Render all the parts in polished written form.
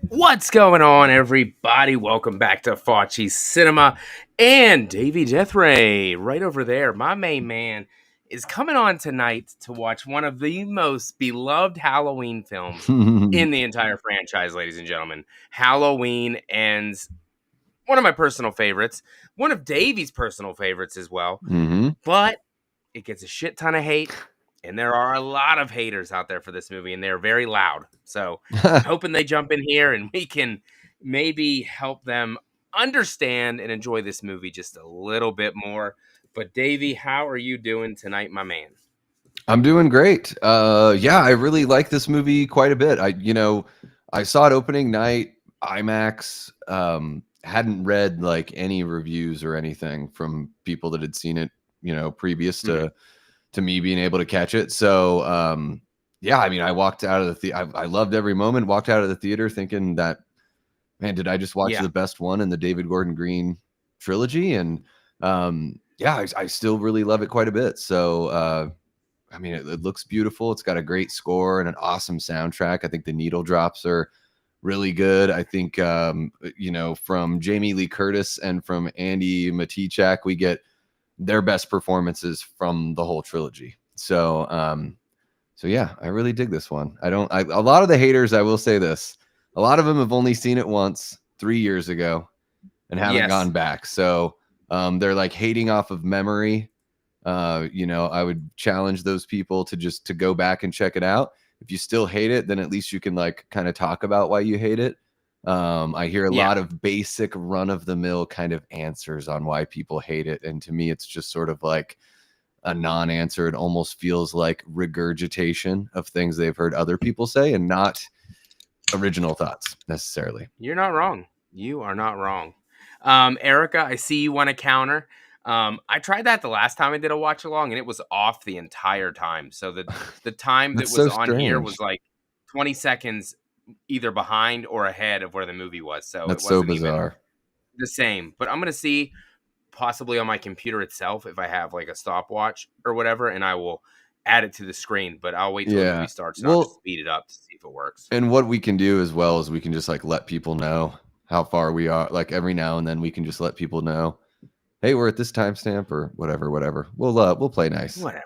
What's going on, everybody? Welcome back to FACCI'S Cinema. And Davey Deathray, right over there, my main man, is coming on tonight to watch one of the most beloved Halloween films in the entire franchise, ladies and gentlemen. Halloween ends. One of my personal favorites, one of Davey's personal favorites as well. Mm-hmm. But it gets a shit ton of hate, and there are a lot of haters out there for this movie, and they're very loud. So I'm hoping they jump in here and we can maybe help them understand and enjoy this movie just a little bit more. But Davey, how are you doing tonight, my man? I'm doing great. Yeah, I really like this movie quite a bit. I saw it opening night, IMAX. Hadn't read like any reviews or anything from people that had seen it, previous to me being able to catch it. So, yeah, I mean, I walked out of the theater. I loved every moment. Walked out of the theater thinking that, man, did I just watch the best one in the David Gordon Green trilogy? And yeah, I still really love it quite a bit. So, I mean, it looks beautiful. It's got a great score and an awesome soundtrack. I think the needle drops are really good. I think, from Jamie Lee Curtis and from Andy Matichak, we get their best performances from the whole trilogy. So, yeah, I really dig this one. A lot of the haters, I will say this, a lot of them have only seen it once 3 years ago and haven't gone back. So, they're like hating off of memory. I would challenge those people to go back and check it out. If you still hate it, then at least you can like kind of talk about why you hate it. I hear a lot of basic run of the mill kind of answers on why people hate it. And to me, it's just sort of like a non-answer. It almost feels like regurgitation of things they've heard other people say and not original thoughts necessarily. You're not wrong. You are not wrong. Erica, I see you want to counter. I tried that the last time I did a watch along, and it was off the entire time. So the time that was so on strange. here was like 20 seconds either behind or ahead of where the movie was. So that's it wasn't so bizarre. Even the same. But I'm gonna see possibly on my computer itself if I have like a stopwatch or whatever, and I will add it to the screen. But I'll wait till the movie starts and I'll just speed it up to see if it works. And what we can do as well is we can just like let people know how far we are. Like every now and then we can just let people know, hey, we're at this timestamp or whatever. We'll play nice. Whatever.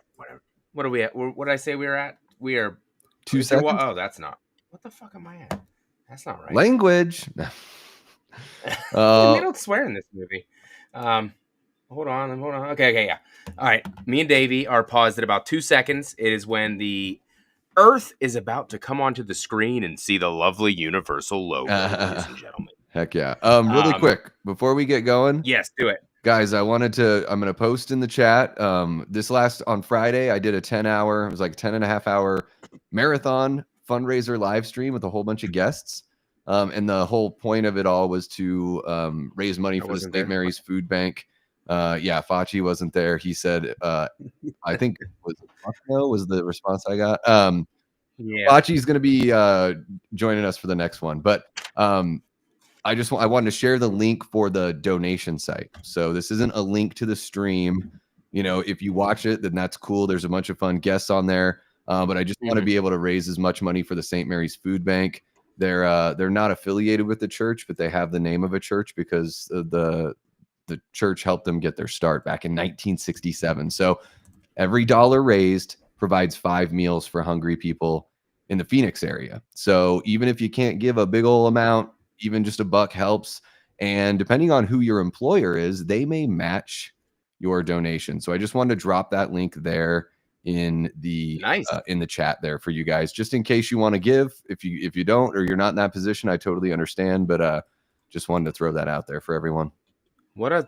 What are we at? What did I say we were at? We are 2 seconds. Oh, that's not. What the fuck am I at? That's not right. Language. They don't swear in this movie. Hold on. Okay, yeah. All right. Me and Davey are paused at about 2 seconds. It is when the Earth is about to come onto the screen and see the lovely Universal logo, ladies and gentlemen. Heck yeah. Really quick, before we get going. Yes, do it. Guys, I'm going to post in the chat. On Friday, I did a 10-hour, it was like a 10 and a half hour marathon fundraiser live stream with a whole bunch of guests. And the whole point of it all was to raise money for the St. Mary's Food Bank. Yeah, Facci wasn't there. He said, I think was the response I got. Yeah. Facci's going to be joining us for the next one. But I wanted to share the link for the donation site. So this isn't a link to the stream. If you watch it, then that's cool. There's a bunch of fun guests on there. But I just want to be able to raise as much money for the St. Mary's Food Bank. They're not affiliated with the church, but they have the name of a church because the church helped them get their start back in 1967. So every dollar raised provides 5 meals for hungry people in the Phoenix area. So even if you can't give a big old amount, even just $1 helps. And depending on who your employer is, they may match your donation. So I just wanted to drop that link there in the chat there for you guys, just in case you want to give. If you don't, or you're not in that position, I totally understand. But just wanted to throw that out there for everyone. What a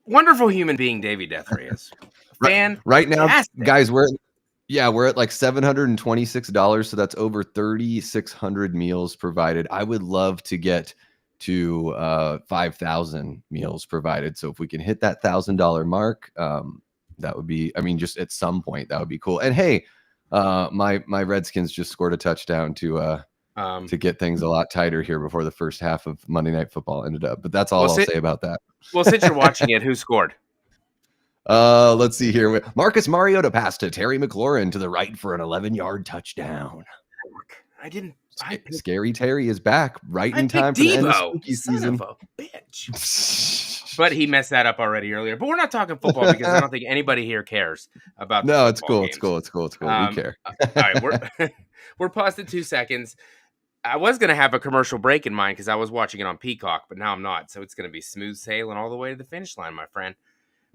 wonderful human being Davey Deathray is. Right now, guys, we're at like $726. So that's over 3,600 meals provided. I would love to get to 5,000 meals provided. So if we can hit that $1,000 mark, that would be, just at some point, that would be cool. And hey, my Redskins just scored a touchdown to get things a lot tighter here before the first half of Monday Night Football ended up. But that's all I'll say about that. Well, since you're watching it, who scored? Let's see here. Marcus Mariota pass to Terry McLaurin to the right for an 11-yard touchdown. I didn't I picked, Scary Terry is back right I in time picked for the end of Devo, spooky son of season. a bitch. But he messed that up already earlier. But we're not talking football because I don't think anybody here cares about the No, it's football cool. It's games. cool. It's cool. It's cool. We All care. right, we're paused at 2 seconds. I was gonna have a commercial break in mind because I was watching it on Peacock, but now I'm not. So it's gonna be smooth sailing all the way to the finish line, my friend.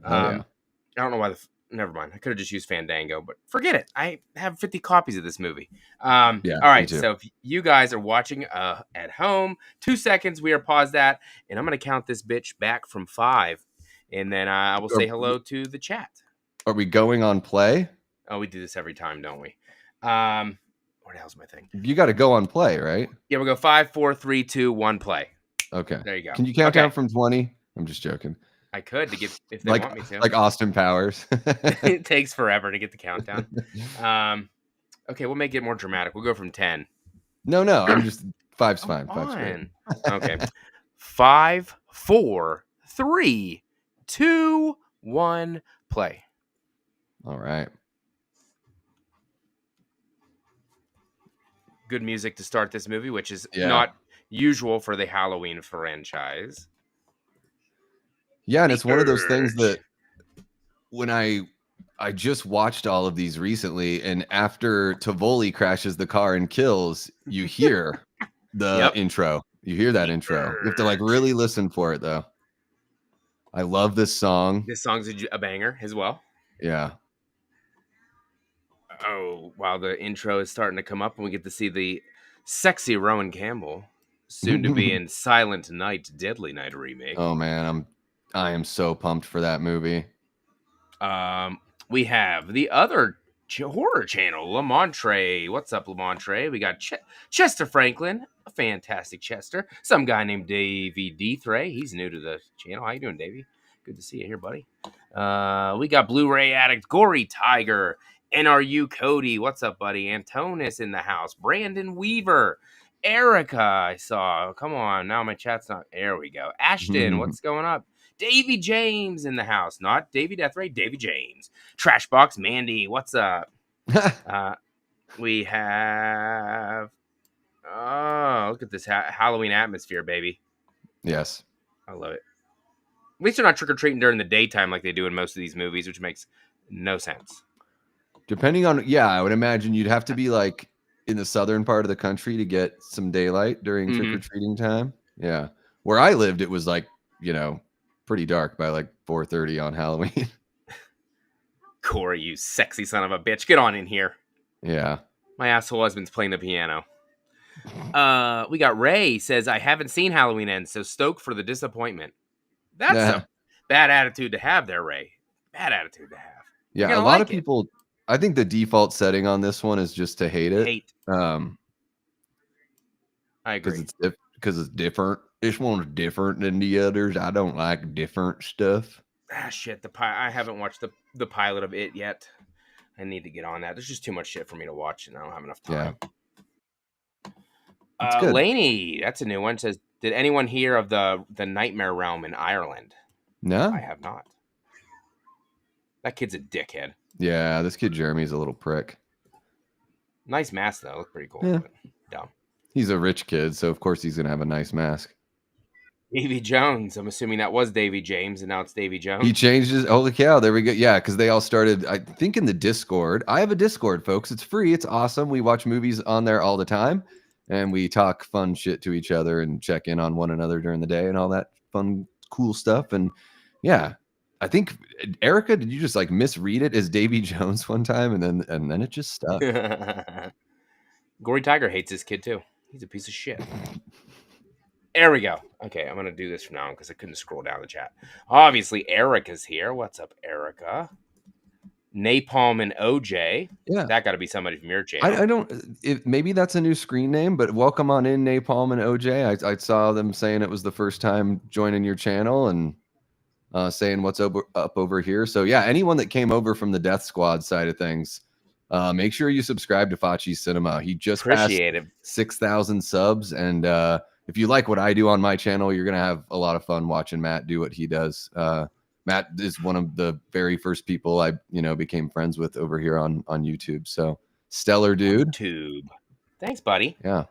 Oh yeah. I don't know why never mind. I could have just used Fandango, but forget it. I have 50 copies of this movie. Yeah. All Me right. too. So if you guys are watching at home, 2 seconds, we are paused at, and I'm going to count this bitch back from 5. And then I will say hello to the chat. Are we going on play? Oh, we do this every time, don't we? Where the hell's my thing? You got to go on play, right? Yeah, we'll go 5, 4, 3, 2, 1, play. Okay. There you go. Can you count down from 20? I'm just joking. I could to get if they Like, want me to. like Austin Powers. It takes forever to get the countdown. Okay, we'll make it more dramatic. We'll go from 10. No, I'm just 5's fine. 5's Fine. Okay. 5, 4, 3, 2, 1, play. All right. Good music to start this movie, which is Yeah. not usual for the Halloween franchise. Yeah, and it's one of those things that when I just watched all of these recently, and after Tivoli crashes the car and kills, you hear the intro. You hear that intro. You have to like really listen for it, though. I love this song. This song's a banger as well. Yeah. Oh, wow. The intro is starting to come up, and we get to see the sexy Rowan Campbell, soon to be in Silent Night, Deadly Night remake. Oh, man. I am so pumped for that movie. We have the other horror channel, Lamontre. What's up, Lamontre? We got Chester Franklin, a fantastic Chester. Some guy named Davey Dethray. He's new to the channel. How you doing, Davey? Good to see you here, buddy. We got Blu-ray addict Gory Tiger. NRU Cody. What's up, buddy? Antonis in the house. Brandon Weaver. Erica, I saw. Come on, now my chat's not. There we go. Ashton, what's going up? Davy James in the house. Not Davy Deathray, Davy James. Trashbox Mandy, what's up? We have... Oh, look at this Halloween atmosphere, baby. Yes. I love it. At least they're not trick-or-treating during the daytime like they do in most of these movies, which makes no sense. Depending on... Yeah, I would imagine you'd have to be like in the southern part of the country to get some daylight during trick-or-treating time. Yeah. Where I lived, it was like, pretty dark by like 4:30 on Halloween. Corey, you sexy son of a bitch. Get on in here. Yeah. My asshole husband's playing the piano. We got Ray says, I haven't seen Halloween Ends, so stoked for the disappointment. That's a bad attitude to have there, Ray. Bad attitude to have. Yeah, a lot of people, I think the default setting on this one is just to hate it. I agree. Because it's different. This one's different than the others. I don't like different stuff. Ah, shit. I haven't watched the pilot of it yet. I need to get on that. There's just too much shit for me to watch, and I don't have enough time. Yeah. Laney, that's a new one. Says, did anyone hear of the Nightmare Realm in Ireland? No. I have not. That kid's a dickhead. Yeah, this kid Jeremy's a little prick. Nice mask, though. Look pretty cool. Yeah. Dumb. He's a rich kid, so of course he's going to have a nice mask. Davy Jones. I'm assuming that was Davy James, and now it's Davy Jones. He changed his... Holy cow, there we go. Yeah, because they all started, I think, in the Discord. I have a Discord, folks. It's free. It's awesome. We watch movies on there all the time, and we talk fun shit to each other and check in on one another during the day and all that fun, cool stuff. And yeah, I think, Erica, did you just like misread it as Davy Jones one time, and then it just stuck? Gory Tiger hates this kid, too. He's a piece of shit. There we go. Okay, I'm going to do this from now on because I couldn't scroll down the chat. Obviously, Erica's here. What's up, Erica? Napalm and OJ. Yeah. That got to be somebody from your channel. I don't... maybe that's a new screen name, but welcome on in, Napalm and OJ. I saw them saying it was the first time joining your channel and saying what's up over here. So, yeah, anyone that came over from the Death Squad side of things, make sure you subscribe to FACCI'S Cinema. He just passed 6,000 subs, and if you like what I do on my channel, you're going to have a lot of fun watching Matt do what he does. Matt is one of the very first people I, became friends with over here on YouTube. So stellar dude. YouTube. Thanks, buddy. Yeah.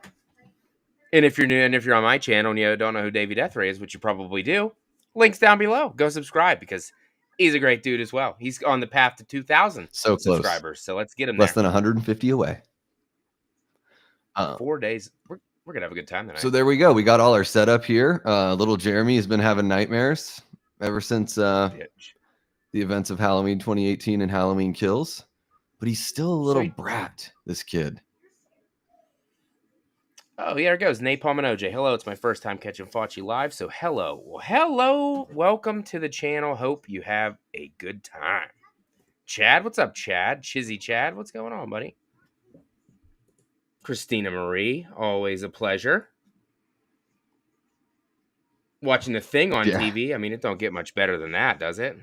And if you're new and if you're on my channel and you don't know who Davey Death Ray is, which you probably do, links down below. Go subscribe because he's a great dude as well. He's on the path to 2,000 So close. subscribers. So let's get him Less there. than 150 away. 4 days. We're gonna have a good time tonight. So there we go. We got all our setup here. Little Jeremy has been having nightmares ever since the events of Halloween 2018 and Halloween Kills. But he's still a little brat, this kid. Oh, here it goes. Napalm and OJ. Hello, it's my first time catching Facci live. So hello. Well, hello. Welcome to the channel. Hope you have a good time. Chad, what's up, Chad? Chizzy Chad, what's going on, buddy? Christina Marie, always a pleasure. Watching The Thing on TV. I mean, it don't get much better than that, does it?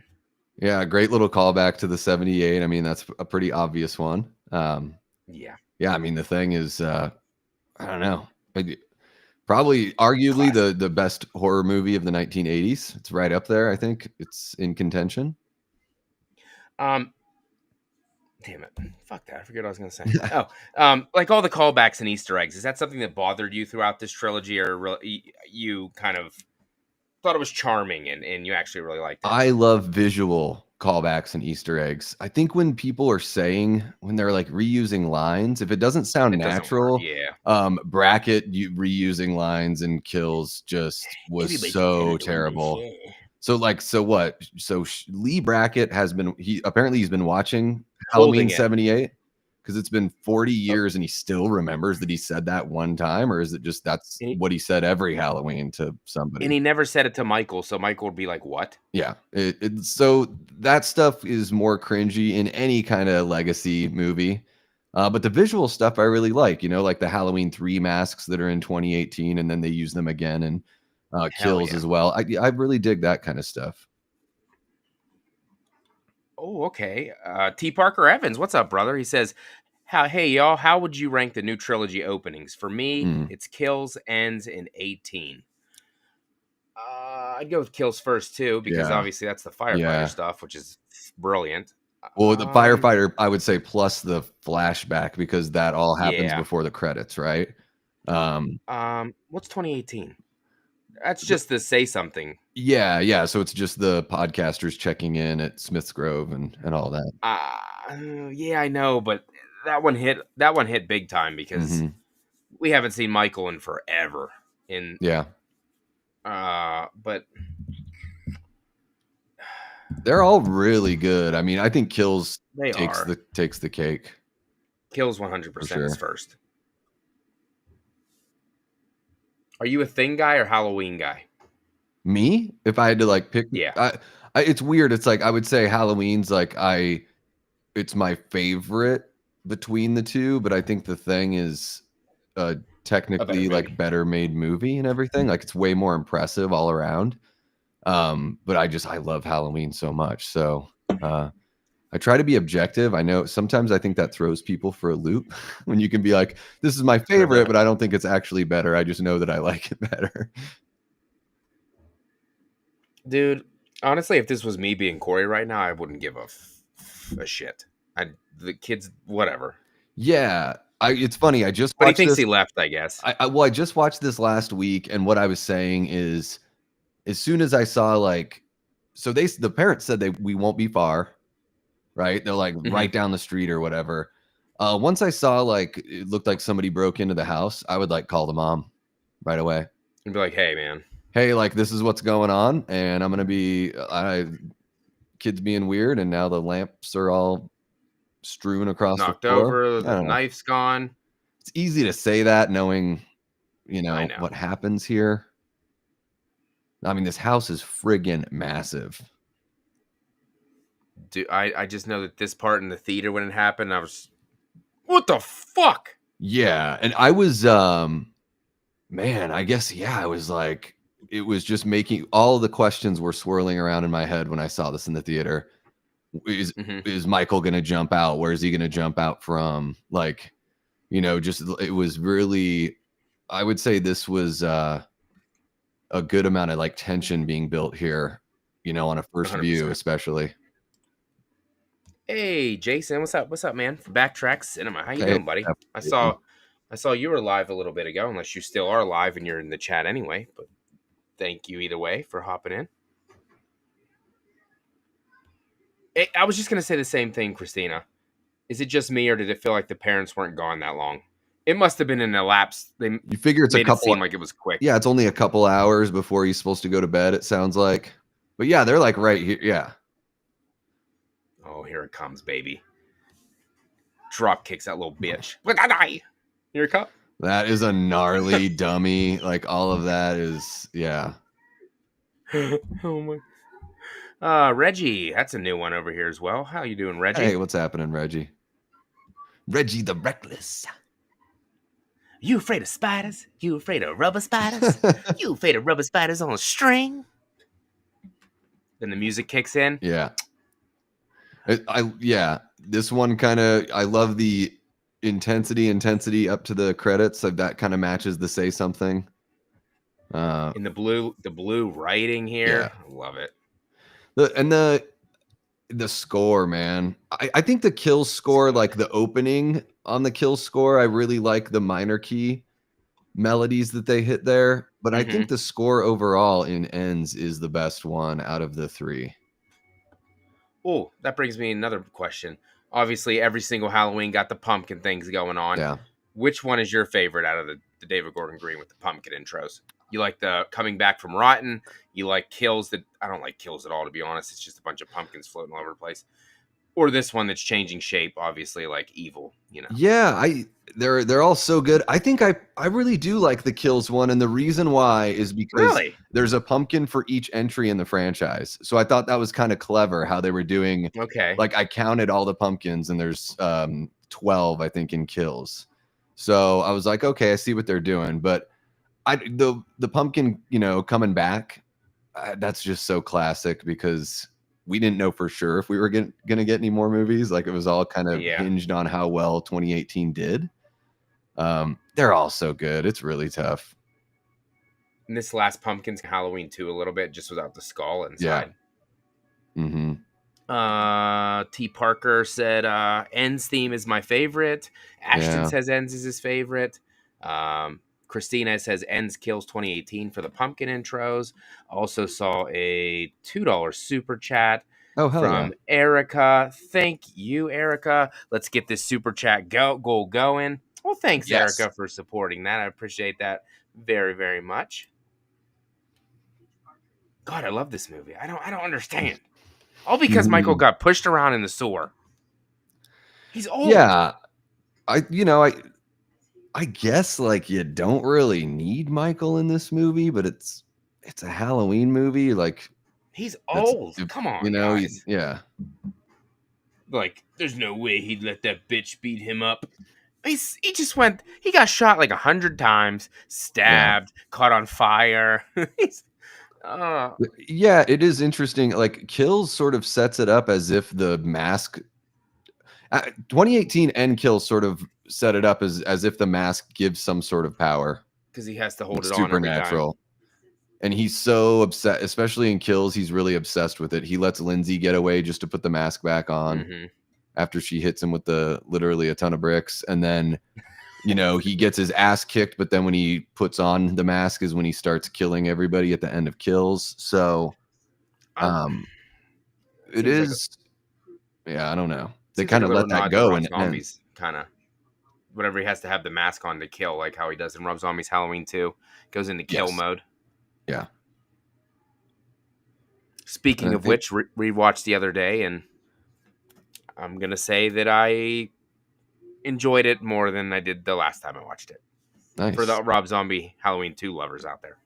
Yeah, great little callback to the 78. I mean, that's a pretty obvious one. Yeah. Yeah, I mean, The Thing is, I don't know, probably arguably the best horror movie of the 1980s. It's right up there. I think it's in contention. Damn it. Fuck that. I forget what I was going to say. Like all the callbacks and Easter eggs, is that something that bothered you throughout this trilogy, or you kind of thought it was charming and you actually really liked it? I love visual callbacks and Easter eggs. I think when people are when they're like reusing lines, if it doesn't sound natural, Brackett reusing lines and Kills just was so terrible. So what? So Lee Brackett he's been watching Halloween 78 because it's been 40 years and he still remembers that he said that one time, or is it just that's what he said every Halloween to somebody? And he never said it to Michael, so Michael would be like, "What?" Yeah, so that stuff is more cringy in any kind of legacy movie. But the visual stuff I really like, like the Halloween 3 masks that are in 2018, and then they use them again in Kills as well. I really dig that kind of stuff. Oh, okay. T. Parker Evans, what's up, brother? He says, hey, y'all, how would you rank the new trilogy openings? For me, it's Kills, Ends, and 18. I'd go with Kills first, too, because obviously that's the firefighter stuff, which is brilliant. Well, the firefighter, I would say, plus the flashback, because that all happens before the credits, right? What's 2018? That's just the say something. Yeah. So it's just the podcasters checking in at Smith's Grove and all that. Yeah, I know, but that one hit big time because we haven't seen Michael in forever. But they're all really good. I mean, I think Kills takes the cake. Kills 100% is first. Are you a Thing guy or Halloween guy? Me? If I had to pick, it's weird. It's like I would say Halloween's it's my favorite between the two, but I think The Thing is technically better made movie and everything. Like it's way more impressive all around. But I love Halloween so much. So I try to be objective. I know sometimes I think that throws people for a loop when you can be like, this is my favorite, but I don't think it's actually better. I just know that I like it better. Dude, honestly, if this was me being Corey right now, I wouldn't give a shit. The kids, whatever. Yeah. It's funny. I just watched But he thinks he left, I guess. I just watched this last week, and what I was saying is, as soon as I saw the parents said we won't be far, right? They're right down the street or whatever. Once I saw it looked like somebody broke into the house, I would call the mom right away and be like, "Hey, man, hey, this is what's going on, and I'm gonna be kids being weird, and now the lamps are all strewn across knocked the floor. Over, the knife's gone." It's easy to say that knowing, what happens here. I mean, this house is friggin' massive. Dude, I just know that this part in the theater when it happened, I was, what the fuck? Yeah, and I was, man, I guess, I was it was just making all the questions were swirling around in my head when I saw this in the theater. Is Michael going to jump out? Where is he going to jump out from? It was really, I would say this was a good amount of tension being built here, on a first 100%. View, especially. Hey, Jason, what's up? What's up, man? From Backtrack Cinema. How you doing, buddy? I saw I saw you were live a little bit ago, unless you still are live and you're in the chat anyway. But thank you either way for hopping in. I was just gonna say the same thing, Christina. Is it just me, or did it feel like the parents weren't gone that long? It must have been an elapse. They You figure it's a made it couple. seem like it was quick. Yeah, it's only a couple hours before he's supposed to go to bed. It sounds like, but yeah, they're like right here. Yeah, Oh, here it comes, baby. Drop kicks that little bitch. Here it comes. that is a gnarly dummy. Like all of that is, yeah. Oh my. Reggie, that's a new one over here as well. How you doing, Reggie? Hey, what's happening, Reggie? Reggie the Reckless. You afraid of spiders? You afraid of rubber spiders? You afraid of rubber spiders on a string? Then the music kicks in. Yeah. Yeah, this one kind of, I love the intensity up to the credits. So that kind of matches the say something. In the blue writing here. Yeah. I love it. The score, man. I think the kill score, like the opening on the kill score, I really like the minor key melodies that they hit there. But I think the score overall in Ends is the best one out of the three. Oh, that brings me another question. Obviously, every single Halloween got the pumpkin things going on. Yeah. Which one is your favorite out of the David Gordon Green with the pumpkin intros? You like the coming back from Rotten? You like kills that I don't like kills at all, to be honest. It's just a bunch of pumpkins floating all over the place. Or this one that's changing shape, obviously, like evil, you know. Yeah, they're all so good. I think I really do like the kills one, and the reason why is because there's a pumpkin for each entry in the franchise. So I thought that was kind of clever how they were doing. Okay. Like I counted all the pumpkins, and there's 12, I think, in kills. So I was like, okay, I see what they're doing. But the pumpkin, coming back, that's just so classic because we didn't know for sure if we were going to get any more movies. Like it was all kind of hinged on how well 2018 did. They're all so good. It's really tough. And this last Pumpkin's Halloween 2 a little bit, just without the skull inside. Yeah. Mm-hmm. T. Parker said Ends theme is my favorite. Ashton says Ends is his favorite. Christina says Ends kills 2018 for the pumpkin intros. Also saw a $2 super chat from Erica. Thank you, Erica. Let's get this super chat going. Well, thanks, Erica, for supporting that. I appreciate that very, very much. God, I love this movie. I don't understand. All because Michael got pushed around in the sewer. He's old. Yeah. I guess like you don't really need Michael in this movie, but it's a Halloween movie. Like he's old. Come on, guys. Like there's no way he'd let that bitch beat him up. He got shot like 100 times, stabbed, caught on fire. Yeah, it is interesting. Like Kills sort of sets it up as if the mask 2018 and Kills sort of set it up as if the mask gives some sort of power because he has to hold it on supernatural. And he's so upset, especially in Kills. He's really obsessed with it. He lets Lindsay get away just to put the mask back on after she hits him with literally a ton of bricks. And then, he gets his ass kicked. But then when he puts on the mask is when he starts killing everybody at the end of Kills. So it is. I don't know. They kind of let that go and zombies kind of whatever he has to have the mask on to kill, like how he does in Rob Zombie's Halloween 2, goes into kill mode. Yeah. Speaking of which, rewatched the other day, and I'm gonna say that I enjoyed it more than I did the last time I watched it. Nice. For the Rob Zombie Halloween 2 lovers out there.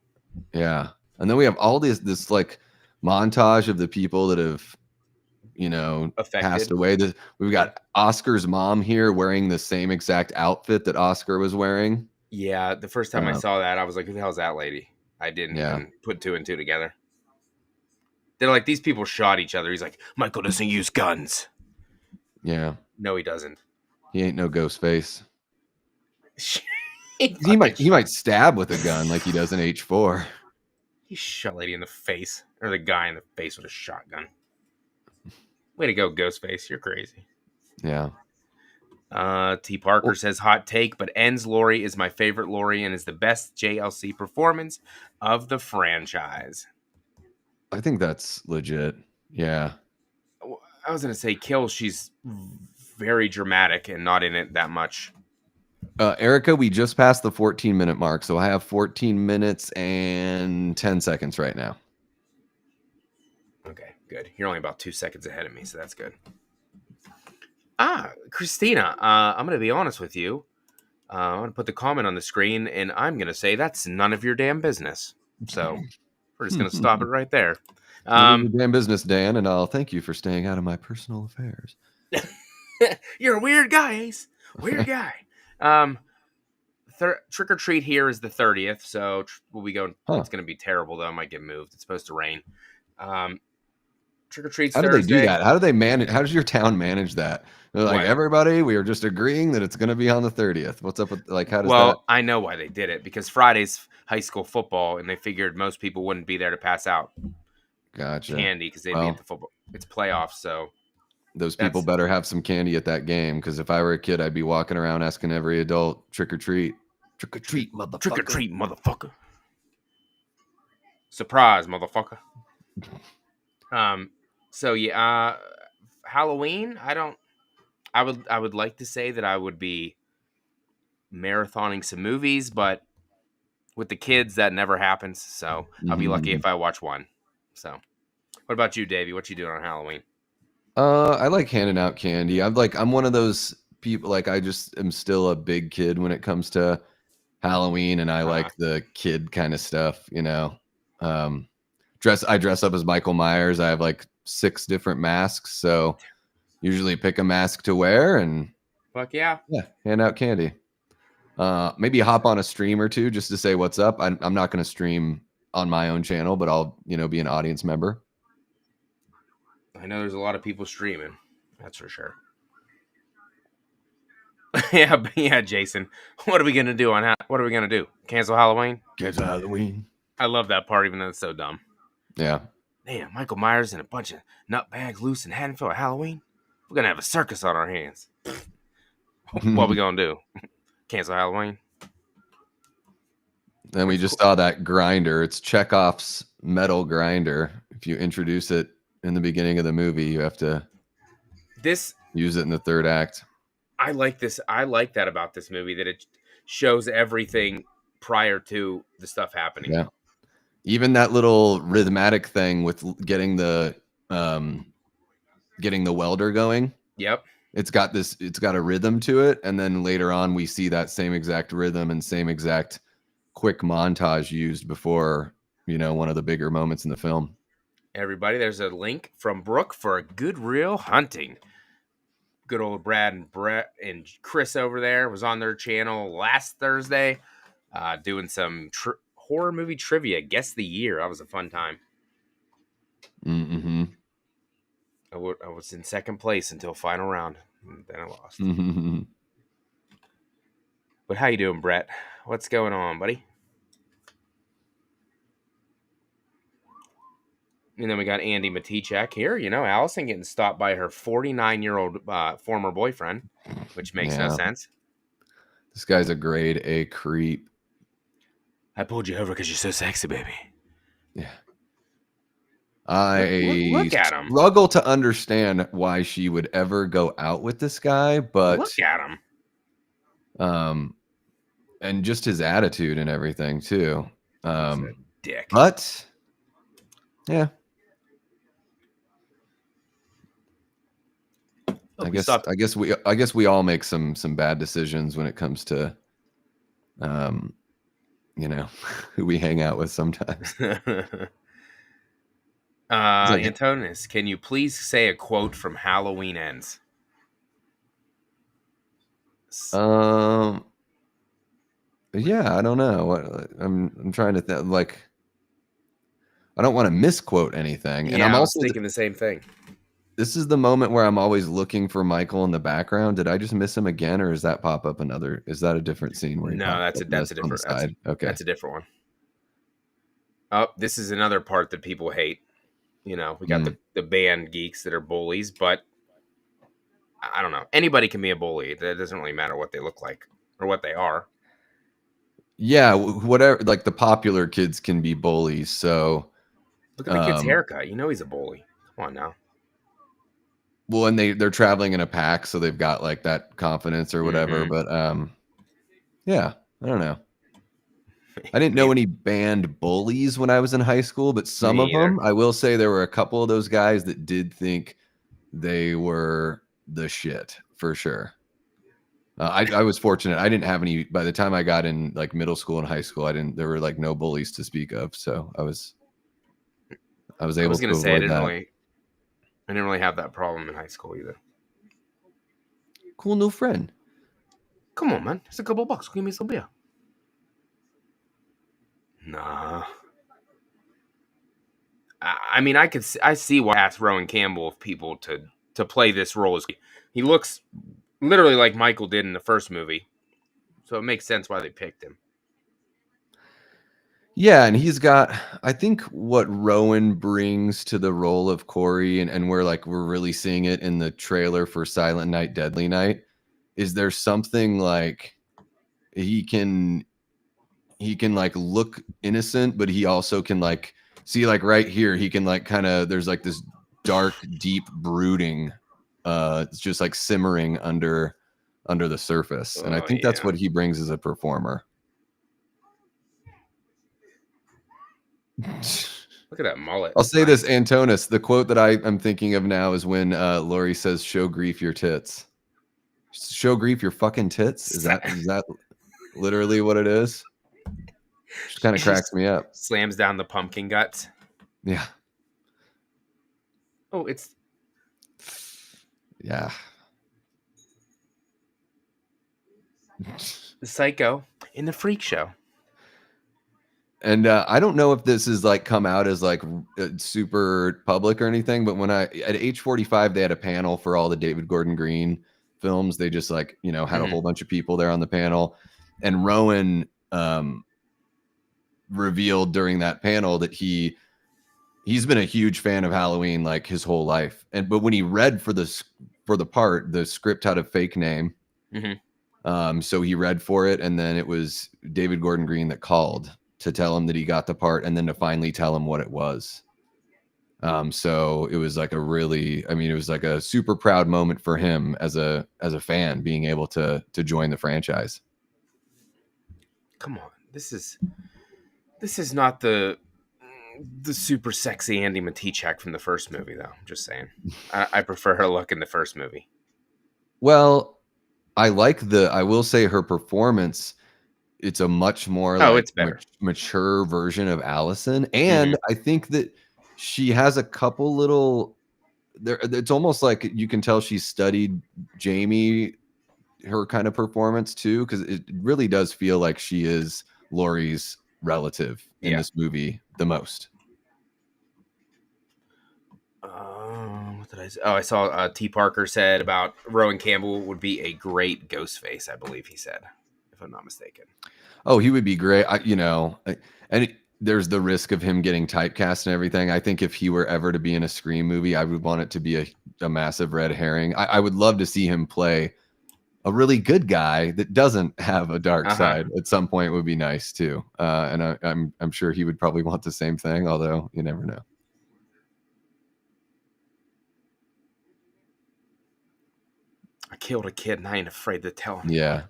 Yeah, and then we have all this like montage of the people that have passed away. We've got Oscar's mom here wearing the same exact outfit that Oscar was wearing. Yeah, the first time I saw that, I was like, who the hell's that lady? I didn't even put two and two together. They're like, these people shot each other. He's like, Michael doesn't use guns. Yeah. No, he doesn't. He ain't no Ghostface. he might stab with a gun like he does in H4. He shot a lady in the face, or the guy in the face with a shotgun. Way to go, Ghostface. You're crazy. Yeah. T. Parker Well, says hot take, but ends Lori is my favorite Lori and is the best JLC performance of the franchise. I think that's legit. Yeah. I was gonna say Kill. She's very dramatic and not in it that much. Erica, we just passed the 14-minute mark, so I have 14 minutes and 10 seconds right now. Okay, good. You're only about 2 seconds ahead of me, so that's good. Christina, I'm gonna be honest with you. I'm gonna put the comment on the screen, and I'm gonna say that's none of your damn business. So we're just gonna stop it right there. None of your damn business, Dan, and I'll thank you for staying out of my personal affairs. You're a weird guy, Ace. Weird guy. Um, trick or treat here is the 30th, so will we go? Huh. It's gonna be terrible though. It might get moved. It's supposed to rain. Trick or treat's How do they do Thursday. that? How do they manage? How does your town manage that? They're like, What? everybody, we are just agreeing that it's going to be on the 30th. What's up with, like, how does that? Well, I know why they did it because Friday's high school football, and they figured most people wouldn't be there to pass out Gotcha. candy because they'd be at Well, the football. It's playoffs, so those people that's better have some candy at that game, because if I were a kid, I'd be walking around asking every adult, trick or treat. Trick or treat, motherfucker. trick or treat, motherfucker. Surprise, motherfucker. So yeah, Halloween. I would like to say that I would be marathoning some movies, but with the kids, that never happens. So I'll be lucky Mhm. if I watch one. So, what about you, Davey? What you doing on Halloween? I like handing out candy. I'm one of those people, like, I just am still a big kid when it comes to Halloween, and I Uh, like the kid kind of stuff, you know. Um, I dress up as Michael Myers. I have like 6 different masks, so usually pick a mask to wear and Fuck yeah. yeah, hand out candy. Maybe hop on a stream or two just to say what's up. I'm not going to stream on my own channel, but I'll, be an audience member. I know there's a lot of people streaming. That's for sure. yeah, Jason. What are we gonna do what are we gonna do? Cancel Halloween? Cancel Halloween. I love that part, even though it's so dumb. Yeah. Damn, Michael Myers and a bunch of nutbags loose in Haddonfield at Halloween. We're gonna have a circus on our hands. What are we gonna do? Cancel Halloween? And we That's just cool. saw that grinder. It's Chekhov's metal grinder. If you introduce it in the beginning of the movie, you have to This use it in the third act. I like this. I like that about this movie that it shows everything prior to the stuff happening. Yeah. Even that little rhythmatic thing with um, getting the welder going. Yep. It's got a rhythm to it, and then later on we see that same exact rhythm and same exact quick montage used before, one of the bigger moments in the film. Everybody, there's a link from Brooke for a good real hunting. Good old Brad and Brett and Chris over there was on their channel last Thursday, doing some horror movie trivia. Guess the year. That was a fun time. Mm-hmm. I was in second place until final round, and then I lost. Mm-hmm. But how you doing, Brett? What's going on, buddy? And then we got Andy Matichak here. Allison getting stopped by her 49-year-old former boyfriend, which makes no Yeah, sense. this guy's a grade A creep. I pulled you over because you're so sexy, baby. Yeah. I Look at him. struggle to understand why she would ever go out with this guy, but Look at him. and just his attitude and everything too. He's a dick. But yeah, Oh, I guess we all make some bad decisions when it comes to who we hang out with sometimes. Antonis, can you please say a quote from Halloween Ends? Yeah, I don't know. I'm trying to think, like, I don't want to misquote anything. And I'm Yeah, I was also thinking the same thing. this is the moment where I'm always looking for Michael in the background. Did I just miss him again, or is that pop up is that a different scene where he No, pops up that's a on the different side? Okay. that's a different one. Oh, this is another part that people hate. We got the band geeks that are bullies, but I don't know. Anybody can be a bully. It doesn't really matter what they look like or what they are. Yeah, whatever. Like the popular kids can be bullies. So, Look at the kid's haircut. You know he's a bully. Come on now. well, and they're traveling in a pack, so they've got like that confidence or whatever. Mm-hmm. But yeah, I don't know. I didn't know Maybe. any band bullies when I was in high school, but some Me of either. them, I will say, there were a couple of those guys that did think they were the shit for sure. I was fortunate. I didn't have any by the time I got in like middle school and high school. I didn't. There were like no bullies to speak of, so I was I able was to gonna say avoid that. I didn't really have that problem in high school either. Cool new friend. Come on, man. It's a couple bucks. Give me some beer. Nah. I mean, I see why I asked Rowan Campbell of people to play this role. He looks literally like Michael did in the first movie, so it makes sense why they picked him. Yeah, and he's got I think what Rowan brings to the role of Corey, and we're really seeing it in the trailer for Silent Night, Deadly Night, is there something like he can like look innocent, but he also can like see like right here, he can like kind of there's like this dark, deep brooding it's just like simmering under the surface. And I Oh think that's yeah. what he brings as a performer. Look at that mullet. I'll It's say this, nice. Antonis. The quote that I'm thinking of now is when Lori says, "Show grief your tits." Show grief your fucking tits. Is that literally what it is? Just kind She of cracks just me up. slams down the pumpkin guts. Yeah, Oh, it's yeah. the Psycho in the Freak Show. And I don't know if this is like come out as like super public or anything, but when at age 45, they had a panel for all the David Gordon Green films. They just like, had a Mhm. whole bunch of people there on the panel. And Rowan revealed during that panel that he's been a huge fan of Halloween like his whole life. But when he read for the part, the script had a fake name. Mhm. So he read for it, and then it was David Gordon Green that called to tell him that he got the part, and then to finally tell him what it was. So it was like it was like a super proud moment for him as a fan being able to join the franchise. Come on, this is not the super sexy Andy Matichak from the first movie, though. I'm just saying, I prefer her look in the first movie. Well, I will say her performance, it's a much more Oh, like it's better. mature version of Allison. And Mhm. I think that she has a couple little there. It's almost like you can tell she studied Jamie, her kind of performance too, because it really does feel like she is Laurie's relative in Yeah. this movie the most. What did I say? Oh, I saw T. Parker said about Rowan Campbell would be a great Ghostface. I believe he said, if I'm not mistaken. Oh, he would be great. There's the risk of him getting typecast and everything. I think if he were ever to be in a Scream movie, I would want it to be a massive red herring. I would love to see him play a really good guy that doesn't have a dark side at some point. Would be nice too. And I'm sure he would probably want the same thing, although you never know. I killed a kid and I ain't afraid to tell him. Yeah.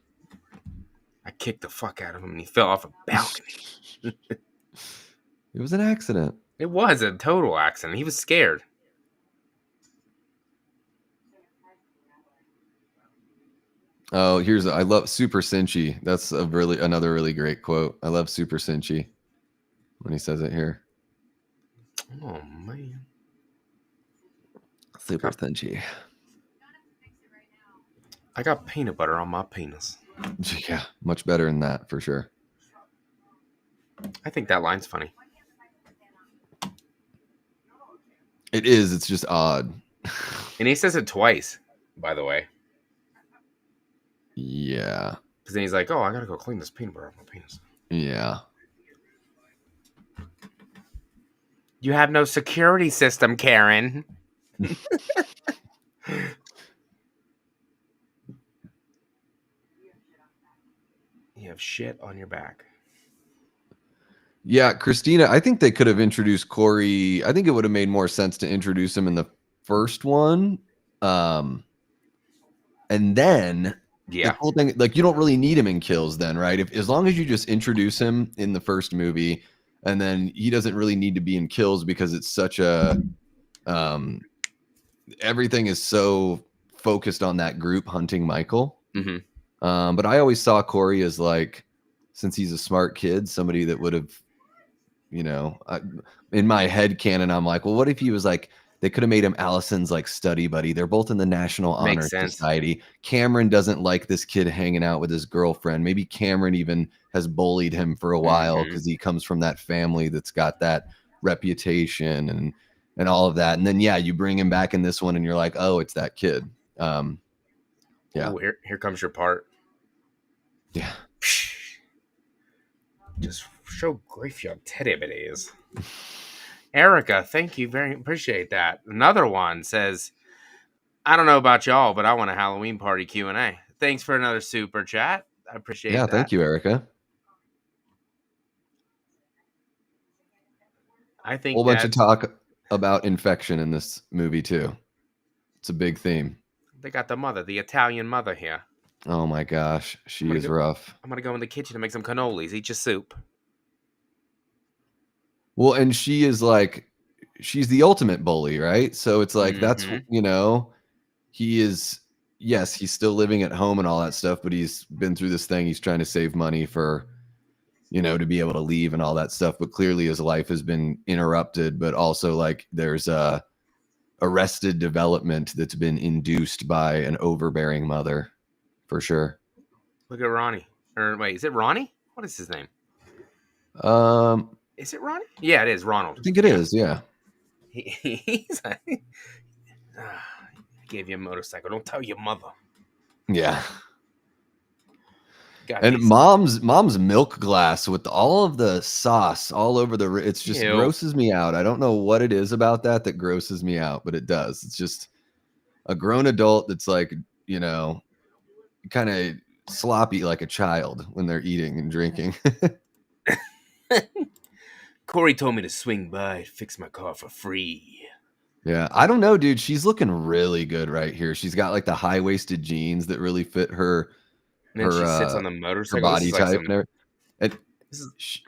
I kicked the fuck out of him and he fell off a balcony. It was an accident. It was a total accident. He was scared. Oh, I love Super Cincy. That's another really great quote. I love Super Cincy when he says it here. Oh man. Super Cincy. I got peanut butter on my penis. Yeah, much better than that for sure. I think that line's funny. It is. It's just odd. And he says it twice, by the way. Yeah. Because then he's like, oh, I gotta go clean this peanut butter off my penis. Yeah. You have no security system, Karen. have shit on your back. Yeah, Christina, I think they could have introduced Corey. I think it would have made more sense to introduce him in the first one. And then the Yeah. cool thing, like, you don't really need him in Kills then, right? If as long as you just introduce him in the first movie, and then he doesn't really need to be in Kills because it's such a everything is so focused on that group hunting Michael. Mm-hmm. But I always saw Corey as, like, since he's a smart kid, somebody that would have, in my head canon, I'm like, well, what if he was like, they could have made him Allison's like study buddy. They're both in the National Honor Makes sense. Society. Cameron doesn't like this kid hanging out with his girlfriend. Maybe Cameron even has bullied him for a while because he comes from that family that's got that reputation and all of that. And then, yeah, you bring him back in this one and you're like, oh, it's that kid. Yeah. Ooh, here comes your part. Yeah. Just show graveyard teddy bears. Erica, thank you very appreciate that. Another one says, I don't know about y'all, but I want a Halloween party Q&A. Thanks for another super chat. I appreciate Yeah, that. thank you, Erica. I think Whole bunch of talk about infection in this movie too. It's a big theme. They got the mother, the Italian mother here. Oh my gosh, she is rough. I'm gonna go in the kitchen and make some cannolis. Eat your soup. Well, and she is like, she's the ultimate bully, right? So it's like, that's, he is, yes, he's still living at home and all that stuff, but he's been through this thing. He's trying to save money for, to be able to leave and all that stuff. But clearly his life has been interrupted, but also, like, there's a arrested development that's been induced by an overbearing mother, for sure. Look at Ronnie. Or wait, is it Ronnie? What is his name? Is it Ronnie? Yeah, it is Ronald. I think it is. Yeah. He's like, I gave you a motorcycle. Don't tell your mother. Yeah. And mom's milk glass with all of the sauce all over it's just grosses me out. I don't know what it is about that grosses me out, but it does. It's just a grown adult that's like, kind of sloppy like a child when they're eating and drinking. Corey told me to swing by, fix my car for free. Yeah, I don't know, dude. She's looking really good right here. She's got like the high-waisted jeans that really fit her. And then she sits on the motorcycle. Her body type and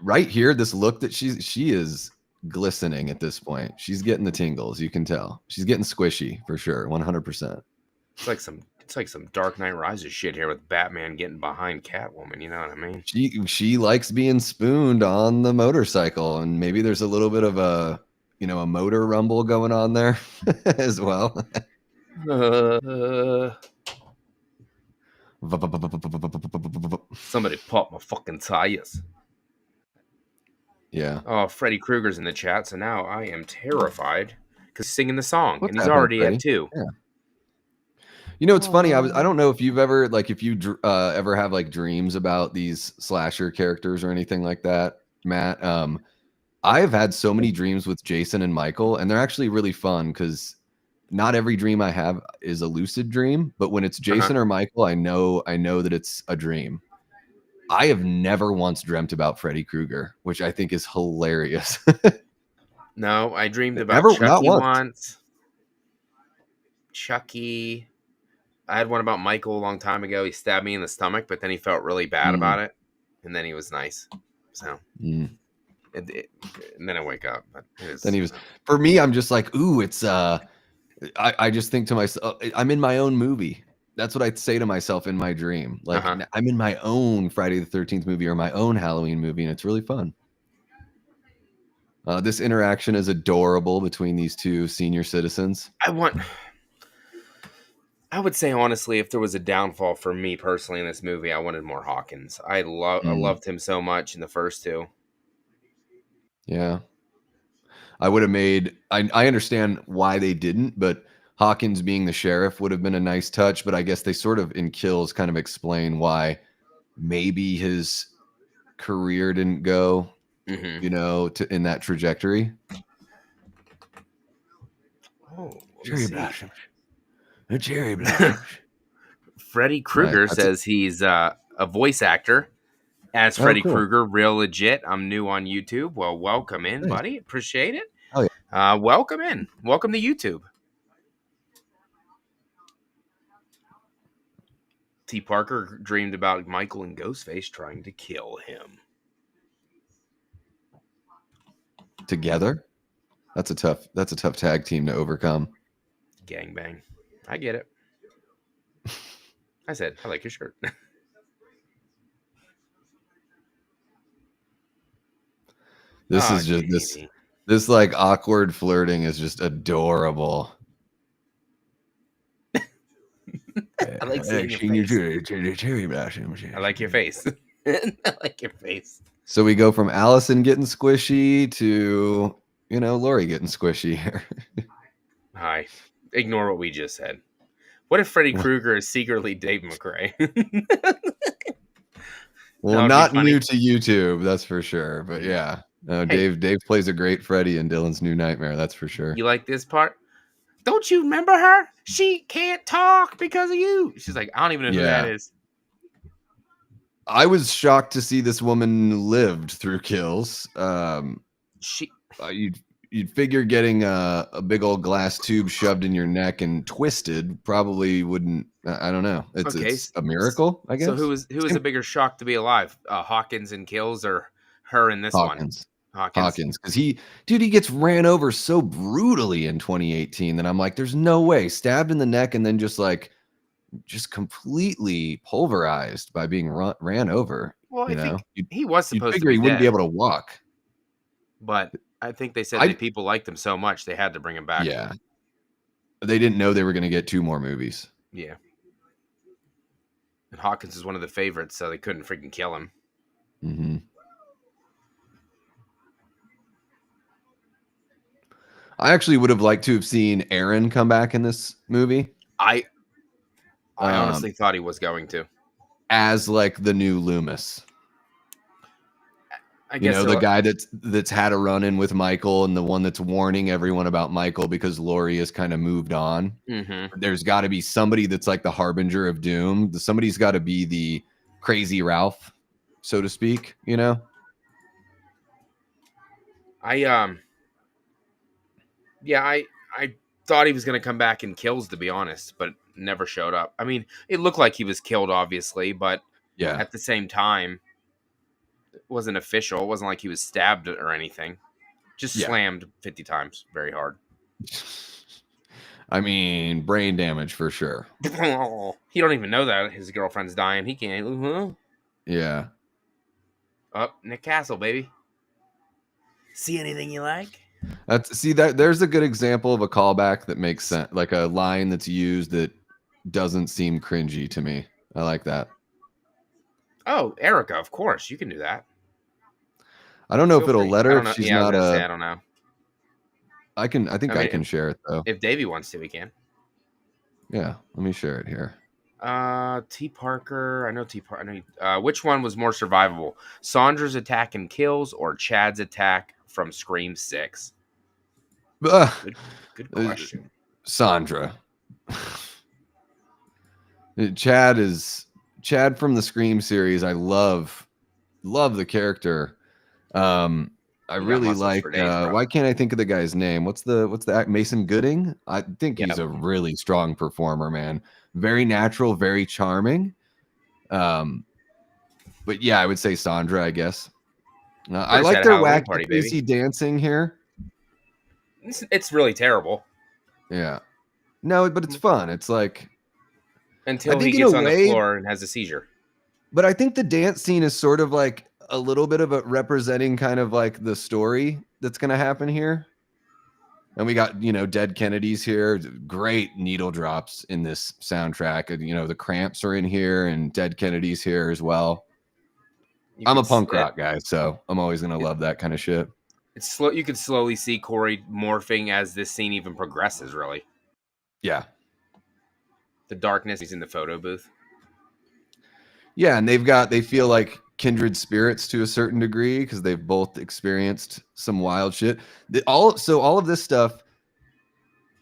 right here, this look that she is glistening at this point. She's getting the tingles. You can tell she's getting squishy for sure. 100%. It's like some Dark Knight Rises shit here with Batman getting behind Catwoman. You know what I mean? She likes being spooned on the motorcycle, and maybe there's a little bit of a motor rumble going on there as well. Somebody pop my fucking tires. Yeah. Oh, Freddy Krueger's in the chat, so now I am terrified because he's singing the song, and he's already at 2. Yeah. It's funny. I don't know if you've ever ever have like dreams about these slasher characters or anything like that, Matt. I've had so many dreams with Jason and Michael, and they're actually really fun because not every dream I have is a lucid dream, but when it's Jason or Michael, I know that it's a dream. I have never once dreamt about Freddy Krueger, which I think is hilarious. No, I dreamed about Chucky once. Chucky. I had one about Michael a long time ago. He stabbed me in the stomach, but then he felt really bad about it, and then he was nice. So, and then I wake up. But then he was. For me, I'm just like, ooh, it's. I just think to myself, I'm in my own movie. That's what I'd say to myself in my dream. Like, I'm in my own Friday the 13th movie or my own Halloween movie, and it's really fun. This interaction is adorable between these two senior citizens. I would say, honestly, if there was a downfall for me personally in this movie, I wanted more Hawkins. I loved him so much in the first 2. Yeah. I would have made... I understand why they didn't, but Hawkins being the sheriff would have been a nice touch, but I guess they sort of, in Kills, kind of explain why maybe his career didn't go, in that trajectory. Oh, cherry blossom. A cherry blossom. Freddy Krueger says he's a voice actor as Oh, Freddy cool. Krueger, real legit. I'm new on YouTube. Well, welcome in, Nice. buddy. Appreciate it. Oh, yeah. Welcome in. Welcome to YouTube. T. Parker dreamed about Michael and Ghostface trying to kill him. Together? That's a tough tag team to overcome. Gangbang. I get it. I said, I like your shirt. This is just Davey. this like awkward flirting is just adorable. I like seeing your face. I like your face. I like your face. So we go from Allison getting squishy to, Lori getting squishy here. Hi. Ignore what we just said. What if Freddy Krueger is secretly Dave McRae? Well, not new to YouTube, that's for sure. But yeah, no, Hey, Dave plays a great Freddy in Dylan's New Nightmare. That's for sure. you like this part? Don't you remember her? She can't talk because of you. She's like, I don't even know who that is. I was shocked to see this woman lived through kills. You'd figure getting a big old glass tube shoved in your neck and twisted probably wouldn't. I don't know. It's a miracle, I guess. So who was a bigger shock to be alive? Hawkins in Kills or her in this one? Hawkins, because he gets ran over so brutally in 2018 that I'm like, there's no way, stabbed in the neck and then just completely pulverized by being ran over. Well, I think he was supposed to be he wouldn't dead, be able to walk. But I think they said that people liked him so much they had to bring him back. Yeah, they didn't know they were going to get 2 more movies. Yeah, and Hawkins is one of the favorites, so they couldn't freaking kill him. Mm-hmm. I actually would have liked to have seen Aaron come back in this movie. I honestly thought he was going to. As like the new Loomis. I guess the guy that's had a run-in with Michael and the one that's warning everyone about Michael because Laurie has kind of moved on. Mm-hmm. There's got to be somebody that's like the harbinger of doom. Somebody's got to be the crazy Ralph, so to speak, I thought he was going to come back in Kills, to be honest, but never showed up. I mean, it looked like he was killed, obviously, but at the same time, it wasn't official. It wasn't like he was stabbed or anything. Just slammed 50 times very hard. I mean, brain damage for sure. He don't even know that his girlfriend's dying. He can't. Yeah. Oh, Nick Castle, baby. See anything you like? There's a good example of a callback that makes sense, like a line that's used that doesn't seem cringy to me. I like that. Oh, Erica, of course you can do that. I don't know if it'll let her. If she's not I don't know. I think I can share it though. If Davey wants to, we can. Yeah, let me share it here. T. Parker. I know T. Parker. Which one was more survivable? Sandra's attack and kills or Chad's attack from Scream 6? Good question. Sandra. Chad from the Scream series. I love the character. I really like. Why can't I think of the guy's name? What's the Mason Gooding? I think he's a really strong performer, man. Very natural, very charming. But yeah, I would say Sandra, I guess. I like their wacky crazy dancing here. It's really terrible. Yeah. No, but it's fun. It's like until he gets on the floor and has a seizure. But I think the dance scene is sort of like a little bit of a representing kind of like the story that's going to happen here. And we got, Dead Kennedys here. Great needle drops in this soundtrack. And, the Cramps are in here and Dead Kennedys here as well. I'm a punk rock guy, so I'm always going to love that kind of shit. It's slow. You can slowly see Corey morphing as this scene even progresses, really. Yeah. The darkness, he's in the photo booth. Yeah, and they feel like kindred spirits to a certain degree because they've both experienced some wild shit. All of this stuff,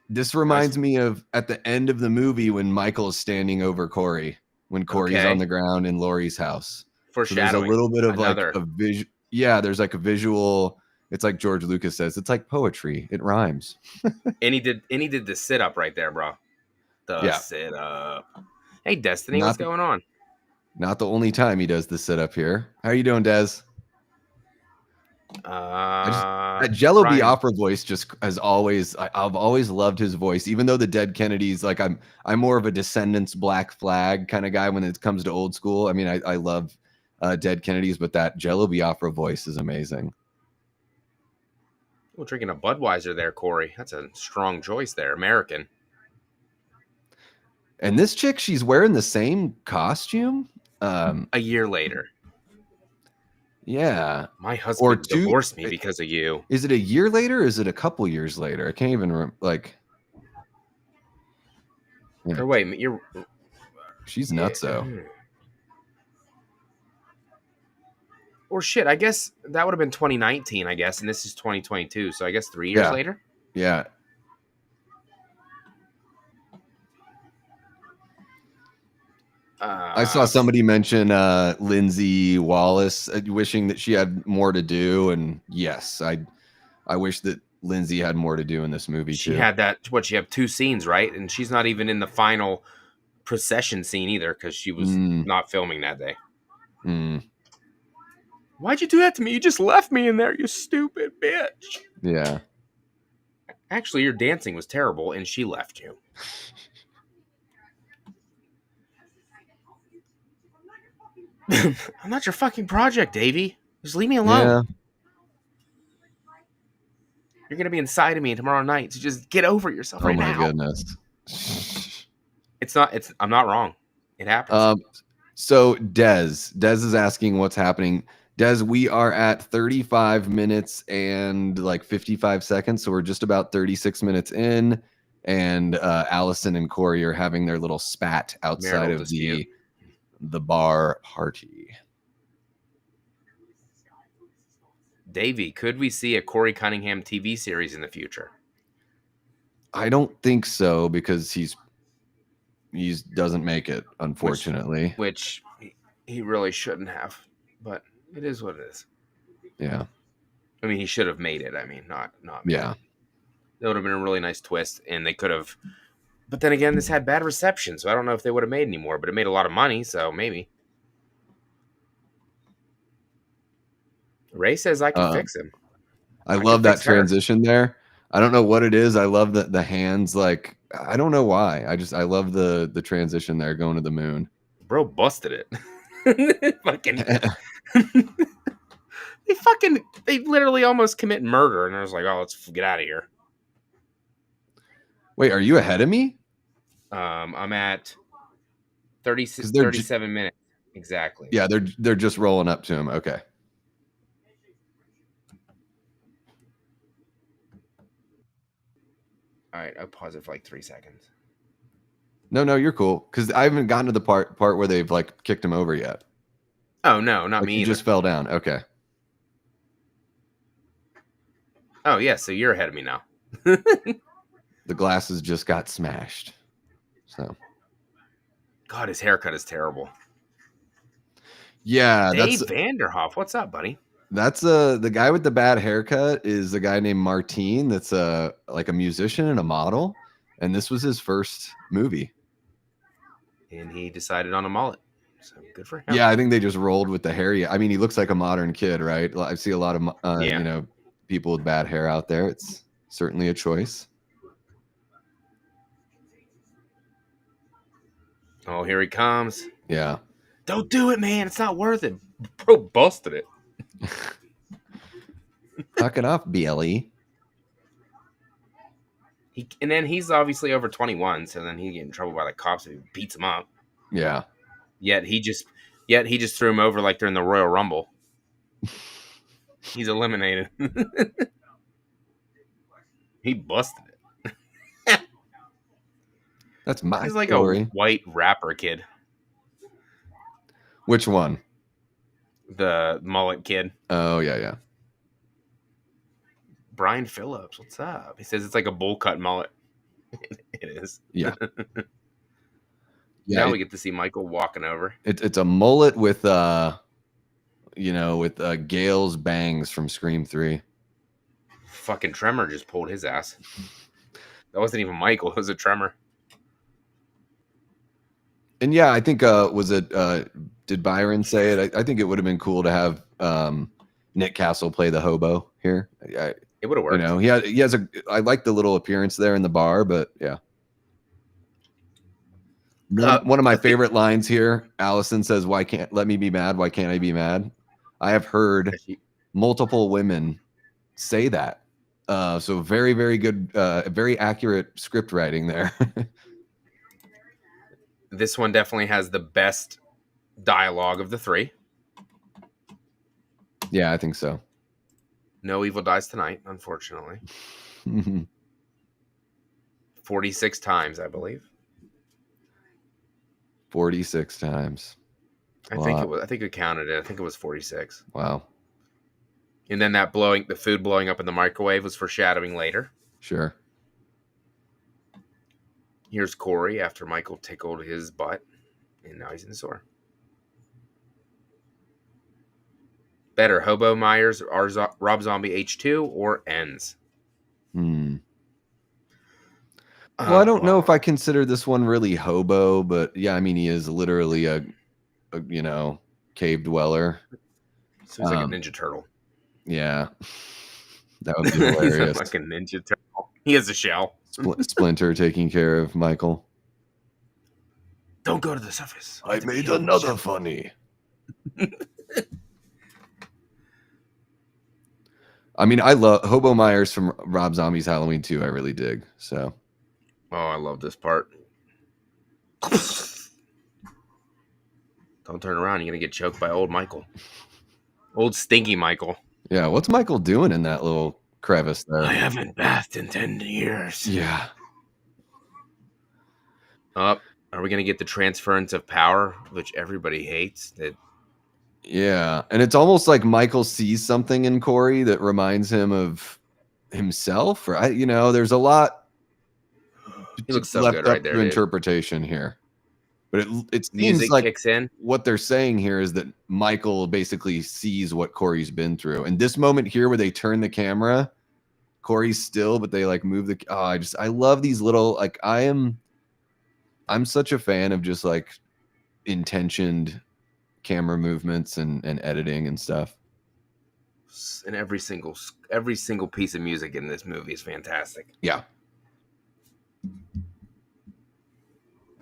this reminds me of at the end of the movie when Michael is standing over Corey, when Corey's on the ground in Laurie's house. So there's a Foreshadowing. little bit of like Another. a visual. Yeah, there's like a visual. It's like George Lucas says. It's like poetry. It rhymes. And he did the sit up right there, bro. The Yeah, sit up. Hey, Destiny, what's not going on? not the only time he does the sit up here. How are you doing, Des? I just that Jello Ryan. Biafra voice just has always I've always loved his voice, even though the Dead Kennedys, like I'm more of a Descendants Black Flag kind of guy when it comes to old school. I mean, I love Dead Kennedys, but that Jello Biafra voice is amazing. We're drinking a Budweiser there, Corey. That's a strong choice there. American. And this chick, she's wearing the same costume. A year later. Yeah. My Or husband two. divorced me because of you. Is it a year later? Or is it a couple years later? I can't even remember. Like, yeah. Or wait, you're. She's nuts though. Or shit, I guess that would have been 2019, I guess, and this is 2022, so I guess 3 years later? Yeah. I saw somebody mention Lindsay Wallace wishing that she had more to do, and yes, I wish that Lindsay had more to do in this movie She too. had that, she had 2 scenes, right? And she's not even in the final procession scene either, because she was not filming that day. Why'd you do that to me? You just left me in there, you stupid bitch. Yeah. Actually, your dancing was terrible, and she left you. I'm not your fucking project, Davey. Just leave me alone. Yeah. You're gonna be inside of me tomorrow night, so just get over yourself right now. Oh my goodness. I'm not wrong. It happens. So Des is asking what's happening. Des, we are at 35 minutes and like 55 seconds, so we're just about 36 minutes in, and Allison and Corey are having their little spat outside of the bar party. Davey, could we see a Corey Cunningham TV series in the future? I don't think so, because he doesn't make it, unfortunately. Which he really shouldn't have, but it is what it is. Yeah. I mean, he should have made it. I mean, not. Yeah. That would have been a really nice twist, and they could have. But then again, this had bad reception, so I don't know if they would have made any more. But it made a lot of money, so maybe. Ray says I can fix him. I love that transition there. I don't know what it is. I love the hands. Like, I don't know why. I love the transition there, going to the moon. Bro busted it. They literally almost commit murder, and I was like, oh, let's get out of here. Wait, are you ahead of me? I'm at 37 minutes exactly. Yeah, they're just rolling up to him. Okay. All right, I'll pause it for like 3 seconds. No, you're cool, because I haven't gotten to the part where they've like kicked him over yet. Oh no, not me. He just fell down. Okay. Oh yeah, so you're ahead of me now. The glasses just got smashed. So. God, his haircut is terrible. Yeah, Dave Vanderhoff, what's up, buddy? That's the guy with the bad haircut is a guy named Martine. That's like a musician and a model, and this was his first movie. And he decided on a mullet. So good for him. Yeah, I think they just rolled with the hair. I mean, he looks like a modern kid, right? I see a lot of people with bad hair out there. It's certainly a choice. Oh, here he comes. Yeah. Don't do it, man. It's not worth it. Bro busted it. Knock it off, BLE. And then he's obviously over 21, so then he get in trouble by the cops if he beats him up. Yeah. Yet he just threw him over like they're in the Royal Rumble. He's eliminated. He busted it. That's my He's like story. a white rapper kid. Which one? The mullet kid. Oh, yeah. Brian Phillips, what's up? He says it's like a bowl cut mullet. It is. Yeah. Now we get to see Michael walking over. It's a mullet with with Gale's bangs from Scream 3. Fucking Tremor just pulled his ass. That wasn't even Michael. It was a Tremor. And yeah, I think did Byron say it? I think it would have been cool to have Nick Castle play the hobo here. It would have worked. He has I like the little appearance there in the bar, but yeah. One of my favorite lines here, Allison says, "Why can't let me be mad? Why can't I be mad?" I have heard multiple women say that. So very, very good, very accurate script writing there. This one definitely has the best dialogue of the three. Yeah, I think so. No evil dies tonight, unfortunately. 46 times, I believe. 46 times. I think we counted it. I think it was 46. Wow. And then the food blowing up in the microwave was foreshadowing later. Sure. Here's Corey after Michael tickled his butt, and now he's in the sewer. Better, Hobo Myers, Rob Zombie H2, or Ends? Well, I don't know if I consider this one really hobo, but yeah, I mean, he is literally a cave dweller. So he's like a Ninja Turtle. Yeah. That would be hilarious. He's like a Ninja Turtle. He has a shell. Splinter taking care of Michael. Don't go to the surface. I made another funny. I mean, I love Hobo Myers from Rob Zombie's Halloween 2. I really dig. So. Oh, I love this part. Don't turn around. You're going to get choked by old Michael. Old stinky Michael. Yeah, what's Michael doing in that little crevice there? I haven't bathed in 10 years. Yeah. Are we going to get the transference of power, which everybody hates? Yeah, and it's almost like Michael sees something in Corey that reminds him of himself. Or there's a lot he looks so left good up right there, to interpretation here. But it seems music like kicks in. What they're saying here is that Michael basically sees what Corey's been through. And this moment here where they turn the camera, Corey's still, but they like move the. Oh, I love these little like I'm such a fan of just like intentioned camera movements and editing and stuff. And every single piece of music in this movie is fantastic. Yeah.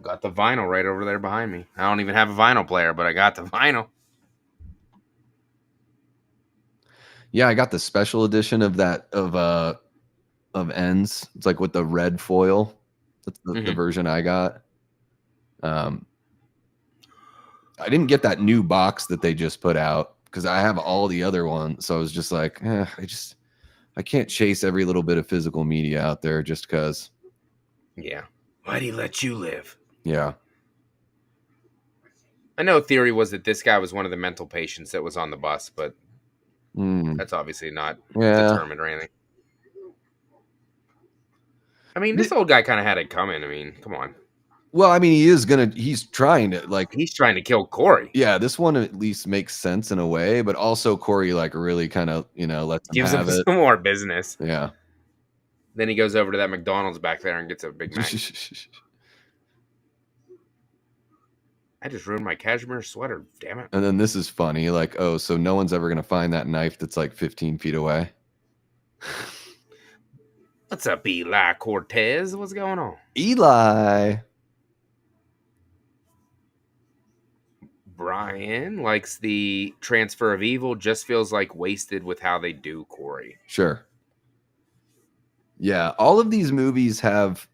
Got the vinyl right over there behind me. I don't even have a vinyl player, but I got the vinyl. Yeah, I got the special edition of that of Ends. It's like with the red foil. That's the version I got. I didn't get that new box that they just put out because I have all the other ones. So I was just like, I can't chase every little bit of physical media out there just because. Yeah. Why'd he let you live? Yeah. I know theory was that this guy was one of the mental patients that was on the bus, but that's obviously not determined or anything. I mean, this old guy kind of had it coming. I mean, come on. Well, I mean, he's trying to kill Corey. Yeah, this one at least makes sense in a way, but also Corey like really kind of, lets him gives him some more business. Yeah. Then he goes over to that McDonald's back there and gets a Big Mac. I just ruined my cashmere sweater, damn it. And then this is funny, like, oh, so no one's ever going to find that knife that's like 15 feet away. What's up, Eli Cortez? What's going on? Eli. Brian likes the transfer of evil, just feels like wasted with how they do Corey. Sure. Yeah, all of these movies have,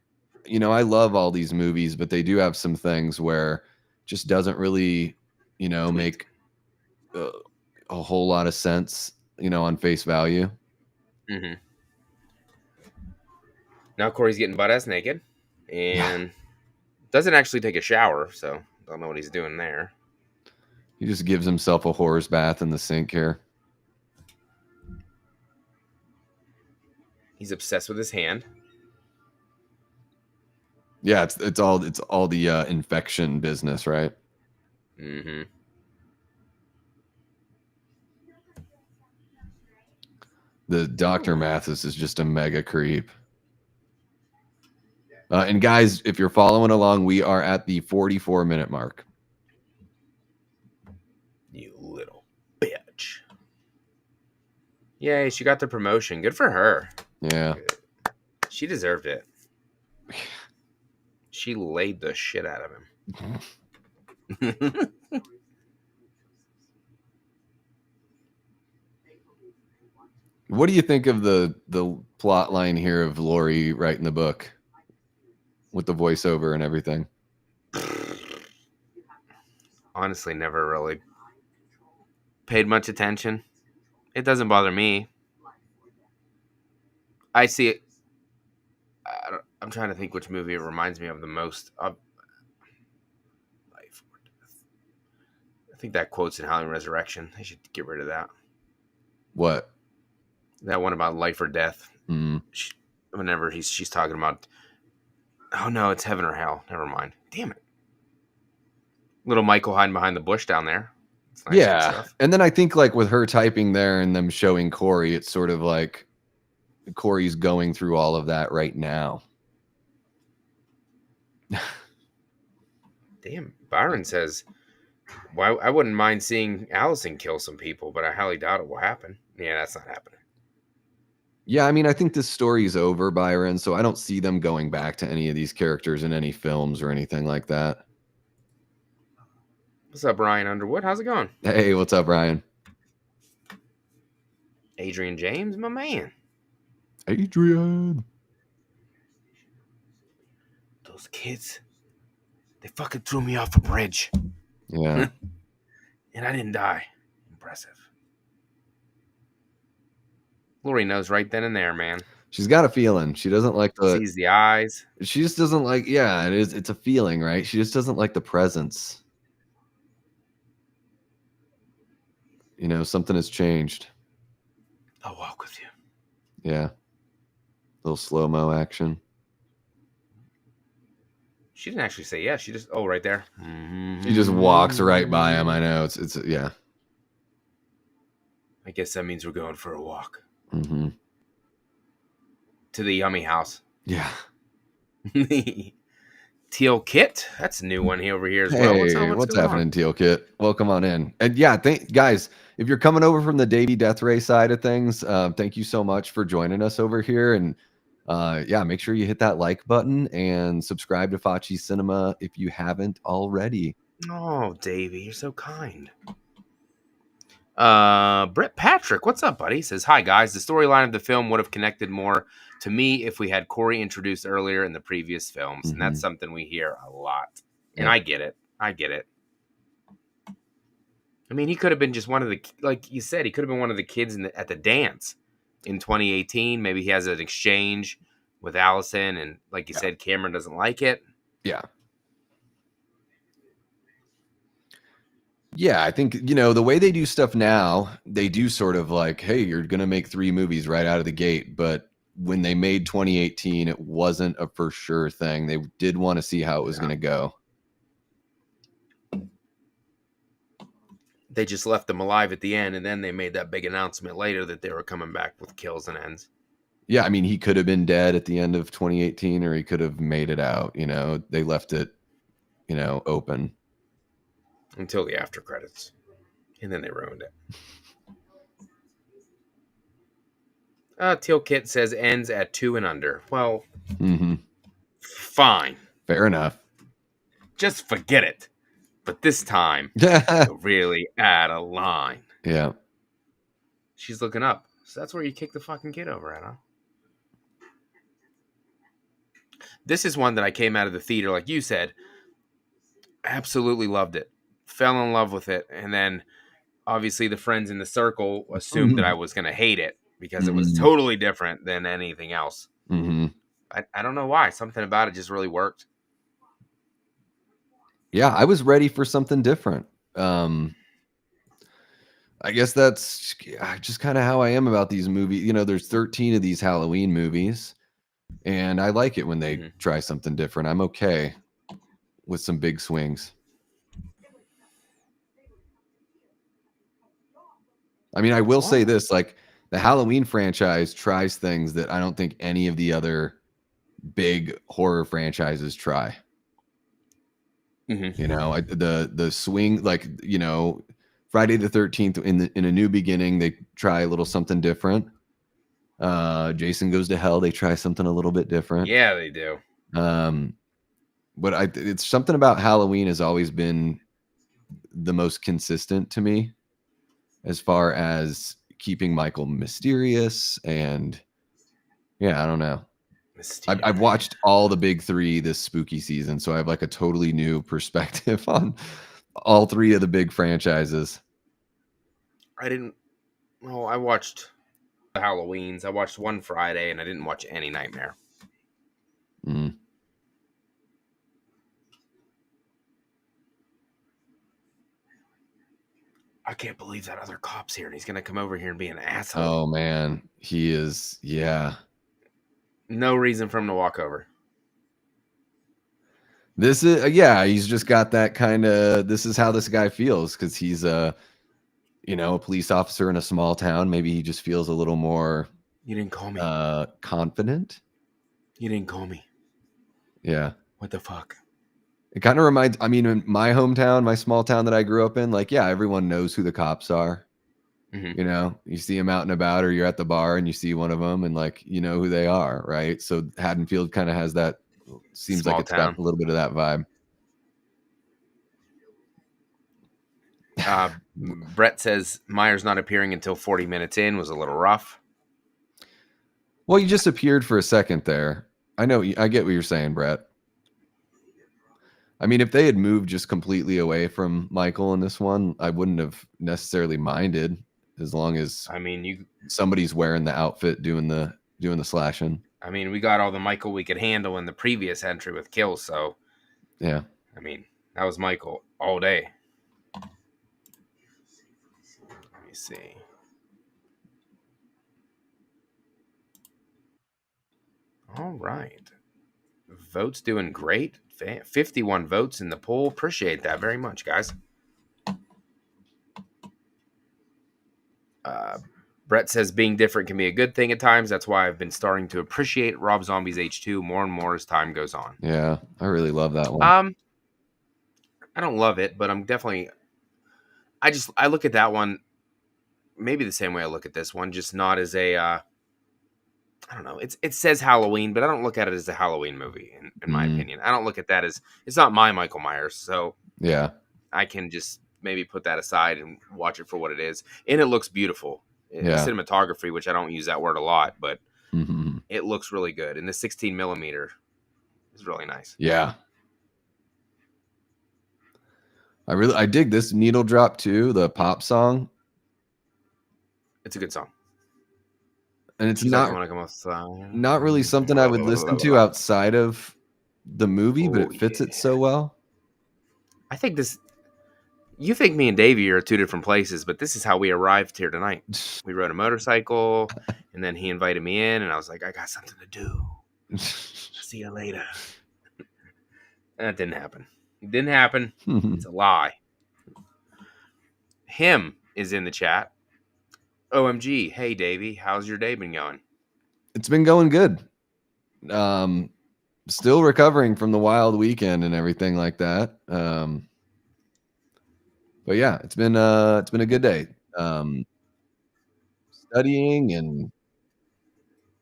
I love all these movies, but they do have some things where just doesn't really, make a whole lot of sense, on face value. Mm-hmm. Now Corey's getting butt-ass naked and doesn't actually take a shower, so don't know what he's doing there. He just gives himself a horse bath in the sink here. He's obsessed with his hand. Yeah, it's all the infection business, right? Mm-hmm. The Dr. Mathis is just a mega creep. And guys, if you're following along, we are at the 44-minute mark. You little bitch. Yay, she got the promotion. Good for her. Yeah. She deserved it. She laid the shit out of him. What do you think of the plot line here of Lori writing the book with the voiceover and everything? Honestly, never really paid much attention. It doesn't bother me. I see it. I'm trying to think which movie it reminds me of the most. Life or Death. I think that quote's in Halloween Resurrection. I should get rid of that. What? That one about life or death. Mm. Whenever she's talking about. Oh no, it's heaven or hell. Never mind. Damn it. Little Michael hiding behind the bush down there. Nice. Yeah. And then I think like with her typing there and them showing Corey, it's sort of like Corey's going through all of that right now. Damn. Byron says, "Why I wouldn't mind seeing Allison kill some people, but I highly doubt it will happen." Yeah, that's not happening. Yeah, I mean, I think this story's over, Byron, so I don't see them going back to any of these characters in any films or anything like that. What's up, Ryan Underwood? How's it going? Hey, what's up, Ryan? Adrian James, my man. Adrian. Those kids, they fucking threw me off a bridge. Yeah. And I didn't die. Impressive. Lori knows right then and there, man. She's got a feeling. She doesn't like sees the eyes. She just doesn't like, yeah, it's a feeling, right? She just doesn't like the presence. You know, something has changed. I'll walk with you. Yeah. A little slow-mo action. She didn't actually say yes. She just, right there. She just walks right by him. I know. It's yeah. I guess that means we're going for a walk. Mm-hmm. To the yummy house. Yeah. Teal Kit. That's a new one here over here as well. Hey, what's happening, Teal Kit? Welcome on in. And yeah, guys, if you're coming over from the Davey Death Ray side of things, thank you so much for joining us over here. And yeah, make sure you hit that like button and subscribe to FACCI'S Cinema if you haven't already. Oh, Davey, you're so kind. Brett Patrick, what's up, buddy? Says, hi, guys. The storyline of the film would have connected more to me if we had Corey introduced earlier in the previous films. Mm-hmm. And that's something we hear a lot. And I get it. I mean, he could have been just one of the, like you said, he could have been one of the kids at the dance in 2018. Maybe he has an exchange with Allison. And like you said, Cameron doesn't like it. Yeah. Yeah, I think, you know, the way they do stuff now, they do sort of like, hey, you're going to make 3 movies right out of the gate. But when they made 2018, it wasn't a for sure thing. They did want to see how it was going to go. They just left them alive at the end, and then they made that big announcement later that they were coming back with kills and ends. Yeah, I mean, he could have been dead at the end of 2018, or he could have made it out. You know, they left it, you know, open. Until the after credits. And then they ruined it. Teal Kit says ends at 2 and under. Well, fine. Fair enough. Just forget it. But this time, really add a line. Yeah. She's looking up. So that's where you kick the fucking kid over at, huh? This is one that I came out of the theater, like you said. Absolutely loved it. Fell in love with it, and then obviously the friends in the circle assumed that I was going to hate it because it was totally different than anything else. I don't know why. Something about it just really worked. Yeah, I was ready for something different. I guess that's just kind of how I am about these movies. You know, there's 13 of these Halloween movies, and I like it when they try something different. I'm okay with some big swings. I mean, I will say this, like, the Halloween franchise tries things that I don't think any of the other big horror franchises try. Mm-hmm. You know, the swing, like, you know, Friday the 13th in A New Beginning, they try a little something different. Jason Goes to Hell, they try something a little bit different. Yeah, they do. But it's something about Halloween has always been the most consistent to me as far as keeping Michael mysterious. And yeah, I don't know. I've watched all the big three this spooky season, so I have like a totally new perspective on all three of the big franchises. I watched the Halloweens. I watched one Friday, and I didn't watch any Nightmare. Mm. I can't believe that other cop's here, and he's gonna come over here and be an asshole. Oh man, he is. Yeah. No reason for him to walk over. This is yeah. He's just got that kind of. This is how this guy feels because he's a police officer in a small town. Maybe he just feels a little more. You didn't call me. Confident. You didn't call me. Yeah. What the fuck? It kind of reminds. I mean, in my hometown, my small town that I grew up in, like, yeah, everyone knows who the cops are. Mm-hmm. You know, you see them out and about, or you're at the bar and you see one of them, and like, you know who they are, right? So Haddonfield kind of has that. Seems Small like it's got town. a little bit of that vibe. Brett says Myers not appearing until 40 minutes in was a little rough. Well, you just appeared for a second there. I know. I get what you're saying, Brett. I mean, if they had moved just completely away from Michael in this one, I wouldn't have necessarily minded, as long as somebody's wearing the outfit doing the slashing. I mean, we got all the Michael we could handle in the previous entry with kills, so yeah. I mean, that was Michael all day. Let me see. All right. Votes doing great. 51 votes in the poll. Appreciate that very much, guys. Brett says being different can be a good thing at times. That's why I've been starting to appreciate Rob Zombie's H2 more and more as time goes on. Yeah, I really love that one. I don't love it, but I'm definitely. I look at that one maybe the same way I look at this one, just not as a. I don't know. It says Halloween, but I don't look at it as a Halloween movie. In my opinion, I don't look at that as it's not my Michael Myers. So yeah, I can just maybe put that aside and watch it for what it is. And it looks beautiful. Yeah. Cinematography, which I don't use that word a lot, but it looks really good. And the 16 millimeter is really nice. Yeah. I dig this needle drop too, the pop song. It's a good song. And it's not really something I would listen to outside of the movie, but it fits it so well. I think you think me and Davey are two different places, but this is how we arrived here tonight. We rode a motorcycle, and then he invited me in, and I was like, I got something to do. See you later. That didn't happen. It didn't happen. It's a lie. Him is in the chat. OMG. Hey, Davey. How's your day been going? It's been going good. Still recovering from the wild weekend and everything like that. But yeah, it's been a good day. Studying and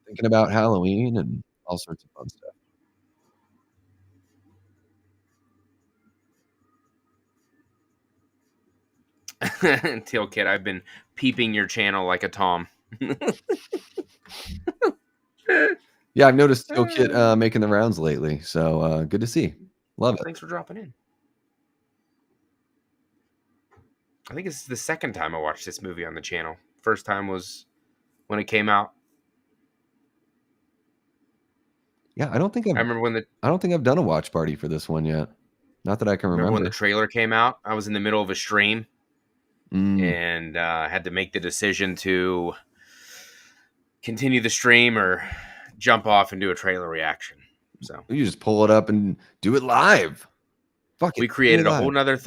thinking about Halloween and all sorts of fun stuff. Teal Kid, I've been peeping your channel like a Tom. Yeah, I've noticed Teal Kid making the rounds lately. So good to see. Love it. Thanks for dropping in. I think it's the second time I watched this movie on the channel. First time was when it came out. Yeah, I don't think I've done a watch party for this one yet. Not that I can remember. When the trailer came out, I was in the middle of a stream and had to make the decision to continue the stream or jump off and do a trailer reaction. So you just pull it up and do it live. Fuck it. We created a whole nother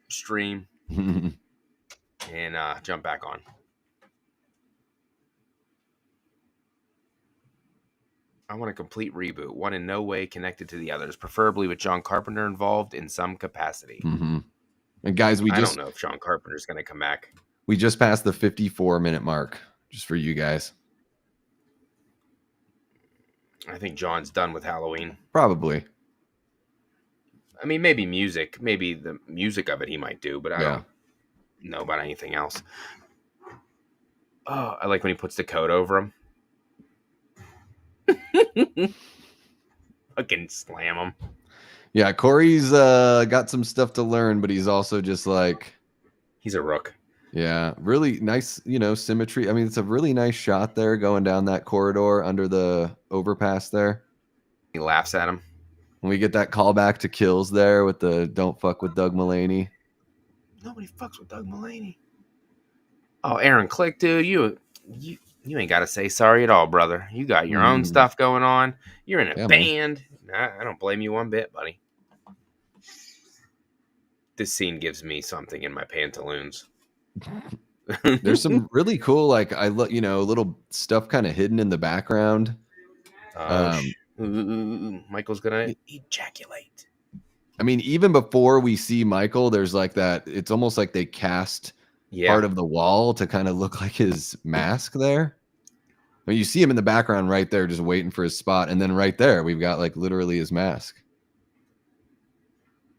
stream and jump back on. I want a complete reboot, one in no way connected to the others, preferably with John Carpenter involved in some capacity. Mm-hmm. And guys, I don't know if John Carpenter's going to come back. we just passed the 54-minute mark, just for you guys. I think John's done with Halloween. Probably. I mean, maybe music. Maybe the music of it he might do, but I Yeah. don't know about anything else. Oh, I like when he puts the coat over him. Fucking slam him. Yeah, Corey's got some stuff to learn, but he's also just like... He's a rook. Yeah, really nice, symmetry. I mean, it's a really nice shot there going down that corridor under the overpass there. He laughs at him. And we get that callback to Kills there with the "Don't fuck with Doug Mulaney." Nobody fucks with Doug Mulaney. Oh, Aaron Click, dude, you ain't got to say sorry at all, brother. You got your own stuff going on. You're in a band. Nah, I don't blame you one bit, buddy. This scene gives me something in my pantaloons. There's some really cool, like little stuff kind of hidden in the background. Michael's gonna ejaculate. I mean, even before we see Michael, there's like that. It's almost like they cast part of the wall to kind of look like his mask there. I mean, you see him in the background right there, just waiting for his spot, and then right there we've got like literally his mask.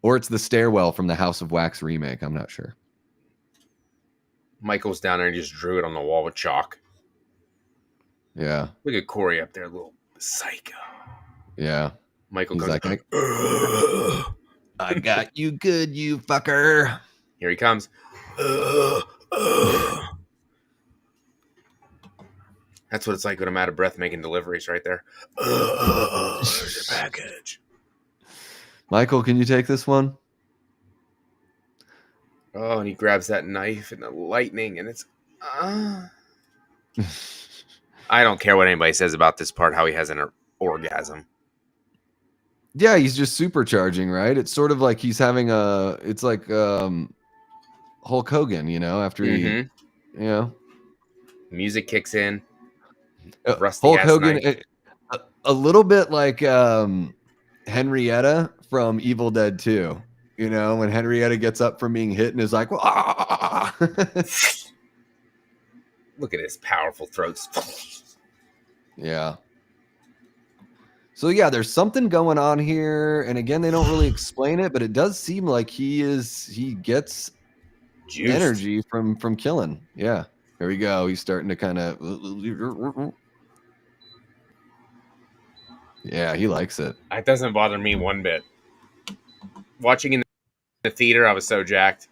Or it's the stairwell from the House of Wax remake. I'm not sure. Michael's down there and just drew it on the wall with chalk. Yeah. Look at Corey up there, little psycho. Yeah. Michael goes like, I got you good, you fucker. Here he comes. That's what it's like when I'm out of breath making deliveries right there. There's your package. Michael, can you take this one? Oh, and he grabs that knife and the lightning, and it's... I don't care what anybody says about this part, how he has an orgasm. Yeah, he's just supercharging, right? It's sort of like he's having it's like Hulk Hogan, after he, Music kicks in. Hulk Hogan, a little bit like Henrietta from Evil Dead 2. When Henrietta gets up from being hit and is like, ah! Look at his powerful throats. Yeah. So yeah, there's something going on here, and again, they don't really explain it, but it does seem like he gets juiced energy from killing. Yeah. Here we go. He's starting to kind of... Yeah, he likes it. It doesn't bother me one bit. Watching in the theater, I was so jacked.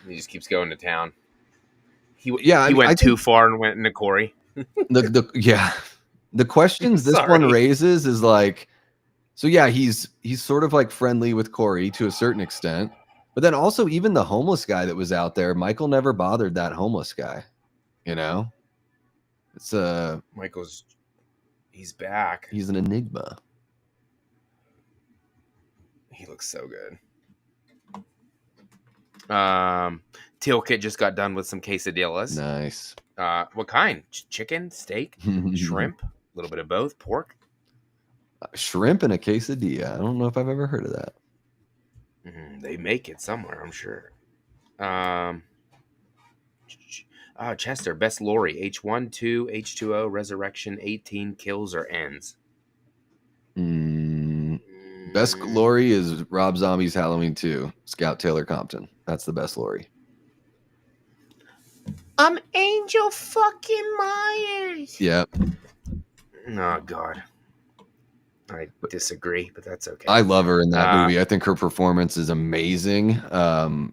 He just keeps going to town. He went too far and went into Corey. The questions this one raises is like, so yeah, he's sort of like friendly with Corey to a certain extent, but then also even the homeless guy that was out there, Michael never bothered that homeless guy. It's he's back. He's an enigma. He looks so good. Teal Kit just got done with some quesadillas. Nice. What kind? Chicken, steak, shrimp, a little bit of both, pork. Shrimp and a quesadilla. I don't know if I've ever heard of that. They make it somewhere, I'm sure. Chester, best Lori, H1, 2, H2O, Resurrection, 18, kills or ends. Best Lori is Rob Zombie's Halloween 2, Scout Taylor Compton. That's the best Lori. I'm Angel fucking Myers. Yep. Oh, God. I disagree, but that's okay. I love her in that movie. I think her performance is amazing. But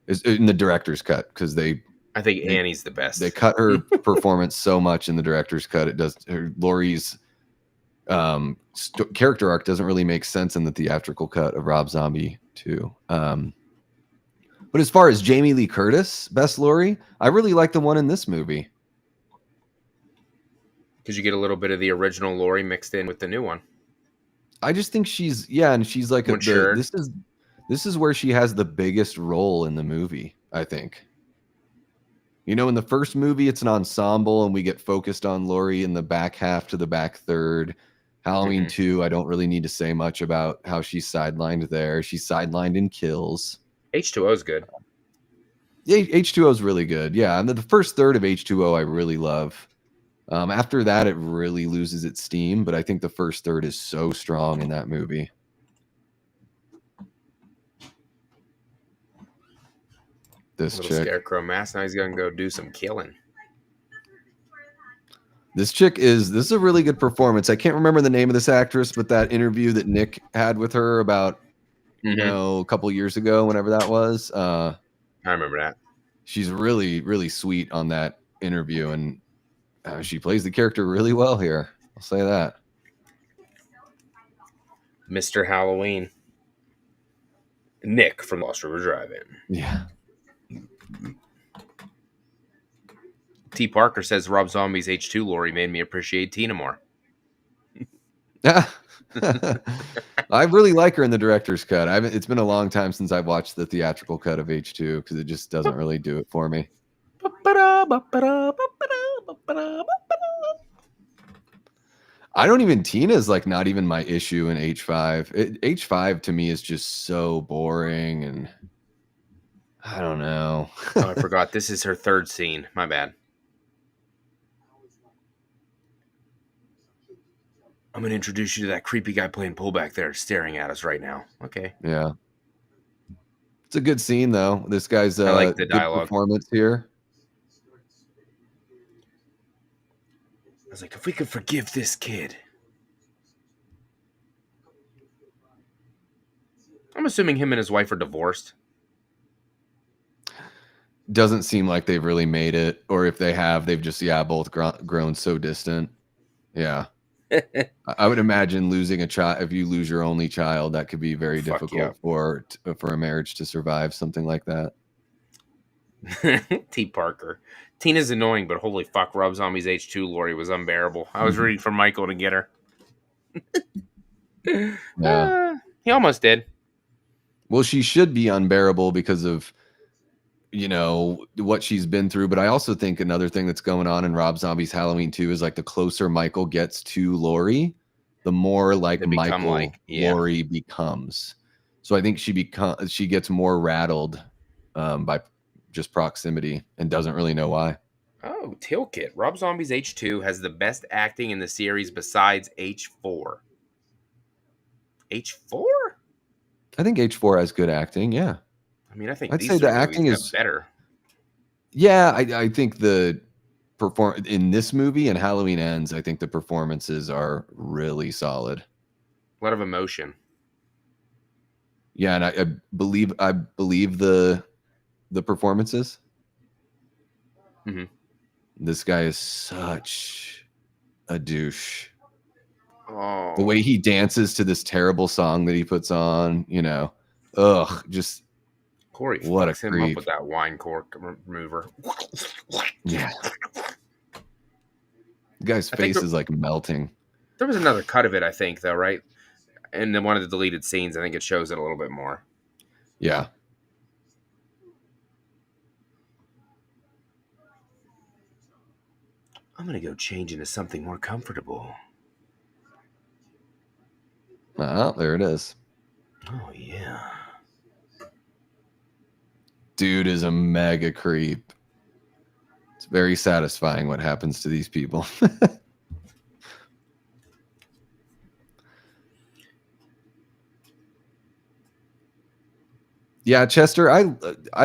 it's in the director's cut, because I think Annie's the best. They cut her performance so much in the director's cut. It does. Laurie's character arc doesn't really make sense in the theatrical cut of Rob Zombie 2. But as far as Jamie Lee Curtis, best Laurie, I really like the one in this movie. Because you get a little bit of the original Laurie mixed in with the new one. I just think she's like this is where she has the biggest role in the movie, I think. You know, in the first movie, it's an ensemble, and we get focused on Laurie in the back half to the back third. Halloween 2, I don't really need to say much about how she's sidelined there. She's sidelined in Kills. H2O is good. H2O is really good. Yeah, and the first third of H2O I really love. After that, it really loses its steam, but I think the first third is so strong in that movie. This Little chick. scarecrow mask. Now he's gonna go do some killing. This is a really good performance. I can't remember the name of this actress, but that interview that Nick had with her about a couple years ago, whenever that was, I remember that. She's really, really sweet on that interview, and she plays the character really well here. I'll say that. Mr. Halloween. Nick from Lost River Drive-In. Yeah. T. Parker says Rob Zombie's H2 Laurie made me appreciate Tina more. I really like her in the director's cut. It's been a long time since I've watched the theatrical cut of H2 because it just doesn't really do it for me. Tina's like not even my issue in H5. H5 to me is just so boring, and I don't know. Oh, I forgot. This is her third scene. My bad. I'm going to introduce you to that creepy guy playing pool back there staring at us right now. Okay. Yeah. It's a good scene, though. This guy's I like the good dialogue. performance here. I was like, if we could forgive this kid. I'm assuming him and his wife are divorced. Doesn't seem like they've really made it, or if they have, they've just both grown so distant. Yeah. I would imagine losing a child, if you lose your only child, that could be very difficult for a marriage to survive something like that. T. Parker. Tina's annoying, but holy fuck, Rob Zombie's H2 Laurie was unbearable. I was rooting for Michael to get her. Yeah. He almost did. Well, she should be unbearable because of, what she's been through. But I also think another thing that's going on in Rob Zombie's Halloween 2 is like the closer Michael gets to Laurie, the more like Michael Laurie becomes. So I think she gets more rattled by just proximity and doesn't really know why. Oh, Tilkit. Rob Zombie's H2 has the best acting in the series besides H4. H4? I think H4 has good acting, yeah. I mean, I think I'd say the acting is better. Yeah, I think the in this movie and Halloween Ends, I think the performances are really solid. A lot of emotion. Yeah, and I believe the performances. Mm-hmm. This guy is such a douche. Oh. The way he dances to this terrible song that he puts on, just Corey what fucks a him creep. up with that wine cork remover. Yeah. The guy's face is like melting. There was another cut of it, I think, though, right? And then one of the deleted scenes, I think it shows it a little bit more. Yeah. I'm going to go change into something more comfortable. Oh, there it is. Oh, yeah. Dude is a mega creep. It's very satisfying what happens to these people. Yeah, Chester, I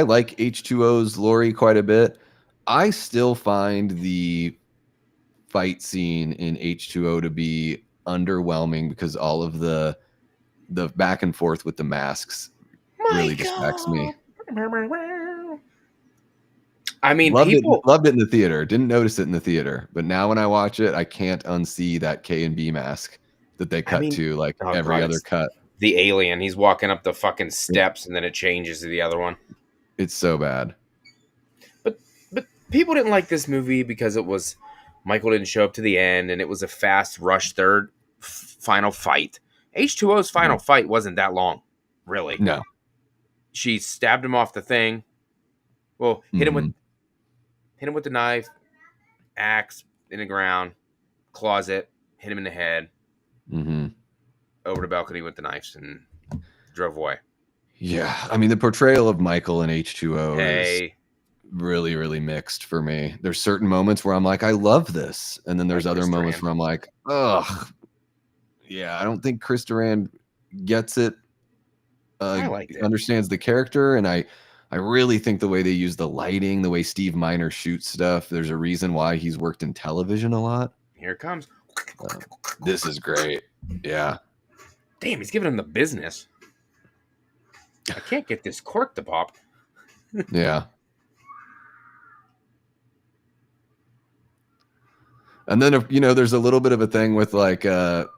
like H2O's Laurie quite a bit. I still find the fight scene in H2O to be underwhelming because all of the back and forth with the masks really distracts me. I mean, loved it in the theater. Didn't notice it in the theater, but now when I watch it, I can't unsee that K and B mask that they cut to like every other cut. The alien, he's walking up the fucking steps, and then it changes to the other one. It's so bad. But people didn't like this movie because it was Michael didn't show up to the end, and it was a fast rush third final fight. H2O's final fight wasn't that long, really. No. She stabbed him off the thing. Well, hit him with hit him with the knife, axe in the ground, closet, hit him in the head, Mm-hmm. over the balcony with the knives, and drove away. Yeah, I mean the portrayal of Michael in H2O is Hey, really, really mixed for me. There's certain moments where I'm like, I love this, and then I there's like other Chris moments Duran. where I'm like, ugh, yeah, I don't think Chris Duran gets it, I liked it. understands the character, and I really think the way they use the lighting, the way Steve Miner shoots stuff, there's a reason why he's worked in television a lot. Here it comes. This is great. Yeah. Damn, he's giving him the business. I can't get this cork to pop. Yeah. And then, there's a little bit of a thing with like, the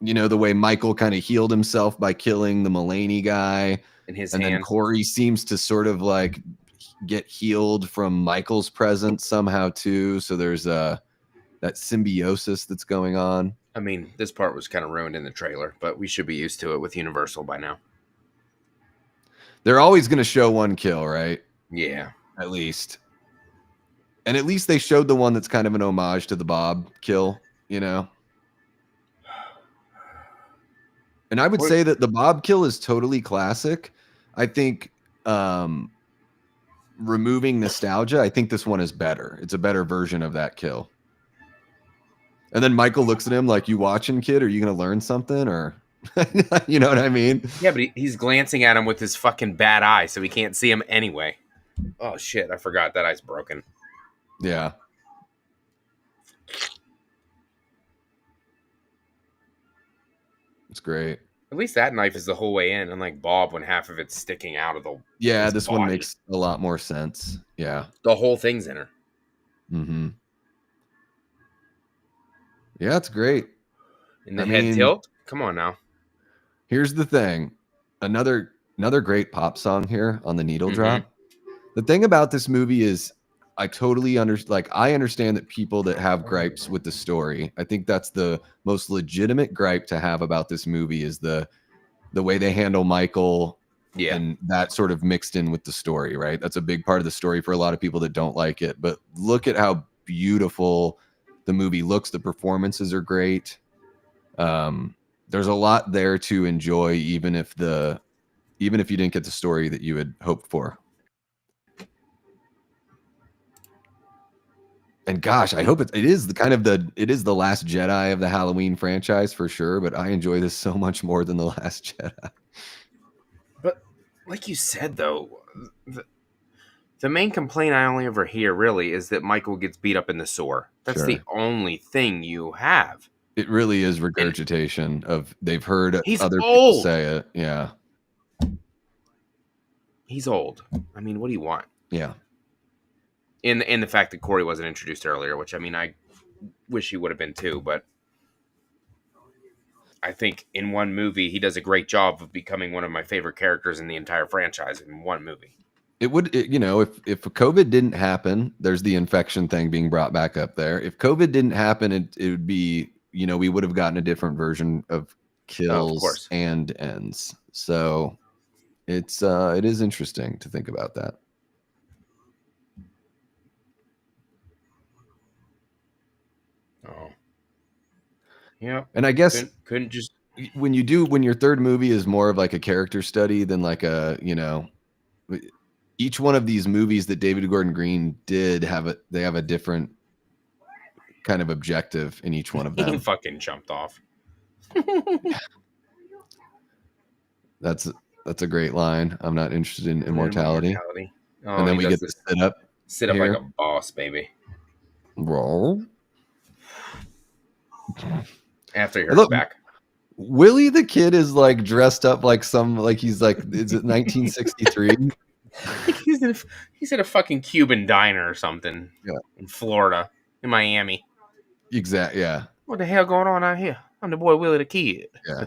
way Michael kind of healed himself by killing the Mulaney guy. In his And then hand. Corey seems to sort of like get healed from Michael's presence somehow too. So there's that symbiosis that's going on. I mean, this part was kind of ruined in the trailer, but we should be used to it with Universal by now. They're always going to show one kill, right? Yeah. At least. And at least they showed the one that's kind of an homage to the Bob kill, And I would say that the Bob kill is totally classic. I think removing nostalgia, I think this one is better. It's a better version of that kill. And then Michael looks at him like, you watching, kid? Are you going to learn something? Or, you know what I mean? Yeah, but he's glancing at him with his fucking bad eye, so he can't see him anyway. Oh, shit. I forgot that eye's broken. Yeah. It's great. At least that knife is the whole way in, unlike Bob when half of it's sticking out of the Yeah, this body. one makes a lot more sense. Yeah. The whole thing's in her. Mm-hmm. Yeah, it's great. And the head tilt? Come on now. Here's the thing. Another great pop song here on the needle drop. The thing about this movie is I totally I understand that people that have gripes with the story, I think that's the most legitimate gripe to have about this movie is the way they handle Michael. Yeah. And that sort of mixed in with the story, right? That's a big part of the story for a lot of people that don't like it. But look at how beautiful the movie looks. The performances are great. There's a lot there to enjoy, even if you didn't get the story that you had hoped for. And gosh, I hope it is the Last Jedi of the Halloween franchise for sure. But I enjoy this so much more than the Last Jedi. But like you said, though, the main complaint I only ever hear really is that Michael gets beat up in the sewer. That's the only thing you have. It really is regurgitation of they've heard other old. people say it. Yeah. He's old. I mean, what do you want? Yeah. In the fact that Corey wasn't introduced earlier, which I mean, I wish he would have been too, but I think in one movie he does a great job of becoming one of my favorite characters in the entire franchise in one movie. If COVID didn't happen, there's the infection thing being brought back up there. If COVID didn't happen, it would be, we would have gotten a different version of kills and ends. So it is interesting to think about that. Oh, yeah. And I guess couldn't just when your third movie is more of like a character study than like each one of these movies that David Gordon Green did have a different kind of objective in each one of them. He fucking jumped off. That's a great line. I'm not interested in immortality. Oh, and then we get to sit up like a boss, baby. Roll. After he hurts back. Willie the Kid is like dressed up like is it 1963? he's at a fucking Cuban diner or something. Yeah. In Florida, in Miami. Exactly. Yeah. What the hell going on out here? I'm the boy Willie the Kid. Yeah.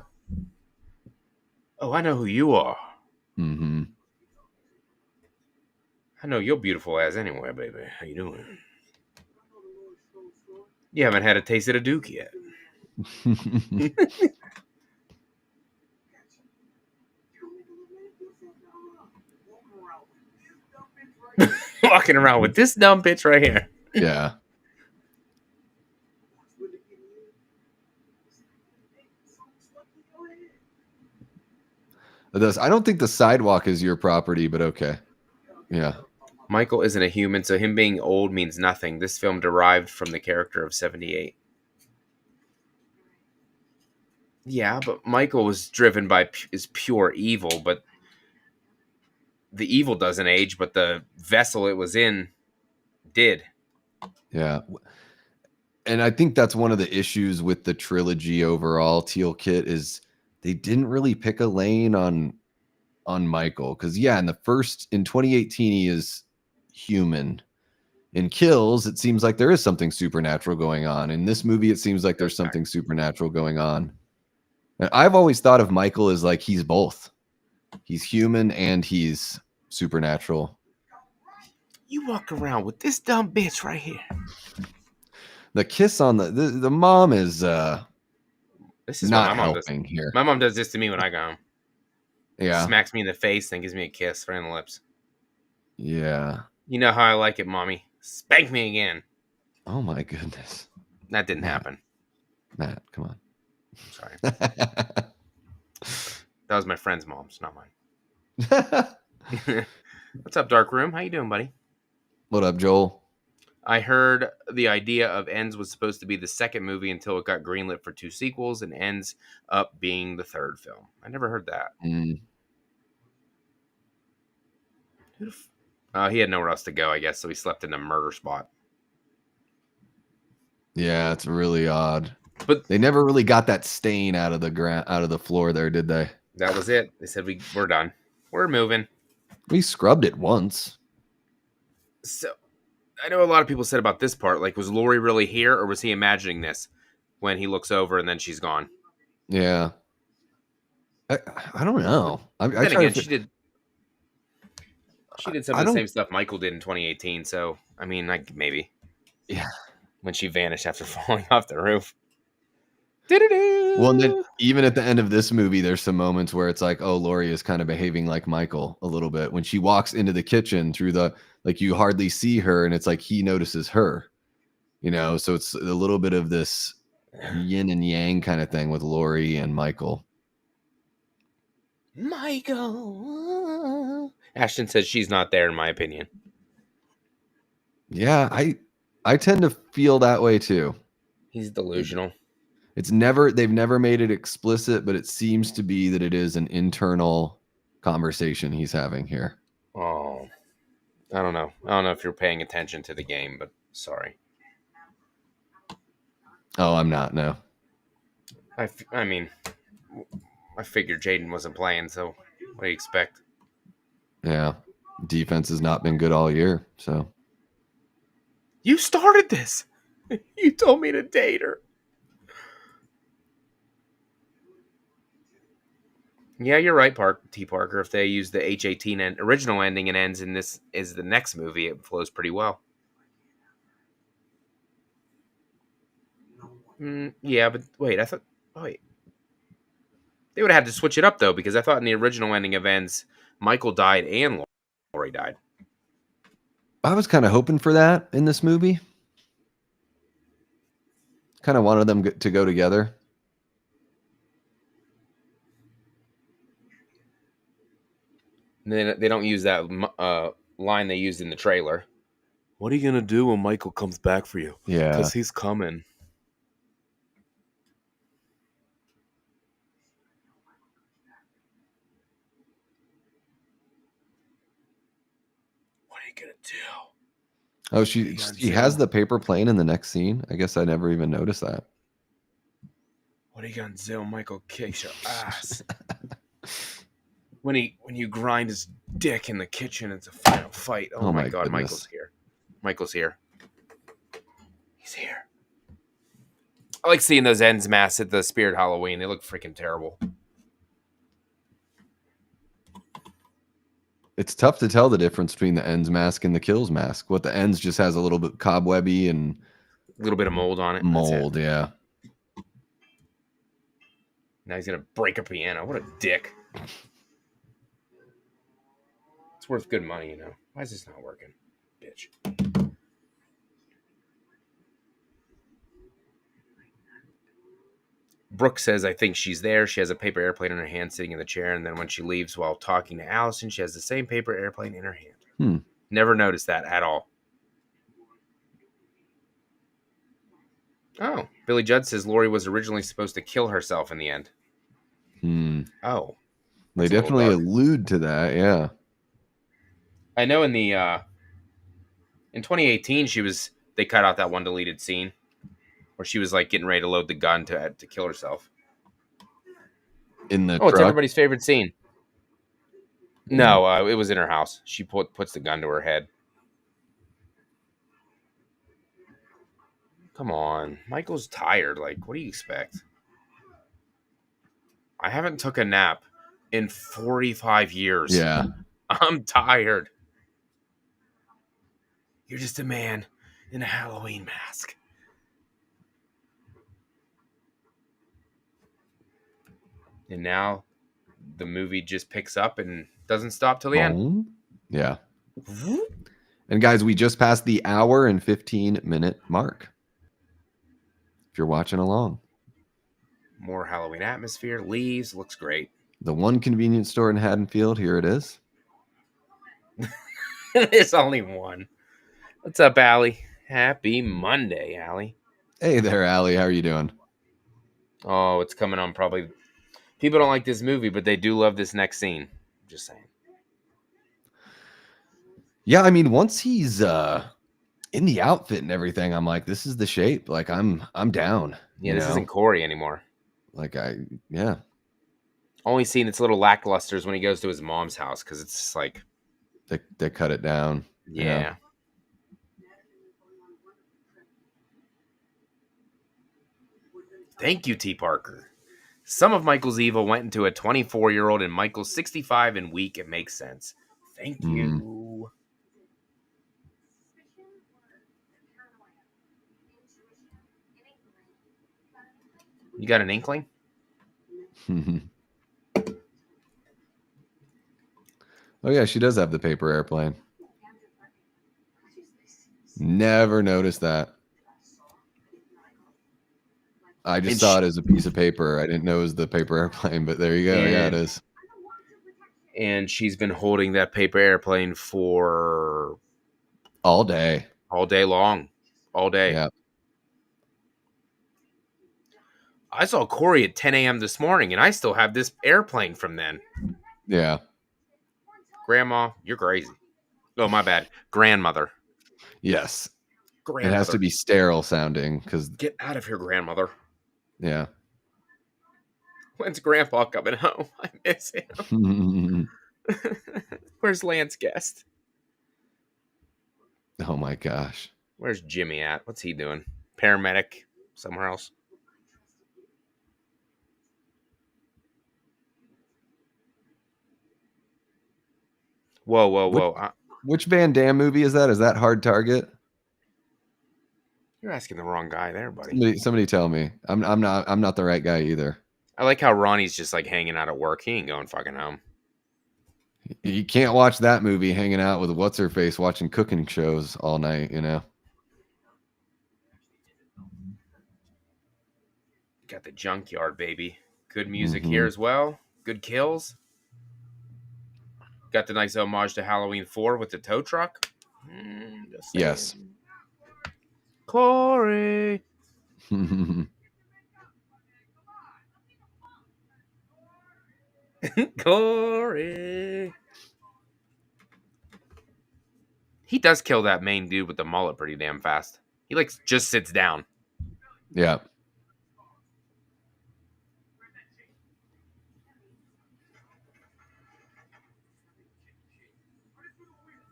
Oh, I know who you are. Mm-hmm. I know you're beautiful as anywhere, baby. How you doing? You haven't had a taste of the Duke yet. walking around with this dumb bitch right here. Yeah. I don't think the sidewalk is your property, but okay. Yeah. Michael isn't a human, so him being old means nothing. This film derived from the character of 78. Yeah, but Michael was driven by is pure evil, but the evil doesn't age, but the vessel it was in did. Yeah. And I think that's one of the issues with the trilogy overall, Teal Kit, is they didn't really pick a lane on Michael. Because yeah, in 2018, he is human. In Kills, it seems like there is something supernatural going on. In this movie, it seems like there's something supernatural going on. And I've always thought of Michael as like he's both. He's human and he's supernatural. You walk around with this dumb bitch right here. The kiss on the mom is This is not what my mom helping does. here. My mom does this to me when I go home. Yeah. Smacks me in the face, then gives me a kiss right on the lips. Yeah. You know how I like it, mommy. Spank me again. Oh my goodness. That didn't happen. Matt, come on. Sorry. That was my friend's mom's, not mine. What's up, Dark Room? How you doing, buddy? What up, Joel? I heard the idea of Ends was supposed to be the second movie until it got greenlit for 2 sequels and ends up being the third film. I never heard that. He had nowhere else to go, I guess, so he slept in a murder spot. Yeah, it's really odd. But they never really got that stain out of the floor there, did they? That was it. They said we're done. We're moving. We scrubbed it once. So I know a lot of people said about this part, like, was Lori really here, or was he imagining this when he looks over and then she's gone? Yeah. I don't know. She did some of the same stuff Michael did in 2018, so, I mean, like, maybe. Yeah. When she vanished after falling off the roof. Well, and then even at the end of this movie, there's some moments where it's like, oh, Lori is kind of behaving like Michael a little bit. When she walks into the kitchen through you hardly see her, and it's like he notices her, so it's a little bit of this yin and yang kind of thing with Lori and Michael. Ashton says she's not there, in my opinion. Yeah, I tend to feel that way too. He's delusional. They've never made it explicit, but it seems to be that it is an internal conversation he's having here. Oh, I don't know. I don't know if you're paying attention to the game, but sorry. Oh, I'm not, no. I mean, I figured Jaden wasn't playing, so what do you expect? Yeah, defense has not been good all year, so. You started this. You told me to date her. Yeah, you're right, T. Parker. If they use the H18 original ending and ends in this is the next movie, it flows pretty well. Yeah, but wait, they would have had to switch it up though, because I thought in the original ending of ends, Michael died and Lori died. I was kind of hoping for that in this movie. Kind of wanted them to go together. They don't use that line they used in the trailer. What are you gonna do when Michael comes back for you? Yeah, because he's coming. What are you gonna do? Oh, she has the paper plane in the next scene. I guess I never even noticed that. What are you gonna do? Michael kicks your ass. When you grind his dick in the kitchen, it's a final fight. Oh my God, goodness. Michael's here. Michael's here. He's here. I like seeing those ends masks at the Spirit Halloween. They look freaking terrible. It's tough to tell the difference between the ends mask and the kills mask. What the ends just has a little bit cobwebby and a little bit of mold on it. Mold, yeah. Now he's gonna break a piano. What a dick. It's worth good money, Why is this not working? bitch. Brooke says, I think she's there. She has a paper airplane in her hand sitting in the chair. And then when she leaves while talking to Allison, she has the same paper airplane in her hand. Never noticed that at all. Oh, Billy Judd says Lori was originally supposed to kill herself in the end. Oh. They definitely allude to that, yeah. I know in 2018 they cut out that one deleted scene where she was like getting ready to load the gun to kill herself. In the truck? It's everybody's favorite scene. No, it was in her house. She puts the gun to her head. Come on. Michael's tired. Like, what do you expect? I haven't took a nap in 45 years. Yeah. I'm tired. You're just a man in a Halloween mask. And now the movie just picks up and doesn't stop till the end. Yeah. And guys, we just passed the hour and 15-minute mark. If you're watching along. More Halloween atmosphere. Leaves. Looks great. The one convenience store in Haddonfield. Here it is. There's only one. What's up, Allie? Happy Monday, Allie. Hey there, Allie. How are you doing? Oh, it's coming on probably. People don't like this movie, but they do love this next scene. Just saying. Yeah, I mean, once he's in the outfit and everything, I'm like, this is the shape. Like, I'm down. Yeah, this isn't Corey anymore. Like, yeah. Only scene that's a little lackluster is when he goes to his mom's house because it's just like they cut it down. Yeah. Thank you, T. Parker. Some of Michael's evil went into a 24-year-old and Michael's 65 and weak. It makes sense. Thank you. You got an inkling? Oh, yeah, she does have the paper airplane. Never noticed that. I just saw it as a piece of paper. I didn't know it was the paper airplane, but there you go. Yeah, it is. And she's been holding that paper airplane for... all day. All day long. All day. Yeah. I saw Corey at 10 a.m. this morning, and I still have this airplane from then. Yeah. Grandma, you're crazy. Oh, my bad. Grandmother. Yes. Grandmother. It has to be sterile sounding because... Get out of here, grandmother. Yeah. When's Grandpa coming home? I miss him. Where's Lance Guest? Oh, my gosh. Where's Jimmy at? What's he doing? Paramedic somewhere else? Whoa. Which Van Damme movie is that? Is that Hard Target? You're asking the wrong guy there, buddy. Somebody tell me. I'm not the right guy either. I like how Ronnie's just like hanging out at work. He ain't going fucking home. You can't watch that movie hanging out with what's her face watching cooking shows all night, you know. Got the junkyard, baby. Good music here as well. Good kills. Got the nice homage to Halloween 4 with the tow truck. Yes. Corey. Corey. He does kill that main dude with the mullet pretty damn fast. He like just sits down. Yeah.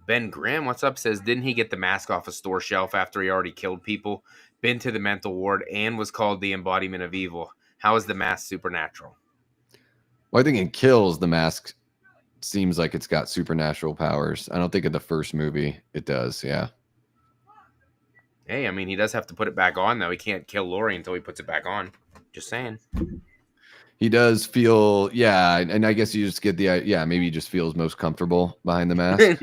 Ben Graham, what's up, says, didn't he get the mask off a store shelf after he already killed people, been to the mental ward, and was called the embodiment of evil? How is the mask supernatural? Well, I think in Kills, the mask seems like it's got supernatural powers. I don't think in the first movie it does, yeah. Hey, I mean, he does have to put it back on, though. He can't kill Lori until he puts it back on. Just saying. He does feel, yeah, and I guess you just get the, yeah, maybe he just feels most comfortable behind the mask.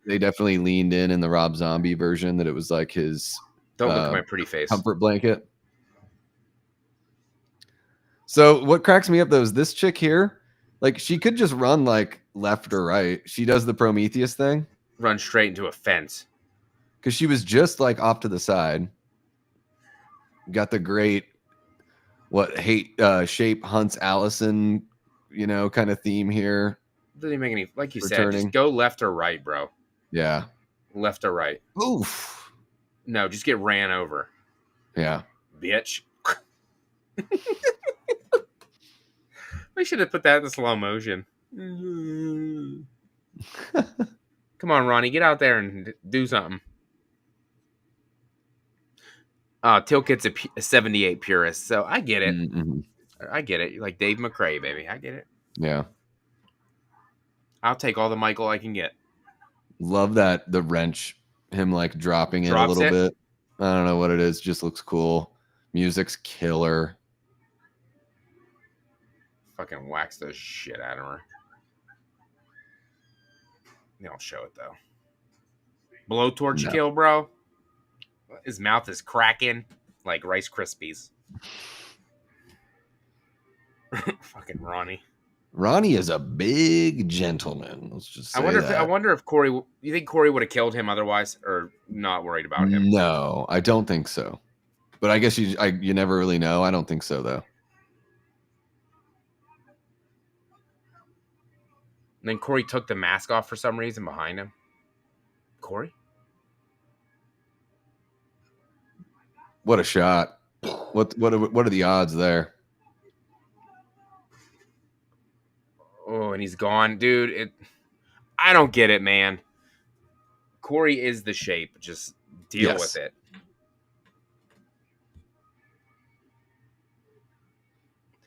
They definitely leaned in the Rob Zombie version that it was like his Don't look at my pretty face. comfort blanket. So what cracks me up though is this chick here, like she could just run like left or right. She does the Prometheus thing. Run straight into a fence. Because she was just like off to the side. Got the great shape hunts Allison, kind of theme here. Doesn't even make any, like you said, Returning. just go left or right, bro. Yeah. Left or right. Oof. No, just get ran over. Yeah. Bitch. We should have put that in slow motion. Come on, Ronnie, get out there and do something. Tilkit's a 78 purist, so I get it. Mm-hmm. I get it. You're like Dave McRae, baby. I get it. Yeah. I'll take all the Michael I can get. Love that the wrench, him like dropping it a little bit. I don't know what it is. Just looks cool. Music's killer. Fucking wax the shit out of her. They don't show it though. Blowtorch kill, bro. His mouth is cracking like Rice Krispies. Fucking Ronnie. Ronnie is a big gentleman. Let's just say I wonder if Corey. You think Corey would have killed him otherwise, or not worried about him? No, I don't think so. But I guess you never really know. I don't think so though. And then Corey took the mask off for some reason behind him. Corey? What a shot. What are the odds there? Oh, and he's gone. Dude, I don't get it, man. Corey is the shape. Just deal with it.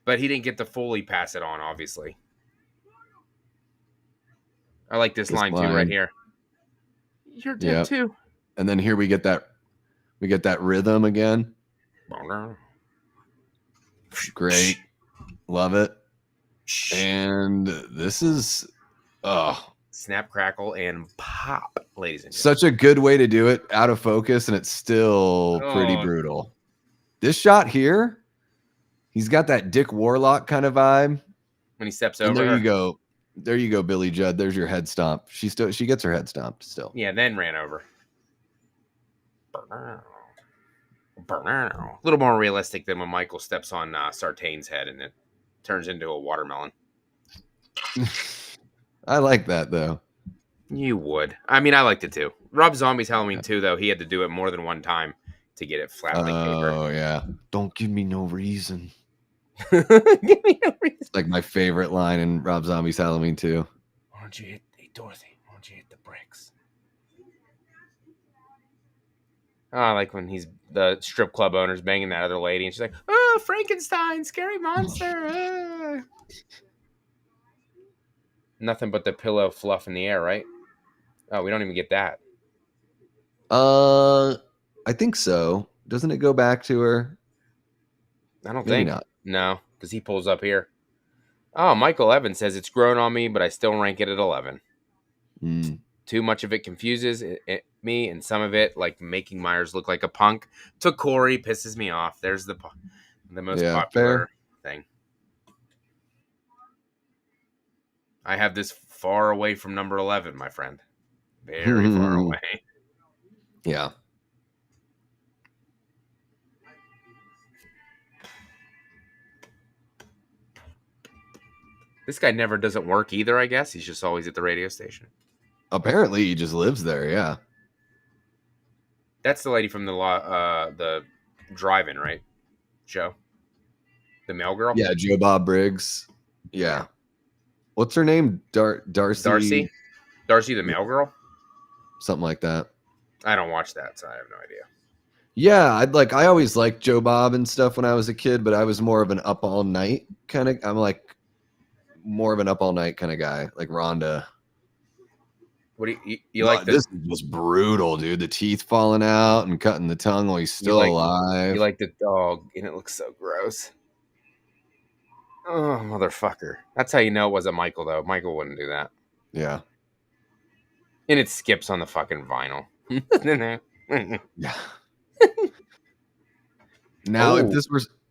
But he didn't get to fully pass it on, obviously. I like this line too, right here. You're dead too. And then here we get that rhythm again. Great. Love it. And this is snap, crackle, and pop, ladies and gentlemen. Such a good way to do it, out of focus, and it's still pretty brutal. This shot here, he's got that Dick Warlock kind of vibe. When he steps over. There you go. There you go, Billy Judd. There's your head stomp. She gets her head stomped still. Yeah, then ran over. A little more realistic than when Michael steps on Sartain's head and it turns into a watermelon. I like that though. You would. I mean, I liked it too. Rob Zombie's Halloween 2, though, he had to do it more than one time to get it flat like paper. Oh yeah. Don't give me no reason. Give me no reason. It's like my favorite line in Rob Zombie's Halloween 2. Why don't you hit Dorothy? Why don't you hit the bricks? Oh, like when the strip club owner's banging that other lady, and she's like, "Oh, Frankenstein, scary monster!" Nothing but the pillow fluff in the air, right? Oh, we don't even get that. I think so. Doesn't it go back to her? I don't think. Not. No, because he pulls up here. Oh, Michael Evans says it's grown on me, but I still rank it at 11. Too much of it confuses me, and some of it, like making Myers look like a punk, to Corey pisses me off. There's the most popular thing. I have this far away from number 11, my friend. Very far away. Yeah. This guy never doesn't work either, I guess. He's just always at the radio station. Apparently, he just lives there, yeah. That's the lady from the drive-in, right? Show? The mail girl? Yeah, Joe Bob Briggs. Yeah. What's her name? Darcy? Darcy the mail girl? Something like that. I don't watch that, so I have no idea. Yeah, I always liked Joe Bob and stuff when I was a kid, but I was more of an up all night kind of. I'm like more of an up all night kind of guy, like Rhonda. What do you like? This was brutal, dude. The teeth falling out and cutting the tongue while he's still alive. You like the dog, and it looks so gross. Oh, motherfucker. That's how you know it wasn't Michael, though. Michael wouldn't do that. Yeah. And it skips on the fucking vinyl. Yeah. Now, Oh,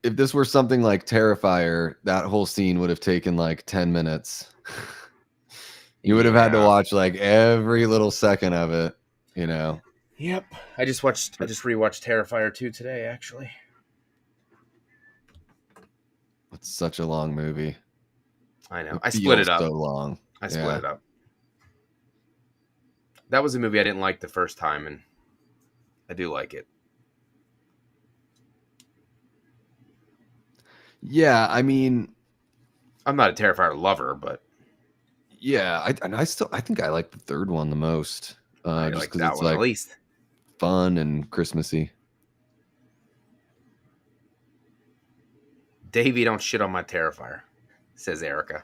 if this were something like Terrifier, that whole scene would have taken like 10 minutes. You would have had to yeah. watch like every little second of it, you know. Yep. I just rewatched Terrifier 2 today, actually. It's such a long movie. I know. It I split it feels up. so long. I split Yeah. it up. That was a movie I didn't like the first time, and I do like it. Yeah, I mean, I'm not a Terrifier lover, but yeah, I think I like the third one the most. I Just like because that it's one the like least. fun and Christmassy. Davey, don't shit on my Terrifier, says Erica.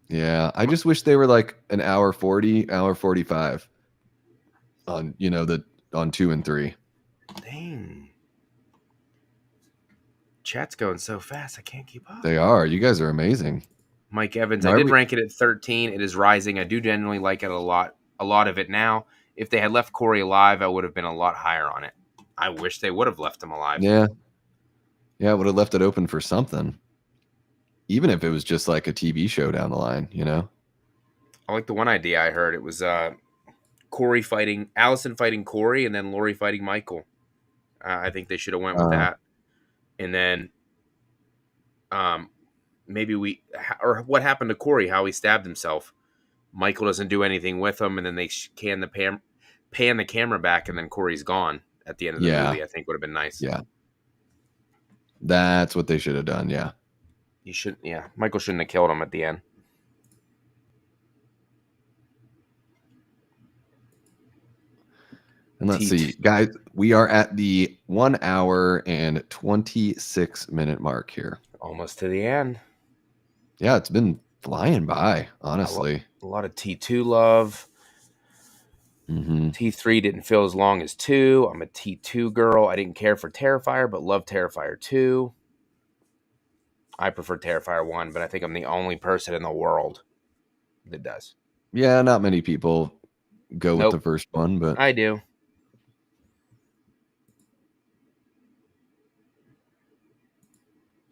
Yeah, I just wish they were like an hour 40, hour 45 on, the on 2 and 3. Dang. Chat's going so fast, I can't keep up. They are. You guys are amazing. Mike Evans, I Why are did we rank it at 13. It is rising. I do genuinely like it a lot. A lot of it now. If they had left Corey alive, I would have been a lot higher on it. I wish they would have left him alive. Yeah. Yeah, would have left it open for something. Even if it was just like a TV show down the line, I like the one idea I heard. It was Corey fighting Allison fighting Corey, and then Lori fighting Michael. I think they should have went with Uh, that. And then, um, maybe or what happened to Corey? How he stabbed himself. Michael doesn't do anything with him, and then they pan the camera back, and then Corey's gone at the end of the yeah. movie. I think would have been nice. Yeah. That's what they should have done. Yeah. Michael shouldn't have killed him at the end. And let's see, guys, we are at the 1 hour and 26-minute mark here. Almost to the end. Yeah, it's been flying by, honestly. A lot of T2 love. Mm-hmm. T3 didn't feel as long as 2. I'm a T2 girl. I didn't care for Terrifier, but love Terrifier 2. I prefer Terrifier 1, but I think I'm the only person in the world that does. Yeah, not many people go with the first one, but I do.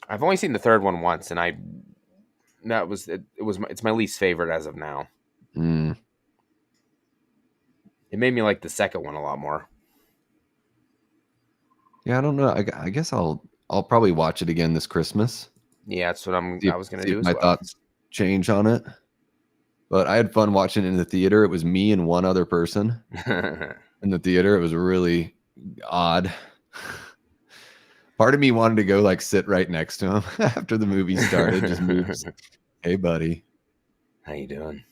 I've only seen the third one once, and it's my least favorite as of now. It made me like the second one a lot more. Yeah, I don't know. I guess I'll probably watch it again this Christmas. Yeah, that's what I was going to do as my well. thoughts change on it. But I had fun watching it in the theater. It was me and one other person in the theater. It was really odd. Part of me wanted to go like sit right next to him after the movie started. Just moves. Hey, buddy. How you doing?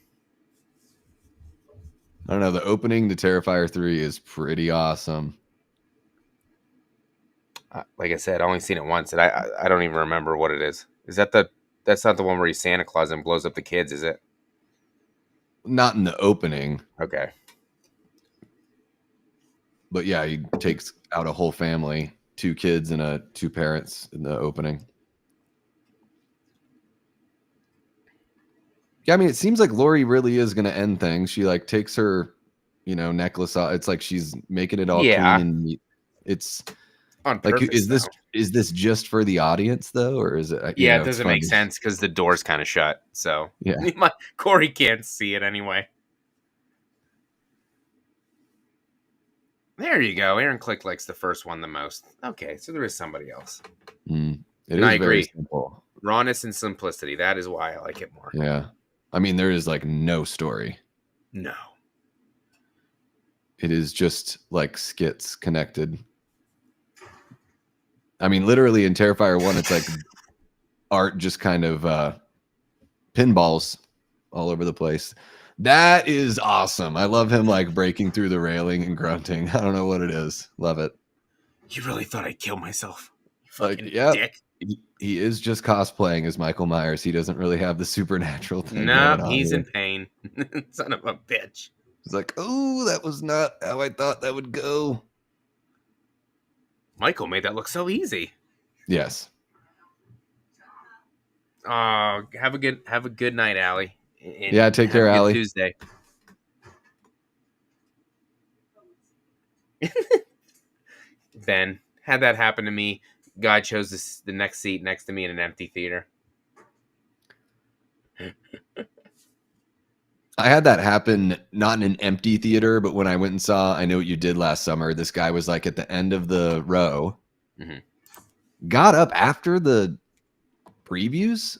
I don't know. The opening to Terrifier 3 is pretty awesome. Like I said, I only seen it once, and I don't even remember what it is. Is that that's not the one where he's Santa Claus and blows up the kids, is it? Not in the opening. Okay. But yeah, he takes out a whole family, 2 kids and 2 parents in the opening. Yeah, I mean, it seems like Lori really is going to end things. She like takes her, necklace off. It's like she's making it all clean and neat. It's on like, purpose, is this just for the audience though, or is it? Yeah, it doesn't make sense because the door's kind of shut. So yeah, Corey can't see it anyway. There you go. Aaron Click likes the first one the most. Okay, so there is somebody else. It is very agree. Simple. Rawness and simplicity. That is why I like it more. Yeah. I mean, there is like no story. No. It is just like skits connected. I mean, literally in Terrifier 1, it's like art just kind of pinballs all over the place. That is awesome. I love him like breaking through the railing and grunting. I don't know what it is. Love it. You really thought I'd kill myself? You fucking dick. He is just cosplaying as Michael Myers. He doesn't really have the supernatural thing. No, he's in pain. Son of a bitch. He's like, oh, that was not how I thought that would go. Michael made that look so easy. Yes. Have a good night, Allie. And Yeah, take have care, a good Allie. Tuesday. Ben, had that happen to me. Guy chose the next seat next to me in an empty theater. I had that happen not in an empty theater, but when I went and saw I Know What You Did Last Summer, this guy was like at the end of the row, got up after the previews,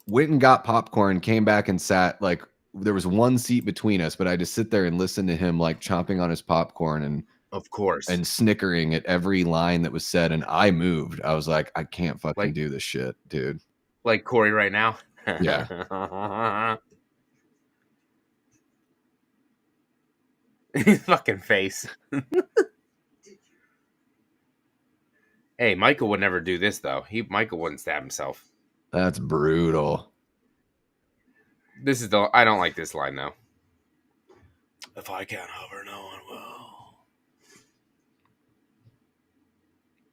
went and got popcorn, came back and sat like there was one seat between us, but I just sit there and listen to him like chomping on his popcorn and Of course. snickering at every line that was said. And I moved. I was like, I can't fucking Like do this shit, dude. like Corey right now. Yeah. His fucking face. Hey, Michael would never do this though. Michael wouldn't stab himself. That's brutal. I don't like this line though. If I can't hover, no one will.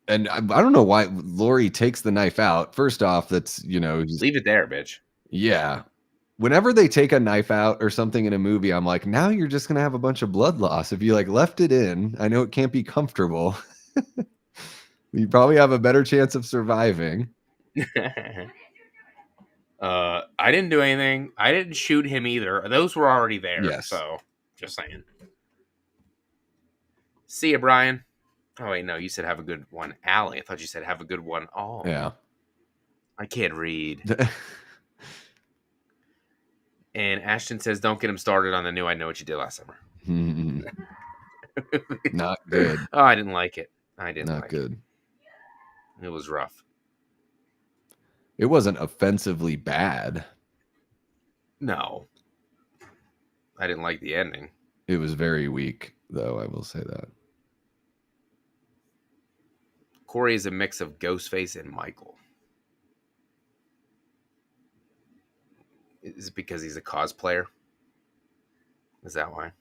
And I don't know why Laurie takes the knife out. First off, that's, Leave it there, bitch. yeah. Whenever they take a knife out or something in a movie, I'm like, now you're just going to have a bunch of blood loss. If you like left it in, I know it can't be comfortable. You probably have a better chance of surviving. I didn't do anything. I didn't shoot him either. Those were already there. Yes. So, just saying. See ya, Brian. Oh, wait, no. You said have a good one. Allie, I thought you said have a good one. Oh. Yeah. I can't read. And Ashton says, don't get him started on the new I Know What You Did Last Summer. Not good. Oh, I didn't like it. I didn't Not like good. it. It was rough. It wasn't offensively bad. No. I didn't like the ending. It was very weak, though, I will say that. Corey is a mix of Ghostface and Michael. Is it because he's a cosplayer? Is that why?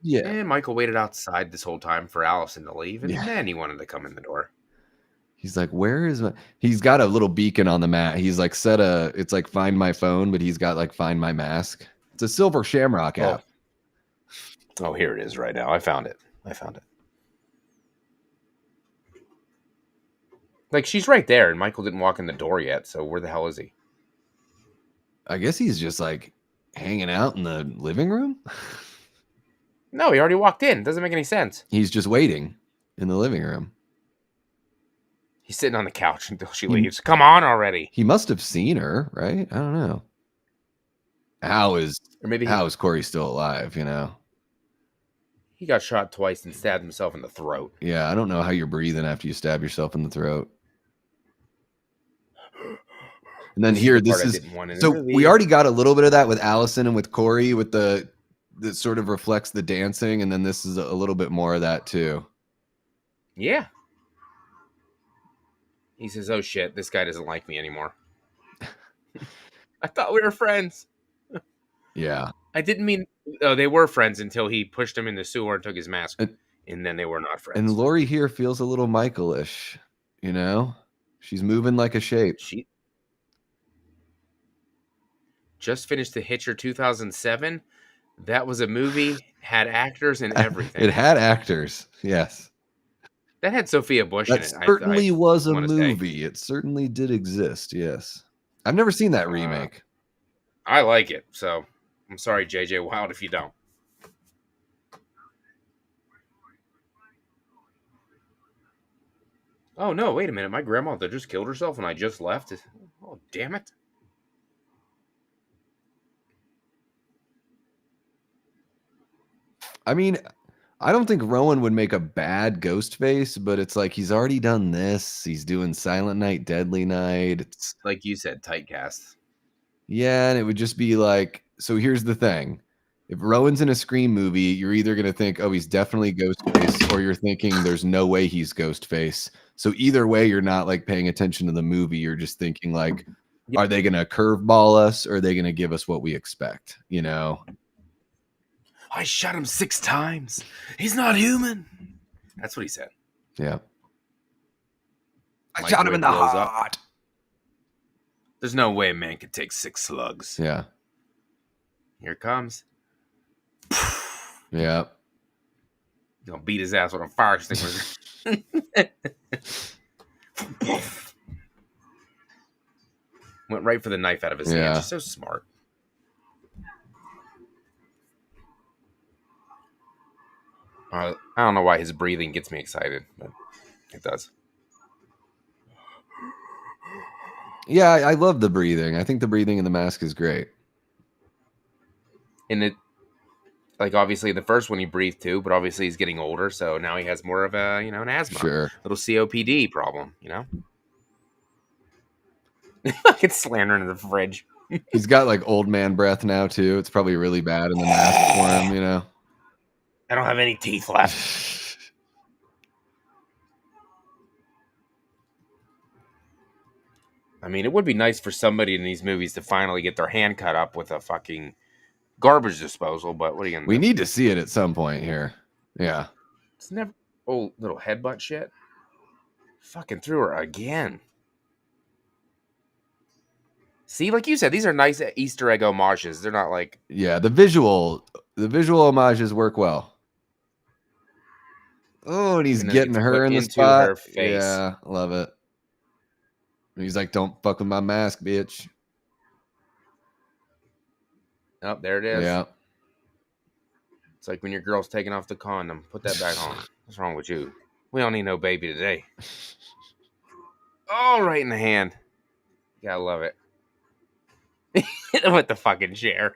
Yeah. And Michael waited outside this whole time for Allison to leave, and then he wanted to come in the door. He's like, where is my... He's got a little beacon on the mat. He's like it's like Find My Phone, but he's got like Find My Mask. It's a Silver Shamrock app. Oh, here it is right now. I found it. Like, she's right there, and Michael didn't walk in the door yet, so where the hell is he? I guess he's just like hanging out in the living room. No, he already walked in. Doesn't make any sense. He's just waiting in the living room. He's sitting on the couch until she leaves. Come on already. He must have seen her, right? I don't know. How is Corey still alive, He got shot twice and stabbed himself in the throat. Yeah, I don't know how you're breathing after you stab yourself in the throat. And then here, we already got a little bit of that with Allison and with Corey, with that sort of reflects the dancing, and then this is a little bit more of that too. Yeah. He says, oh shit, this guy doesn't like me anymore. I thought we were friends. Yeah. I didn't mean... Oh, they were friends until he pushed him in the sewer and took his mask. And then they were not friends. And Laurie here feels a little Michael-ish, She's moving like a shape. She just finished The Hitcher 2007. That was a movie, had actors and everything. It had actors, yes. That had Sophia Bush in it. Certainly was a movie. It certainly did exist, yes. I've never seen that remake. I like it, so I'm sorry, JJ Wild, if you don't. Oh, no, wait a minute. My grandmother just killed herself and I just left. Oh, damn it. I mean, I don't think Rowan would make a bad Ghostface, but it's like he's already done this. He's doing Silent Night, Deadly Night. It's like you said, tight cast. Yeah, and it would just be like, so here's the thing. If Rowan's in a Scream movie, you're either going to think, oh, he's definitely Ghostface, or you're thinking there's no way he's Ghostface. So either way, you're not like paying attention to the movie. You're just thinking like, are they going to curveball us, or are they going to give us what we expect? I shot him 6 times. He's not human. That's what he said. Yeah. I shot him in the blows up. heart. There's no way a man could take 6 slugs. Yeah. Here it comes. Yeah. Gonna beat his ass with a fire extinguisher. Went right for the knife out of his hand. She's so smart. I don't know why his breathing gets me excited, but it does. Yeah, I love the breathing. I think the breathing in the mask is great. And it, like, obviously the first one he breathed too, but obviously he's getting older, so now he has more of a, an asthma, little COPD problem, Fucking slandering in the fridge. He's got like old man breath now too. It's probably really bad in the mask for him, I don't have any teeth left. I mean, it would be nice for somebody in these movies to finally get their hand cut up with a fucking garbage disposal, but what are you gonna do? We need to see it at some point here. Yeah. It's never little headbutt shit. Fucking threw her again. See, like you said, these are nice Easter egg homages. They're not like... Yeah, the visual homages work well. Oh, and he's getting her in the spot. Her face. Yeah, love it. And he's like, "Don't fuck with my mask, bitch." Oh, there it is. Yeah. It's like when your girl's taking off the condom. Put that back on. What's wrong with you? We don't need no baby today. Oh, right in the hand. Gotta love it. Hit him with the fucking chair.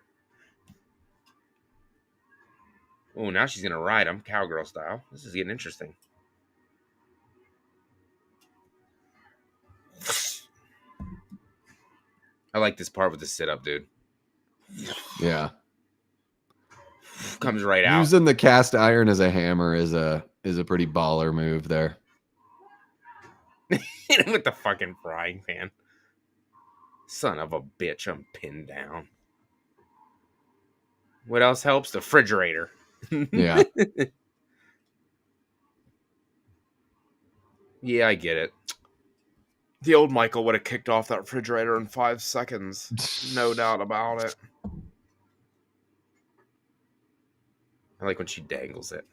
Oh, now she's gonna ride him, cowgirl style. This is getting interesting. I like this part with the sit-up, dude. Yeah. Comes right out. Using the cast iron as a hammer is a pretty baller move there. Hit him with the fucking frying pan. Son of a bitch, I'm pinned down. What else helps? The refrigerator. Yeah. Yeah, I get it. The old Michael would have kicked off that refrigerator in 5 seconds. No doubt about it. I like when she dangles it.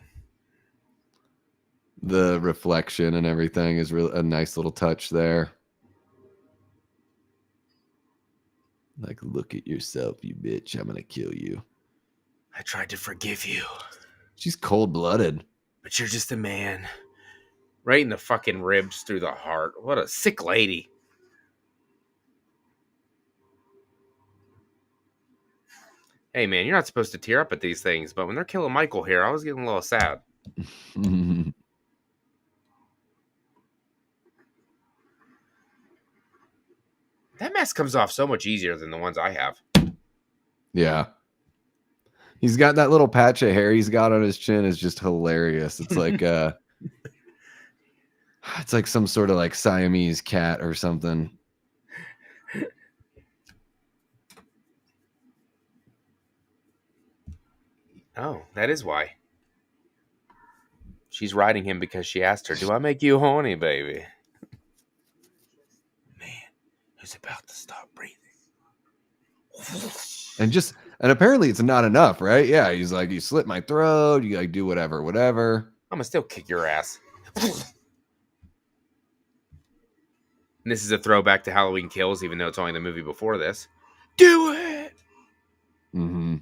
The reflection and everything is really a nice little touch there. Like, look at yourself, you bitch. I'm gonna kill you. I tried to forgive you. She's cold-blooded. But you're just a man. Right in the fucking ribs through the heart. What a sick lady. Hey, man, you're not supposed to tear up at these things, but when they're killing Michael here, I was getting a little sad. That mask comes off so much easier than the ones I have. Yeah. He's got that little patch of hair he's got on his chin is just hilarious. It's like it's like some sort of like Siamese cat or something. Oh, that is why. She's riding him because she asked her, "Do I make you horny, baby?" Man, who's about to stop breathing? And apparently it's not enough, right? Yeah, he's like, "You slit my throat, you like do whatever. I'm gonna still kick your ass." And this is a throwback to Halloween Kills, even though it's only the movie before this. Do it! Mm-hmm.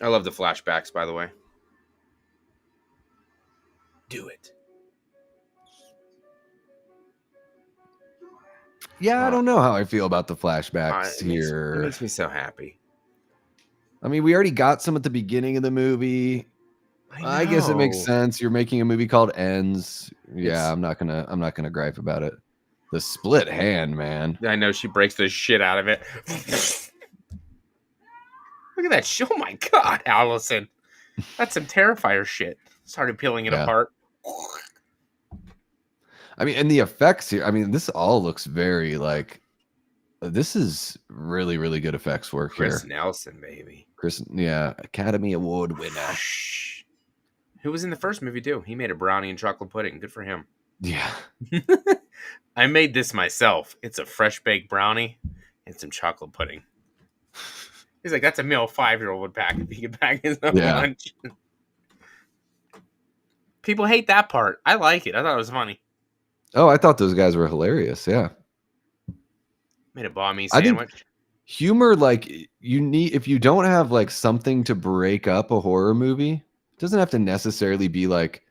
I love the flashbacks, by the way. Do it. Yeah, I don't know how I feel about the flashbacks here. It makes me so happy. I mean, we already got some at the beginning of the movie. I guess it makes sense. You're making a movie called Ends. Yeah, I'm not gonna gripe about it. The split hand, man. I know, she breaks the shit out of it. Look at that shit. Oh my God, Allison. That's some Terrifier shit. Started peeling it apart. I mean, and the effects here, I mean, this all looks very like, this is really, really good effects work here. Chris Nelson, baby. Academy Award winner. Who was in the first movie too? He made a brownie and chocolate pudding. Good for him. Yeah. I made this myself. It's a fresh baked brownie and some chocolate pudding. He's like, that's a meal a 5-year-old would pack if he could pack his own Yeah. lunch. People hate that part. I like it. I thought it was funny. Oh, I thought those guys were hilarious. Yeah. Made a banh mi I think sandwich. humor, like you need, if you don't have like something to break up a horror movie, it doesn't have to necessarily be like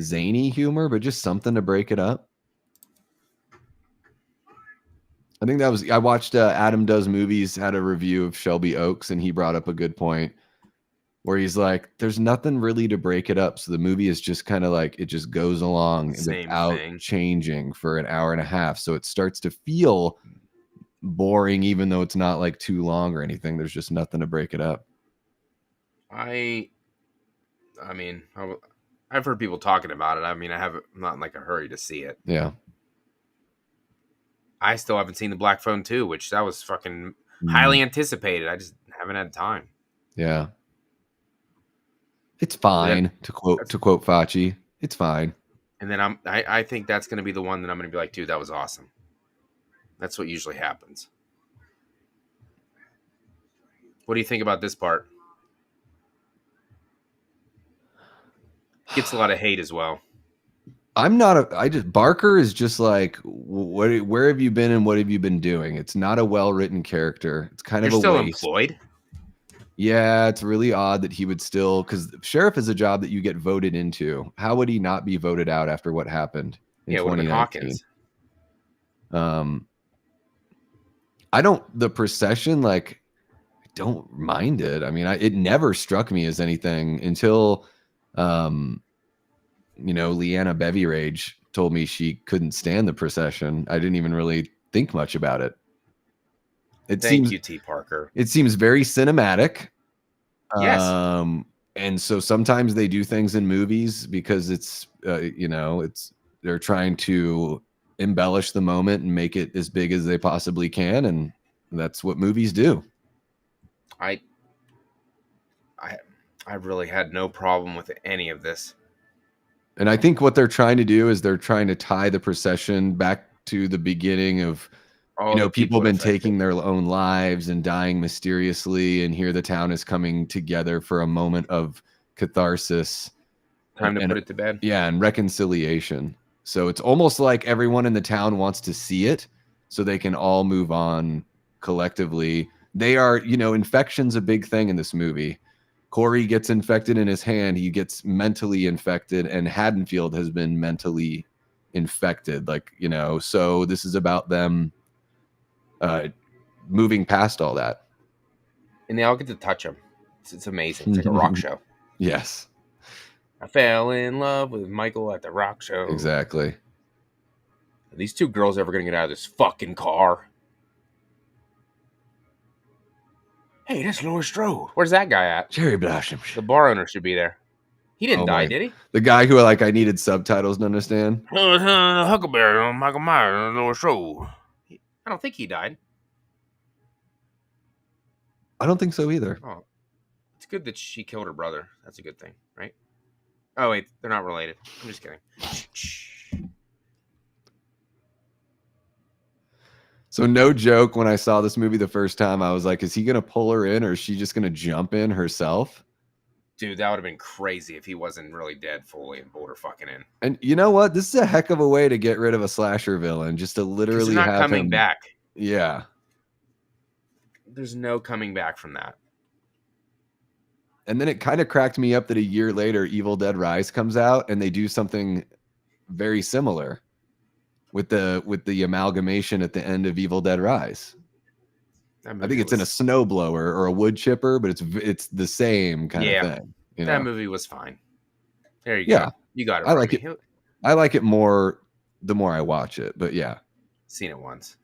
zany humor, but just something to break it up. I think that was, I watched Adam Does Movies had a review of Shelby Oaks, and he brought up a good point where he's like, there's nothing really to break it up. So the movie is just kind of like, it just goes along Same without thing. changing for an hour and a half. So it starts to feel boring, even though it's not like too long or anything. There's just nothing to break it up. I mean, I've heard people talking about it. I mean, I'm not in like a hurry to see it. Yeah. I still haven't seen the Black Phone 2, which that was fucking highly anticipated. I just haven't had time. Yeah. It's fine, to quote Facci. It's fine. And then I think that's going to be the one that I'm going to be like, dude, that was awesome. That's what usually happens. What do you think about this part? Gets a lot of hate as well. Barker is just like, where have you been and what have you been doing? It's not a well-written character. It's kind of a still waste. Employed? Yeah, it's really odd that he would still, because sheriff is a job that you get voted into. How would he not be voted out after what happened in 2019? The procession, like, I don't mind it. I mean, it never struck me as anything until, Leanna Bevy-Rage told me she couldn't stand the procession. I didn't even really think much about it. Thank you, T. Parker. It seems very cinematic. Yes. And so sometimes they do things in movies because it's, they're trying to embellish the moment and make it as big as they possibly can. And that's what movies do. I really had no problem with any of this. And I think what they're trying to do is they're trying to tie the procession back to the beginning of, people have been taking their own lives and dying mysteriously. And here the town is coming together for a moment of catharsis. Time to put it to bed. Yeah, and reconciliation. So it's almost like everyone in the town wants to see it so they can all move on collectively. They are, infection's a big thing in this movie. Corey gets infected in his hand. He gets mentally infected, and Haddonfield has been mentally infected. So this is about them moving past all that. And they all get to touch him. It's amazing. It's like a rock show. Yes. I fell in love with Michael at the rock show. Exactly. Are these two girls ever going to get out of this fucking car? Hey, that's Laurie Strode. Where's that guy at? Jerry Blossom. The bar owner should be there. He didn't die, did he? The guy who, I needed subtitles to understand. Huckleberry, Michael Myers, Laurie Strode. I don't think he died. I don't think so either. Oh, it's good that she killed her brother. That's a good thing, right? Oh, wait, they're not related. I'm just kidding. So no joke, when I saw this movie the first time, I was like, is he going to pull her in or is she just going to jump in herself? Dude, that would have been crazy if he wasn't really dead fully and pulled her fucking in. And you know what? This is a heck of a way to get rid of a slasher villain, just to literally have coming back. Yeah. There's no coming back from that. And then it kind of cracked me up that a year later, Evil Dead Rise comes out and they do something very similar with the amalgamation at the end of Evil Dead Rise. I think it's in a snowblower or a wood chipper, but it's the same kind of thing. That movie was fine. There you go. You got it. I like it. I like it more the more I watch it, but yeah. Seen it once.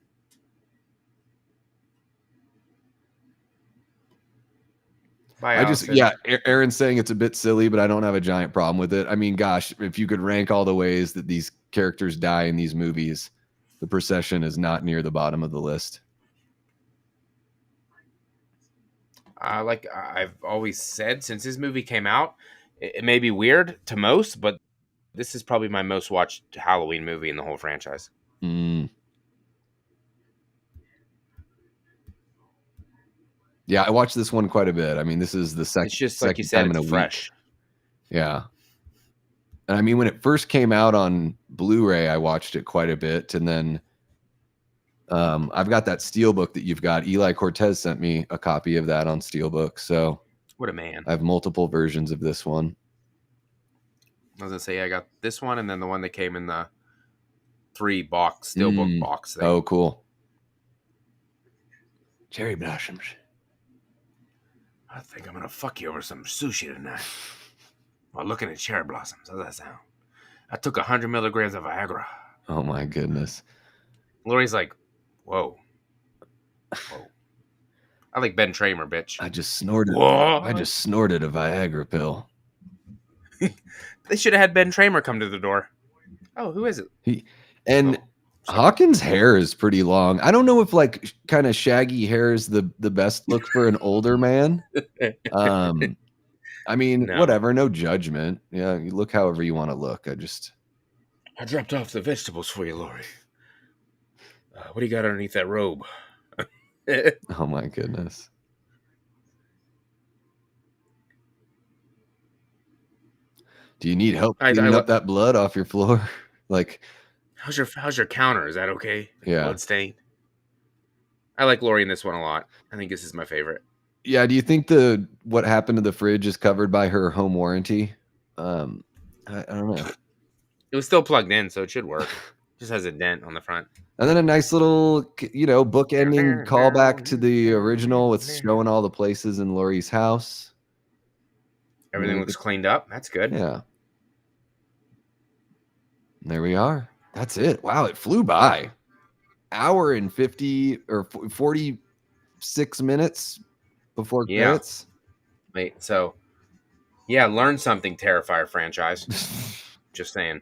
Aaron's saying it's a bit silly, but I don't have a giant problem with it. I mean, gosh, if you could rank all the ways that these characters die in these movies, the procession is not near the bottom of the list. Like I've always said, since this movie came out, it may be weird to most, but this is probably my most watched Halloween movie in the whole franchise. Mm. Yeah, I watched this one quite a bit. I mean, this is the It's just like you second said, time in it's a week. fresh. Yeah. And I mean, when it first came out on Blu-ray, I watched it quite a bit. And then I've got that Steelbook that you've got. Eli Cortez sent me a copy of that on Steelbook. So What a man. I have multiple versions of this one. I was gonna say, I got this one and then the one that came in the 3-box Steelbook box thing. Oh, cool. Cherry blossoms. I think I'm gonna fuck you over some sushi tonight while looking at cherry blossoms. How's that sound? I took 100 milligrams of Viagra. Oh my goodness. Lori's like, whoa. I like Ben Tramer, bitch. I just snorted. What? I just snorted a Viagra pill. They should have had Ben Tramer come to the door. Oh, who is it? Hawkins' hair is pretty long. I don't know if like kind of shaggy hair is the best look for an older man. I mean, No. whatever, no judgment. Yeah, you look however you want to look. I dropped off the vegetables for you, Lori. What do you got underneath that robe? Oh my goodness. Do you need help cleaning up that blood off your floor? Like, how's your counter? Is that okay? Yeah. Blood stain. I like Lori in this one a lot. I think this is my favorite. Yeah. Do you think what happened to the fridge is covered by her home warranty? I don't know. It was still plugged in, so it should work. Just has a dent on the front. And then a nice little, book-ending callback to the original with showing all the places in Laurie's house. Everything looks cleaned up. That's good. Yeah. There we are. That's it. Wow, it flew by. Hour and 50 or 46 minutes before credits. Wait, so yeah, learn something, Terrifier franchise. Just saying.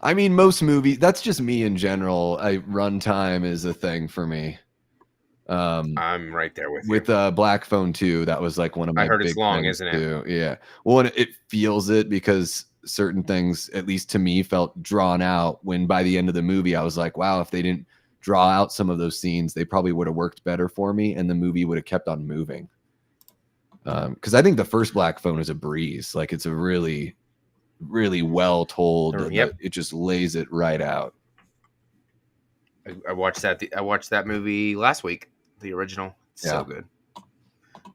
I mean, most movies, that's just me in general. Runtime is a thing for me. I'm right there with you. With Black Phone 2, that was like one of my I heard big it's long, things isn't it? too. Yeah. Well, it feels it because certain things, at least to me, felt drawn out when by the end of the movie, I was like, wow, if they didn't draw out some of those scenes, they probably would have worked better for me and the movie would have kept on moving. Because I think the first Black Phone is a breeze. Like, it's a really, really well told. Yep. It just lays it right out. I watched that. I watched that movie last week. The original. So good.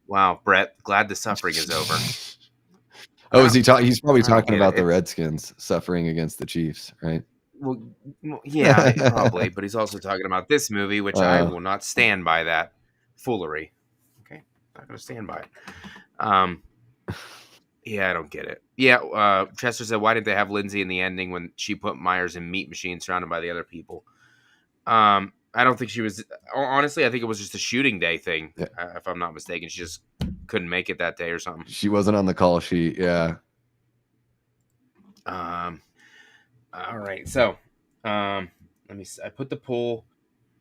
Wow, Brett. Glad the suffering is over. Oh, is he talking? He's probably talking about the Redskins suffering against the Chiefs, right? Well, yeah, probably. But he's also talking about this movie, which I will not stand by that foolery. Okay, not going to stand by it. Yeah, I don't get it. Yeah, Chester said, why didn't they have Lindsay in the ending when she put Myers in meat machine surrounded by the other people? I don't think she was. Honestly, I think it was just a shooting day thing. Yeah. If I'm not mistaken, she just couldn't make it that day or something. She wasn't on the call sheet. Yeah. All right. So, let me. I put the poll.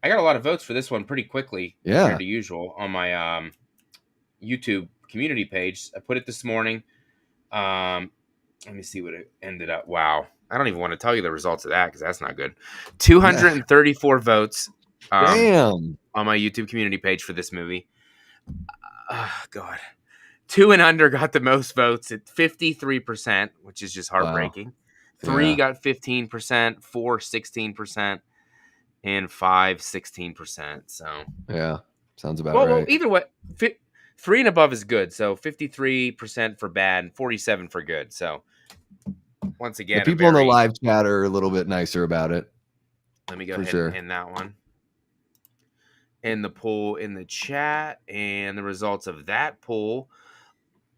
I got a lot of votes for this one pretty quickly. Yeah. Compared to usual on my YouTube community page. I put it this morning. Let me see what it ended up. Wow. I don't even want to tell you the results of that because that's not good. 234 votes. Damn. On my YouTube community page for this movie. God. 2 and under got the most votes at 53%, which is just heartbreaking. Wow. 3 got 15%, 4 16%, and 5 16%. So yeah, sounds about right. Well, either way, 3 and above is good. So 53% for bad and 47 for good. So once again, the people in the live chat are a little bit nicer about it. Let me go ahead and end that one. And the poll in the chat, and the results of that poll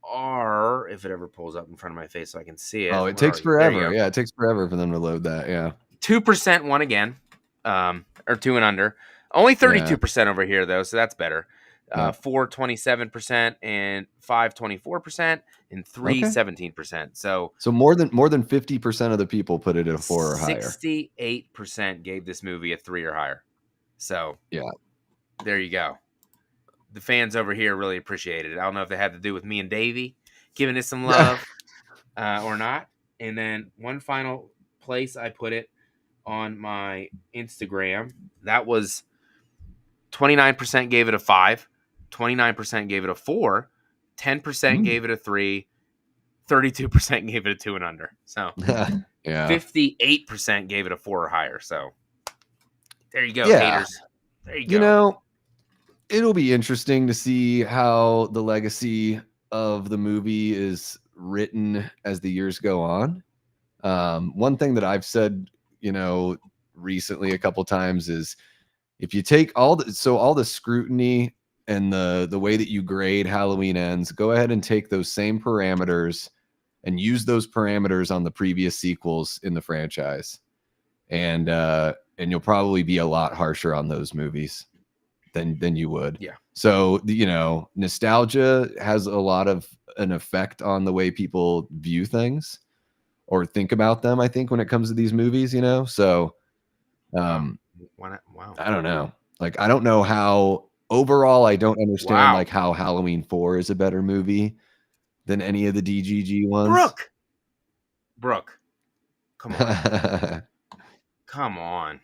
are, if it ever pulls up in front of my face so I can see it. Oh, it takes forever. Yeah, it takes forever for them to load that. Yeah. 2% won again, or 2 and under. Only 32% over here, though, so that's better. 4 27%, and 5 24%, and 3 17%. So more than 50% of the people put it at a 4 or higher. 68% gave this movie a 3 or higher. So yeah. There you go. The fans over here really appreciated it. I don't know if they had to do with me and Davey giving it some love or not. And then one final place I put it on my Instagram. That was 29% gave it a 5, 29% gave it a 4, 10% Mm. gave it a 3, 32% gave it a 2 and under. So Yeah. 58% gave it a 4 or higher. So there you go, Yeah. haters. There you You go. know, it'll be interesting to see how the legacy of the movie is written as the years go on. One thing that I've said, recently a couple times is if you take all the scrutiny and the way that you grade Halloween Ends, go ahead and take those same parameters and use those parameters on the previous sequels in the franchise. And you'll probably be a lot harsher on those movies than you would. Yeah. So, nostalgia has a lot of an effect on the way people view things or think about them, I think, when it comes to these movies, So, Wow. I don't know. Like, I don't know how overall, I don't understand Wow. like how Halloween 4 is a better movie than any of the DGG ones. Brooke. Come on. Come on.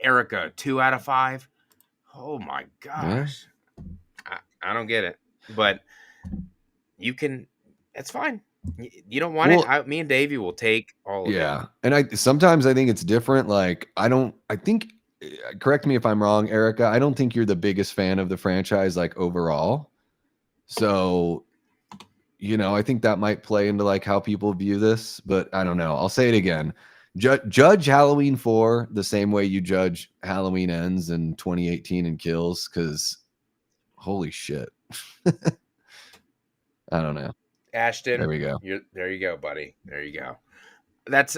Erica, 2 out of 5. Oh my Yeah. gosh. I don't get it. But you can, it's fine. You don't want Well, it. Me and Davey will take all of it. yeah. And sometimes I think it's different. Like, I think, correct me if I'm wrong, Erica, I don't think you're the biggest fan of the franchise, like overall. So, I think that might play into like how people view this, but I don't know. I'll say it again. Judge Halloween 4 the same way you judge Halloween Ends in 2018 and Kills, because holy shit. I don't know. Ashton, There we go. there you go, buddy. There you go. That's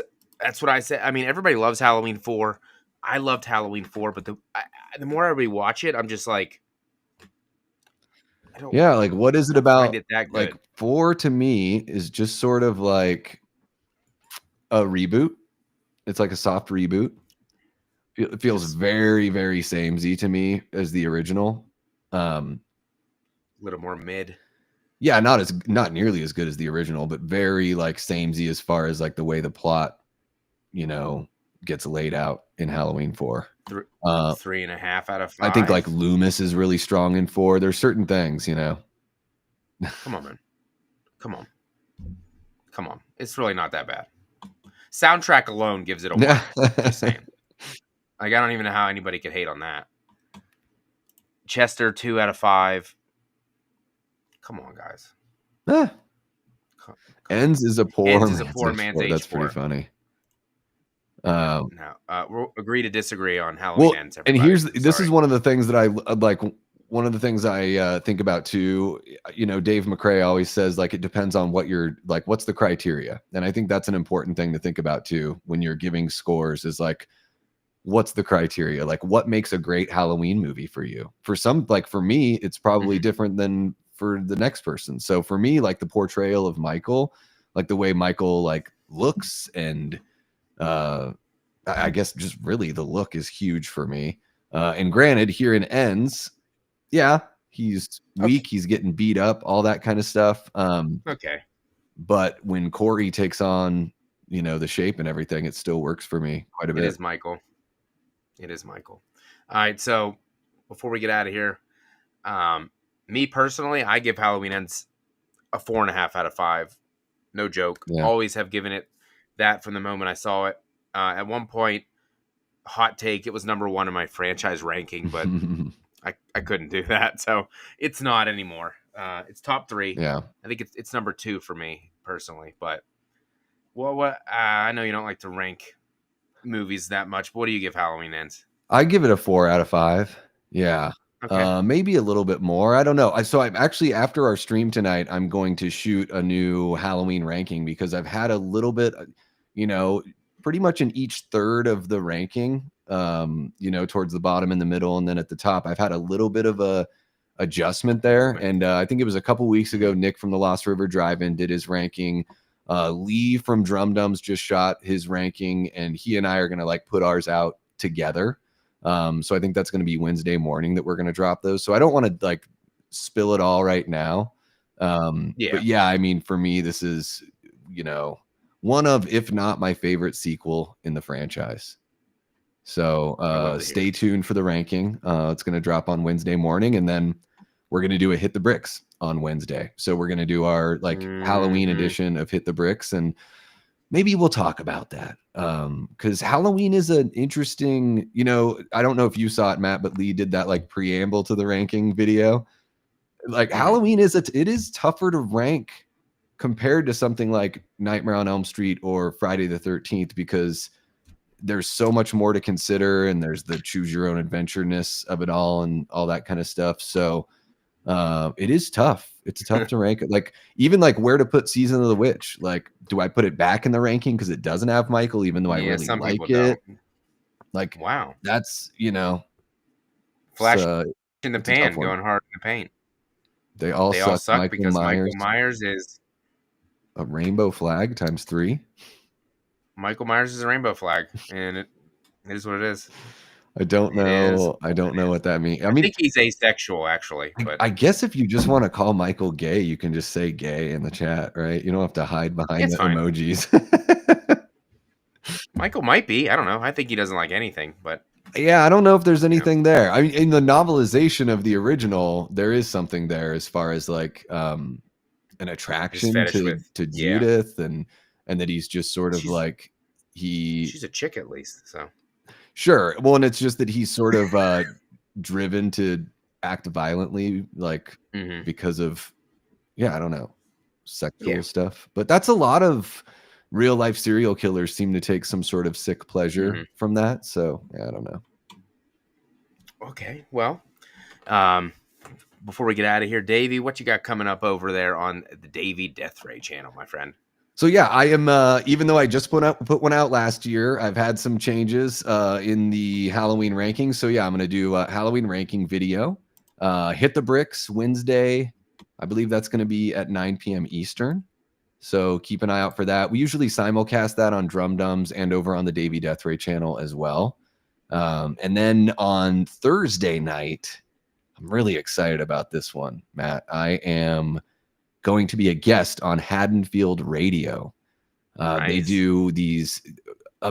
what I said. I mean, everybody loves Halloween 4. I loved Halloween 4, but the more I rewatch it, I'm just like, Yeah, like what is I it don't find about? it that Like good. 4 to me is just sort of like a reboot. It's like a soft reboot. It feels Just very, very samey to me as the original. a little more mid. Yeah, not nearly as good as the original, but very like samey as far as like the way the plot, gets laid out in Halloween 4. 3.5 out of 5. I think like Loomis is really strong in 4. There's certain things, Come on, man. Come on. Come on. It's really not that bad. Soundtrack alone gives it a 1. Just saying. Like, I don't even know how anybody could hate on that. Chester, 2 out of 5. Come on, guys. Ends is a poor Ends is a man's poor H4. man's That's pretty H4. funny. No, we'll agree to disagree on Halloween Well, Ends, and everybody. this is one of the things that I like. One of the things I think about too. Dave McCrae always says like it depends on what you're like. What's the criteria? And I think that's an important thing to think about too when you're giving scores. Is like, what's the criteria? Like, what makes a great Halloween movie for you? For some, like for me, it's probably different than for the next person. So for me, like the portrayal of Michael, like the way Michael like looks and I guess just really the look is huge for me. And granted, here in Ends, yeah, he's weak, he's getting beat up, all that kind of stuff. Okay. But when Corey takes on, the shape and everything, it still works for me quite a bit. It is Michael. All right, so before we get out of here, me personally, I give Halloween Ends a 4.5 out of 5. No joke. Yeah. Always have given it that from the moment I saw it. At one point, hot take, it was number 1 in my franchise ranking, but I couldn't do that, so it's not anymore. It's top 3. Yeah, I think it's number 2 for me personally. But what I know you don't like to rank movies that much. But what do you give Halloween Ends? I give it a 4 out of 5. Yeah. Okay. Maybe a little bit more. I don't know. So I'm actually, after our stream tonight, I'm going to shoot a new Halloween ranking because I've had a little bit, pretty much in each third of the ranking, towards the bottom, in the middle, and then at the top, I've had a little bit of a adjustment there. And I think it was a couple weeks ago, Nick from the Lost River Drive-In did his ranking. Lee from Drum Dums just shot his ranking, and he and I are going to like put ours out together. So I think that's going to be Wednesday morning that we're going to drop those. So I don't want to like spill it all right now. But yeah, I mean, for me, this is, one of, if not my favorite sequel in the franchise. So stay tuned for the ranking. It's going to drop on Wednesday morning, and then we're going to do a Hit the Bricks on Wednesday. So we're going to do our Halloween edition of Hit the Bricks, and maybe we'll talk about that. Because Halloween is an interesting, I don't know if you saw it, Matt, but Lee did that preamble to the ranking video. Halloween it is tougher to rank compared to something like Nightmare on Elm Street or Friday the 13th, because there's so much more to consider, and there's the choose your own adventure-ness of it all and all that kind of stuff. So it is tough. It's tough to rank it. Even where to put Season of the Witch. Do I put it back in the ranking because it doesn't have Michael, even though I really like it? Wow. That's, Flash in the pan, going hard in the paint. They all suck because Michael Myers is a rainbow flag times 3. Michael Myers is a rainbow flag, and it is what it is. I don't know. I don't know what that means. I think he's asexual, actually. But I guess if you just want to call Michael gay, you can just say gay in the chat, right? You don't have to hide behind the emojis. Michael might be. I don't know. I think he doesn't like anything, but yeah, I don't know if there's anything there. I mean, in the novelization of the original, there is something there as far as an attraction to Judith, and that he's just sort of she's a chick at least, so sure. Well, and it's just that he's sort of driven to act violently, because of I don't know, sexual stuff. But that's a lot of real life serial killers seem to take some sort of sick pleasure from that. So I don't know. Okay, well, before we get out of here, Davey, what you got coming up over there on the Davey Death Ray channel, my friend? So yeah, I am. Even though I just put one out last year, I've had some changes in the Halloween rankings. So yeah, I'm going to do a Halloween ranking video. Hit the Bricks Wednesday. I believe that's going to be at 9 p.m. Eastern. So keep an eye out for that. We usually simulcast that on Drum Dums and over on the Davey Death Ray channel as well. And then on Thursday night, I'm really excited about this one, Matt. I am going to be a guest on Haddonfield Radio. Nice. They do these.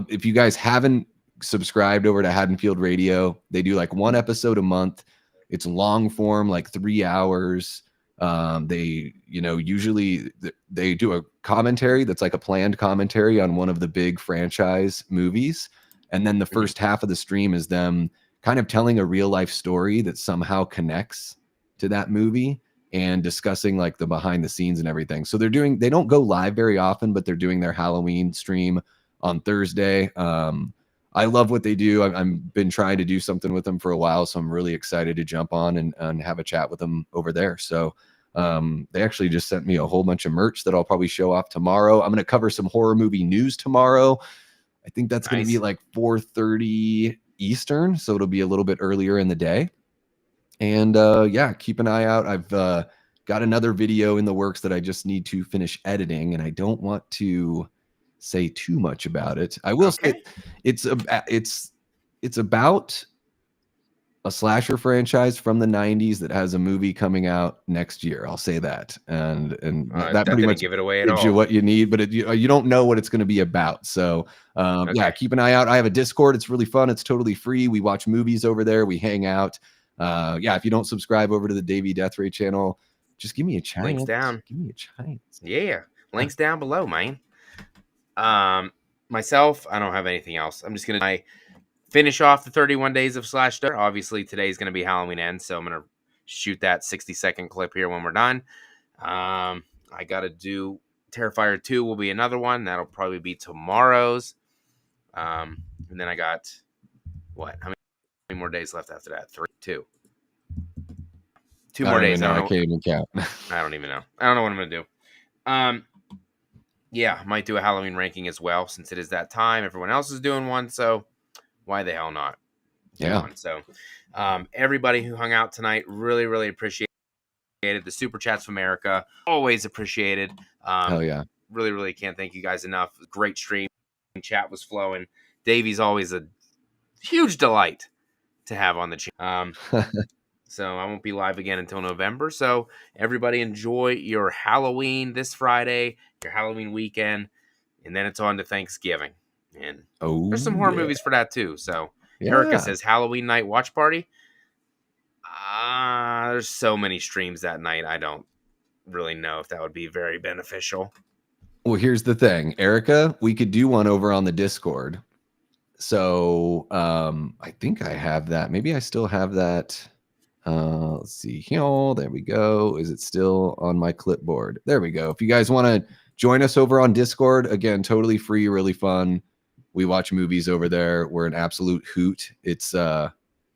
If you guys haven't subscribed over to Haddonfield Radio, they do one episode a month. It's long form, 3 hours. They, usually they do a commentary that's a planned commentary on one of the big franchise movies. And then the first half of the stream is them kind of telling a real life story that somehow connects to that movie and discussing the behind the scenes and everything. So they don't go live very often, but they're doing their Halloween stream on Thursday. I love what they do. I've been trying to do something with them for a while, so I'm really excited to jump on and have a chat with them over there. So they actually just sent me a whole bunch of merch that I'll probably show off tomorrow. I'm going to cover some horror movie news tomorrow. I think that's going to be 4:30 Eastern, so it'll be a little bit earlier in the day. And yeah, keep an eye out. I've got another video in the works that I just need to finish editing, and I don't want to say too much about it. I will say it's about a slasher franchise from the 90s that has a movie coming out next year. I'll say that. And that pretty much give it away gives you what you need, but you don't know what it's going to be about. So yeah, keep an eye out. I have a Discord. It's really fun. It's totally free. We watch movies over there. We hang out. Yeah, if you don't subscribe over to the Davey Death Ray channel, just give me a chance. Links down. Give me a chance. Yeah, links down below, man. Myself, I don't have anything else. I'm just gonna finish off the 31 days of Slash. Obviously, today's gonna be Halloween End, so I'm gonna shoot that 60-second clip here when we're done. I gotta do Terrifier 2 will be another one. That'll probably be tomorrow's. And then I got what? How many more days left after that? 2 more days. I can't even count. I don't even know. I don't know what I'm gonna do. Yeah, I might do a Halloween ranking as well, since it is that time. Everyone else is doing one, so why the hell not? Yeah. So, everybody who hung out tonight, really, really appreciate it. The Super Chats from America, always appreciated. Hell yeah. Really, really can't thank you guys enough. Great stream. Chat was flowing. Davey's always a huge delight to have on the channel. So I won't be live again until November. So everybody enjoy your Halloween this Friday, your Halloween weekend. and then it's on to Thanksgiving. And there's some Oh horror yeah, movies for that too. So Erica yeah. says Halloween night watch party. There's so many streams that night. I don't really know if that would be very beneficial. Well, here's the thing, Erica. We could do one over on the Discord. So I think I have that. Maybe I still have that. Let's see here. There we go. Is it still on my clipboard? There we go. If you guys want to join us over on Discord, again, totally free, really fun. We watch movies over there. We're an absolute hoot. It's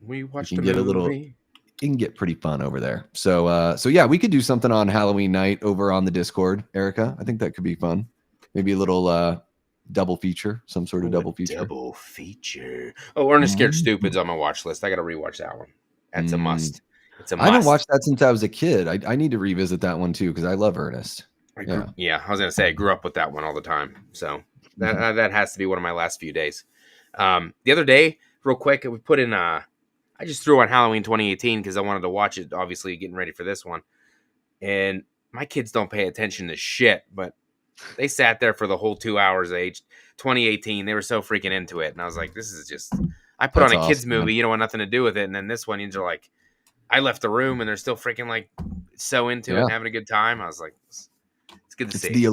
We watched can a get a little, movie. it can get pretty fun over there. So yeah, we could do something on Halloween night over on the Discord, Erica. I think that could be fun. Maybe a little double feature, some sort of double feature. Double feature. Oh, Ernest Scared Stupid's on my watch list. I got to rewatch that one. That's a must. It's a must. I haven't watched that since I was a kid. I need to revisit that one too because I love Ernest. I was gonna say I grew up with that one all the time. So that has to be one of my last few days. The other day, real quick, we put in I just threw on Halloween 2018 because I wanted to watch it. Obviously, getting ready for this one, and my kids don't pay attention to shit, but they sat there for the whole 2 hours. Age 2018, they were so freaking into it, and I was like, "This is just." I put That's on a kids awesome, movie, man. you don't want nothing to do with it, and then this one, you're like, I left the room, and they're still freaking like so into it, and having a good time. I was like, it's good to It's see.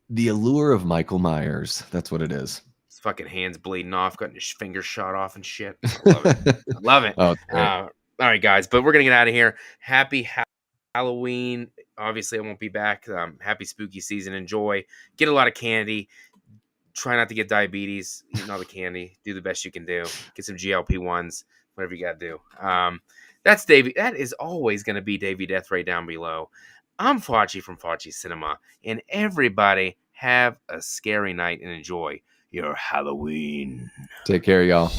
the allure of Michael Myers. That's what it is. His fucking hands bleeding off, getting his fingers shot off and shit. I love it. I love it. Oh, it's great. All right, guys, but we're gonna get out of here. Happy Halloween. Obviously, I won't be back. Happy spooky season. Enjoy. Get a lot of candy. Try not to get diabetes. Eating all the candy. Do the best you can do. Get some GLP-1s. Whatever you gotta do. That's Davey. That is always gonna be Davey Deathray down below. I'm Facci from FACCI'S Cinema, and everybody have a scary night and enjoy your Halloween. Take care, y'all.